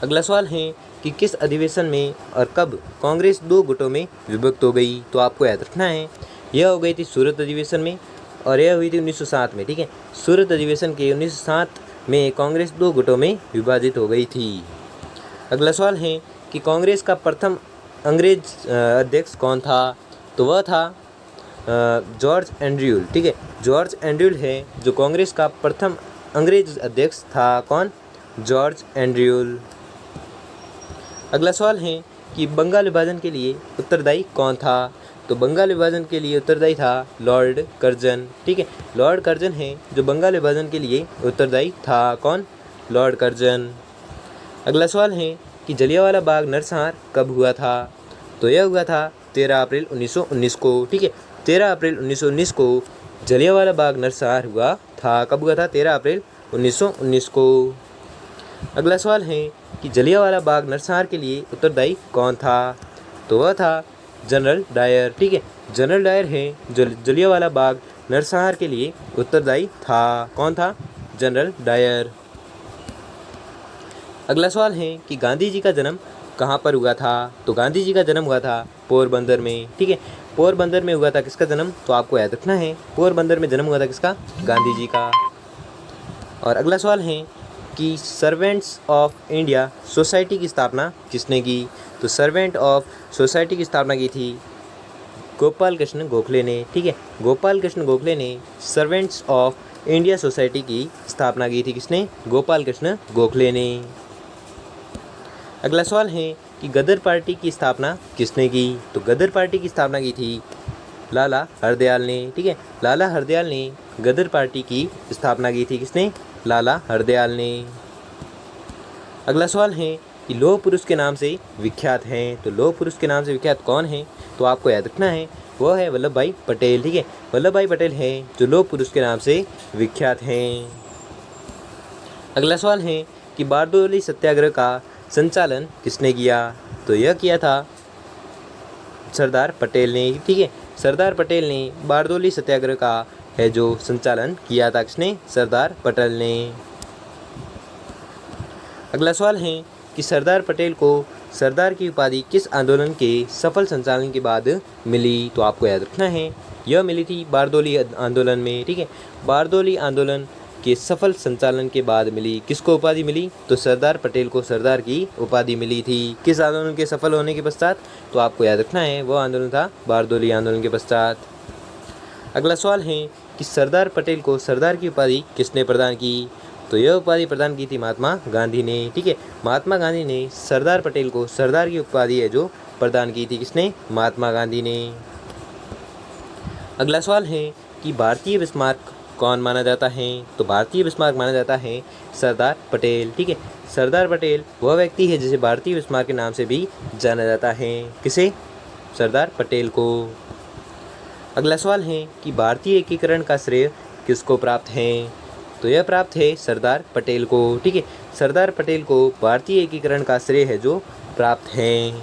अगला सवाल है कि किस अधिवेशन में और कब कांग्रेस 2 गुटों में विभक्त हो गई? तो आपको याद रखना है, यह हो गई थी सूरत अधिवेशन में और यह हुई थी 1907 में। ठीक है, सूरत अधिवेशन के 1907 में कांग्रेस 2 गुटों में विभाजित हो गई थी। अगला सवाल है कि कांग्रेस का प्रथम अंग्रेज अध्यक्ष कौन था? तो वह था जॉर्ज एंड्रयूल। ठीक है, जॉर्ज एंड्रयूल है जो कांग्रेस का प्रथम अंग्रेज अध्यक्ष था। कौन? जॉर्ज एंड्रयूल। अगला सवाल है कि बंगाल विभाजन के लिए उत्तरदायी कौन था? तो बंगाल विभाजन के लिए उत्तरदायी था लॉर्ड कर्जन। ठीक है, लॉर्ड कर्जन है जो बंगाल विभाजन के लिए उत्तरदायी था। कौन? Lord Curzon. अगला सवाल है कि जलियांवाला बाग नरसंहार कब हुआ था? तो यह हुआ था 13 अप्रैल 1919 को। ठीक है, 13 अप्रैल 1919 को जलियांवाला बाग नरसंहार हुआ था। कब हुआ था? 13 अप्रैल 1919 को। अगला सवाल है कि जलियांवाला बाग नरसंहार के लिए उत्तरदायी कौन था? तो वह था जनरल डायर। ठीक है, जनरल डायर है जो जलियांवाला बाग नरसंहार के लिए उत्तरदायी था। कौन था? General Dyer. अगला सवाल है कि गांधी जी का जन्म कहाँ पर हुआ था? तो गांधी जी का जन्म हुआ था पोरबंदर में। ठीक है, पोरबंदर में हुआ था किसका जन्म? तो आपको याद रखना है, पोरबंदर में जन्म हुआ था किसका? गांधी जी का। और अगला सवाल है कि सर्वेंट्स ऑफ इंडिया सोसाइटी की स्थापना किसने की? तो सर्वेंट ऑफ सोसाइटी की स्थापना की थी गोपाल कृष्ण गोखले ने। ठीक है, गोपाल कृष्ण गोखले ने सर्वेंट्स ऑफ इंडिया सोसाइटी की स्थापना की थी। किसने? गोपाल कृष्ण गोखले ने। अगला सवाल है कि गदर पार्टी की स्थापना किसने की? तो गदर पार्टी की स्थापना की थी लाला हरदयाल ने। ठीक है, लाला हरदयाल ने गदर पार्टी की स्थापना की थी। किसने? लाला हरदयाल ने। अगला सवाल है कि लौह पुरुष के नाम से विख्यात हैं। तो लौह पुरुष के नाम से विख्यात कौन है? तो आपको याद रखना है, वह है वल्लभ भाई पटेल। ठीक है, वल्लभ भाई पटेल है जो लौह पुरुष के नाम से विख्यात हैं। अगला सवाल है कि बारडोली सत्याग्रह का संचालन किसने किया? तो यह किया था सरदार पटेल ने। ठीक है, सरदार पटेल ने बारडोली सत्याग्रह का है जो संचालन किया था। किसने? सरदार पटेल ने। अगला सवाल है कि सरदार पटेल को सरदार की उपाधि किस आंदोलन के सफल संचालन के बाद मिली? तो आपको याद रखना है, यह मिली थी बारडोली आंदोलन में। ठीक है, बारडोली आंदोलन के सफल संचालन के बाद मिली। किसको उपाधि मिली? तो सरदार पटेल को सरदार की उपाधि मिली थी। किस आंदोलन के सफल होने के पश्चात? तो आपको याद रखना है, वह आंदोलन था बारडोली आंदोलन के पश्चात। अगला सवाल है कि सरदार पटेल को सरदार की उपाधि किसने प्रदान की? तो यह उपाधि प्रदान की थी महात्मा गांधी ने। ठीक है, महात्मा गांधी ने सरदार पटेल को सरदार की उपाधि है जो प्रदान की थी। किसने? महात्मा गांधी ने। अगला सवाल है कि भारतीय बिस्मार्क कौन माना जाता है? तो भारतीय बिस्मार्क माना जाता है सरदार पटेल। ठीक है, सरदार पटेल वह व्यक्ति है जिसे भारतीय बिस्मार्क के नाम से भी जाना जाता है। किसे? सरदार पटेल को। अगला सवाल है कि भारतीय एकीकरण का श्रेय किसको प्राप्त है? तो यह प्राप्त है सरदार पटेल को। ठीक है, सरदार पटेल को भारतीय एकीकरण का श्रेय है जो प्राप्त है।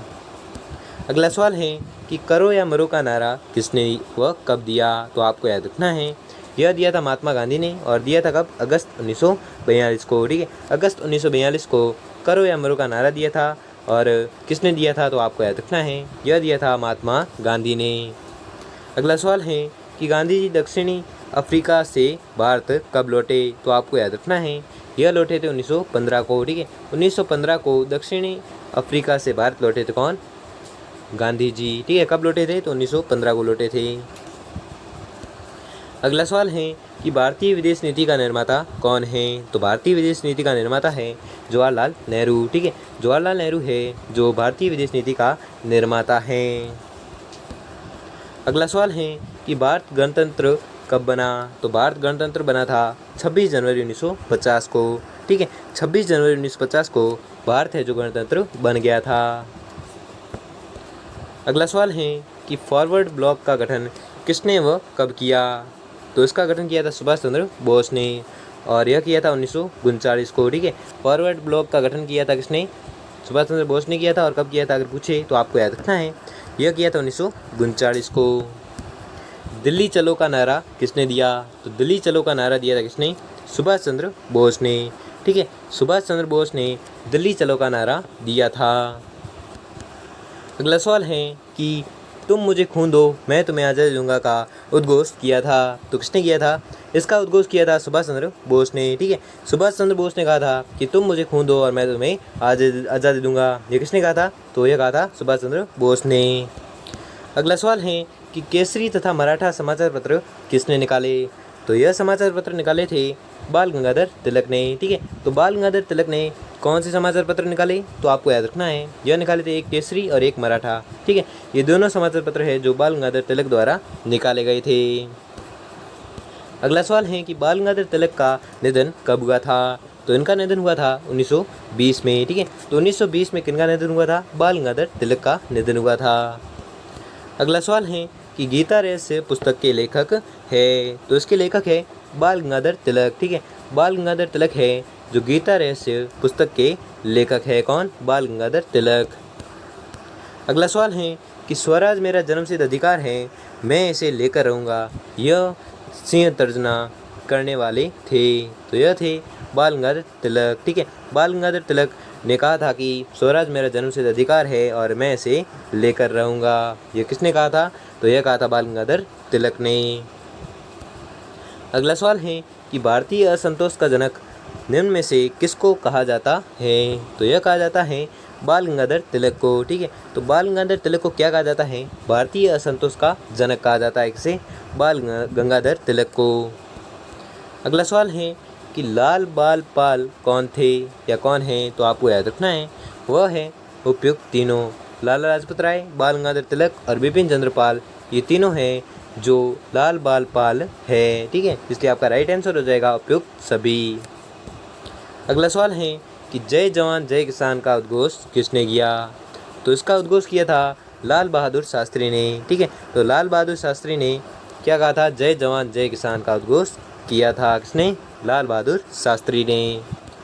अगला सवाल है कि करो या मरो का नारा किसने व कब दिया? तो आपको याद रखना है, यह दिया था महात्मा गांधी ने और दिया था कब? अगस्त 1942 को। ठीक है, अगस्त 1942 को करो या मरो का नारा दिया था। और किसने दिया था? तो आपको याद रखना है, यह दिया था महात्मा गांधी ने। अगला सवाल है कि गांधी जी दक्षिणी अफ्रीका से भारत कब लौटे? तो आपको याद रखना है, यह लौटे थे 1915 को, ठीक है। 1915 को दक्षिणी अफ्रीका से भारत लौटे थे कौन? गांधी जी, ठीक है। कब लौटे थे? तो 1915 को लौटे थे। अगला सवाल है कि भारतीय विदेश नीति का निर्माता कौन है? तो भारतीय विदेश नीति का निर्माता है जवाहरलाल नेहरू, ठीक है। जवाहरलाल नेहरू है जो भारतीय विदेश नीति का निर्माता है। अगला सवाल है कि भारत गणतंत्र कब बना? तो भारत गणतंत्र बना था 26 जनवरी 1950 को, ठीक है। 26 जनवरी 1950 को भारत है जो गणतंत्र बन गया था। अगला सवाल है कि फॉरवर्ड ब्लॉक का गठन किसने व कब किया? तो इसका गठन किया था सुभाष चंद्र बोस ने, और यह किया था 1939 को, ठीक है। फॉरवर्ड ब्लॉक का गठन किया था किसने? सुभाष चंद्र बोस ने किया था। और कब किया था अगर पूछे तो आपको याद रखना है, यह किया था 1939 को। दिल्ली चलो का नारा किसने दिया? तो दिल्ली चलो का नारा दिया था किसने? सुभाष चंद्र बोस ने, ठीक है। सुभाष चंद्र बोस ने दिल्ली चलो का नारा दिया था। अगला सवाल है कि तुम मुझे खून दो मैं तुम्हें आज़ादी दूंगा का उद्घोष किया था। तो किसने किया था? इसका उद्घोष किया था सुभाष चंद्र बोस ने, ठीक है। सुभाष चंद्र बोस ने कहा था कि तुम मुझे खून दो और मैं तुम्हें आज़ादी दूंगा। ये किसने कहा था? तो यह कहा था सुभाष चंद्र बोस ने। अगला सवाल है कि केसरी तथा मराठा समाचार पत्र किसने निकाले? तो यह समाचार पत्र निकाले थे बाल गंगाधर तिलक ने, ठीक है। तो बाल गंगाधर तिलक ने कौन से समाचार पत्र निकाले? तो आपको याद रखना है, यह निकाले थे एक केसरी और एक मराठा, ठीक है। ये दोनों समाचार पत्र है जो बाल गंगाधर तिलक द्वारा निकाले गए थे। अगला सवाल है कि बाल गंगाधर तिलक का निधन कब हुआ था? तो इनका निधन हुआ था 1920 में, ठीक है। तो 1920 में किनका निधन हुआ था? बाल गंगाधर तिलक का निधन हुआ था। अगला सवाल है कि गीता रहस्य पुस्तक के लेखक है? तो इसके लेखक है बाल गंगाधर तिलक, ठीक है। बाल गंगाधर तिलक है जो गीता रहस्य पुस्तक के लेखक है। कौन? बाल गंगाधर तिलक। अगला सवाल है कि स्वराज मेरा जन्मसिद्ध अधिकार है मैं इसे लेकर रहूँगा, यह सिंह तर्जना करने वाले थे? तो यह थे बाल गंगाधर तिलक, ठीक है। बाल गंगाधर तिलक ने कहा था कि स्वराज मेरा जन्मसिद्ध अधिकार है और मैं इसे लेकर रहूँगा। यह किसने कहा था? तो यह कहा था बाल गंगाधर तिलक ने। अगला सवाल है कि भारतीय असंतोष का जनक निम्न में से किसको कहा जाता है? तो यह कहा जाता है बाल गंगाधर तिलक को, ठीक है। तो बाल गंगाधर तिलक को क्या कहा जाता है? भारतीय असंतोष का जनक कहा जाता है किसे? बाल गंगाधर तिलक को। अगला सवाल है कि लाल बाल पाल कौन थे या कौन है? तो आपको याद रखना है, वह है उपयुक्त तीनों, लाला लाजपत राय, बाल गंगाधर तिलक और बिपिन चंद्र पाल। ये तीनों हैं जो लाल बाल पाल है, ठीक है। इसलिए आपका राइट आंसर हो जाएगा उपयुक्त सभी। अगला सवाल है कि जय जवान जय किसान का उद्घोष किसने किया? तो इसका उद्घोष किया था लाल बहादुर शास्त्री ने, ठीक है। तो लाल बहादुर शास्त्री ने क्या कहा था? जय जवान जय किसान का उद्घोष किया था किसने? लाल बहादुर शास्त्री ने।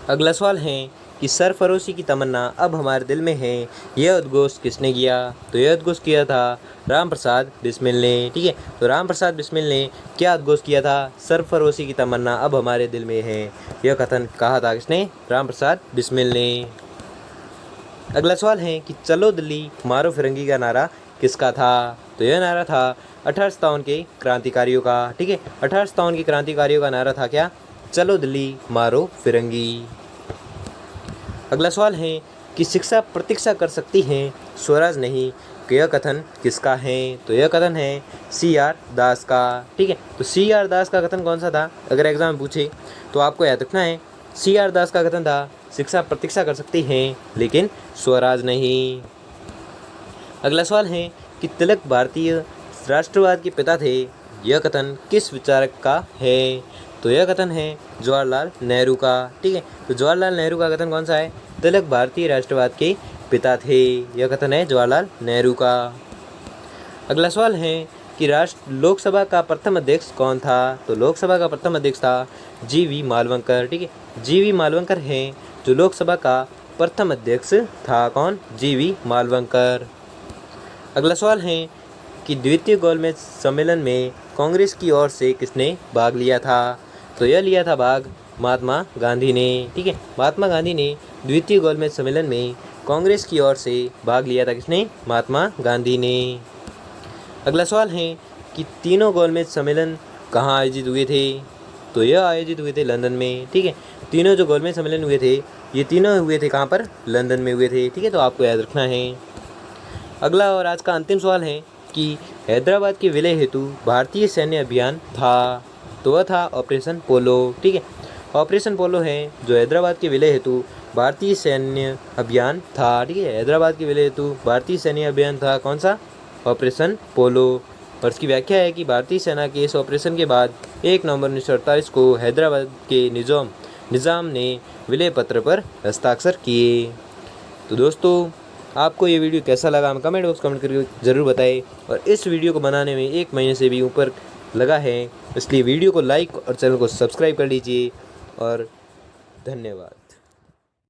अगला सवाल है कि सरफरोशी की तमन्ना अब हमारे दिल में है, यह उद्घोष किसने किया? तो यह उद्घोष किया था राम प्रसाद बिस्मिल ने, ठीक है। तो राम प्रसाद बिस्मिल ने क्या उद्घोष किया था? सरफरोशी की तमन्ना अब हमारे दिल में है, यह कथन कहा था किसने? राम प्रसाद बिस्मिल ने। अगला सवाल है कि चलो दिल्ली मारो फिरंगी का नारा किसका था? तो यह नारा था 1857 के क्रांतिकारियों का, ठीक है। 1857 के क्रांतिकारियों का नारा था क्या? चलो दिल्ली मारो फिरंगी। अगला सवाल है कि शिक्षा प्रतीक्षा कर सकती है स्वराज नहीं, यह कथन किसका है? तो यह कथन है CR दास का, ठीक है। तो CR दास का कथन कौन सा था? अगर एग्जाम में पूछे तो आपको याद रखना है, CR दास का कथन था शिक्षा प्रतीक्षा कर सकती है लेकिन स्वराज नहीं। अगला सवाल है कि तिलक भारतीय राष्ट्रवाद के पिता थे, यह कथन किस विचारक का है? तो यह कथन है जवाहरलाल नेहरू का, ठीक है। तो जवाहरलाल नेहरू का कथन कौन सा है? तिलक भारतीय राष्ट्रवाद के पिता थे, यह कथन है जवाहरलाल नेहरू का। अगला सवाल है कि लोकसभा का प्रथम अध्यक्ष कौन था? तो लोकसभा का प्रथम अध्यक्ष था GV मालवंकर, ठीक है। GV मालवंकर हैं जो लोकसभा का प्रथम अध्यक्ष था। कौन? GV मालवंकर। अगला सवाल है कि द्वितीय गोलमेज सम्मेलन में कांग्रेस की ओर से किसने भाग लिया था? तो यह लिया था भाग महात्मा गांधी ने, ठीक है। महात्मा गांधी ने द्वितीय गोलमेज सम्मेलन में कांग्रेस की ओर से भाग लिया था किसने? महात्मा गांधी ने। अगला सवाल है कि तीनों गोलमेज सम्मेलन कहाँ आयोजित हुए थे? तो यह आयोजित हुए थे लंदन में। ठीक है, तीनों जो गोलमेज सम्मेलन हुए थे ये तीनों हुए थे कहाँ पर, लंदन में हुए थे। ठीक है, तो आपको याद रखना है। अगला और आज का अंतिम सवाल है कि हैदराबाद के विलय हेतु भारतीय सैन्य अभियान था, तो वह था ऑपरेशन पोलो। ठीक है, ऑपरेशन पोलो है जो हैदराबाद के विलय हेतु भारतीय सैन्य अभियान था। ठीक है, हैदराबाद के विलय हेतु भारतीय सैन्य अभियान था, कौन सा, ऑपरेशन पोलो। और इसकी व्याख्या है कि भारतीय सेना के इस ऑपरेशन के बाद 1 नवंबर 1948 को हैदराबाद के निज़ाम ने विलय पत्र पर हस्ताक्षर किए। तो दोस्तों आपको ये वीडियो कैसा लगा हमें कमेंट बॉक्स कमेंट करके ज़रूर बताएं। और इस वीडियो को बनाने में 1 महीने से भी ऊपर लगा है, इसलिए वीडियो को लाइक और चैनल को सब्सक्राइब कर लीजिए। और धन्यवाद।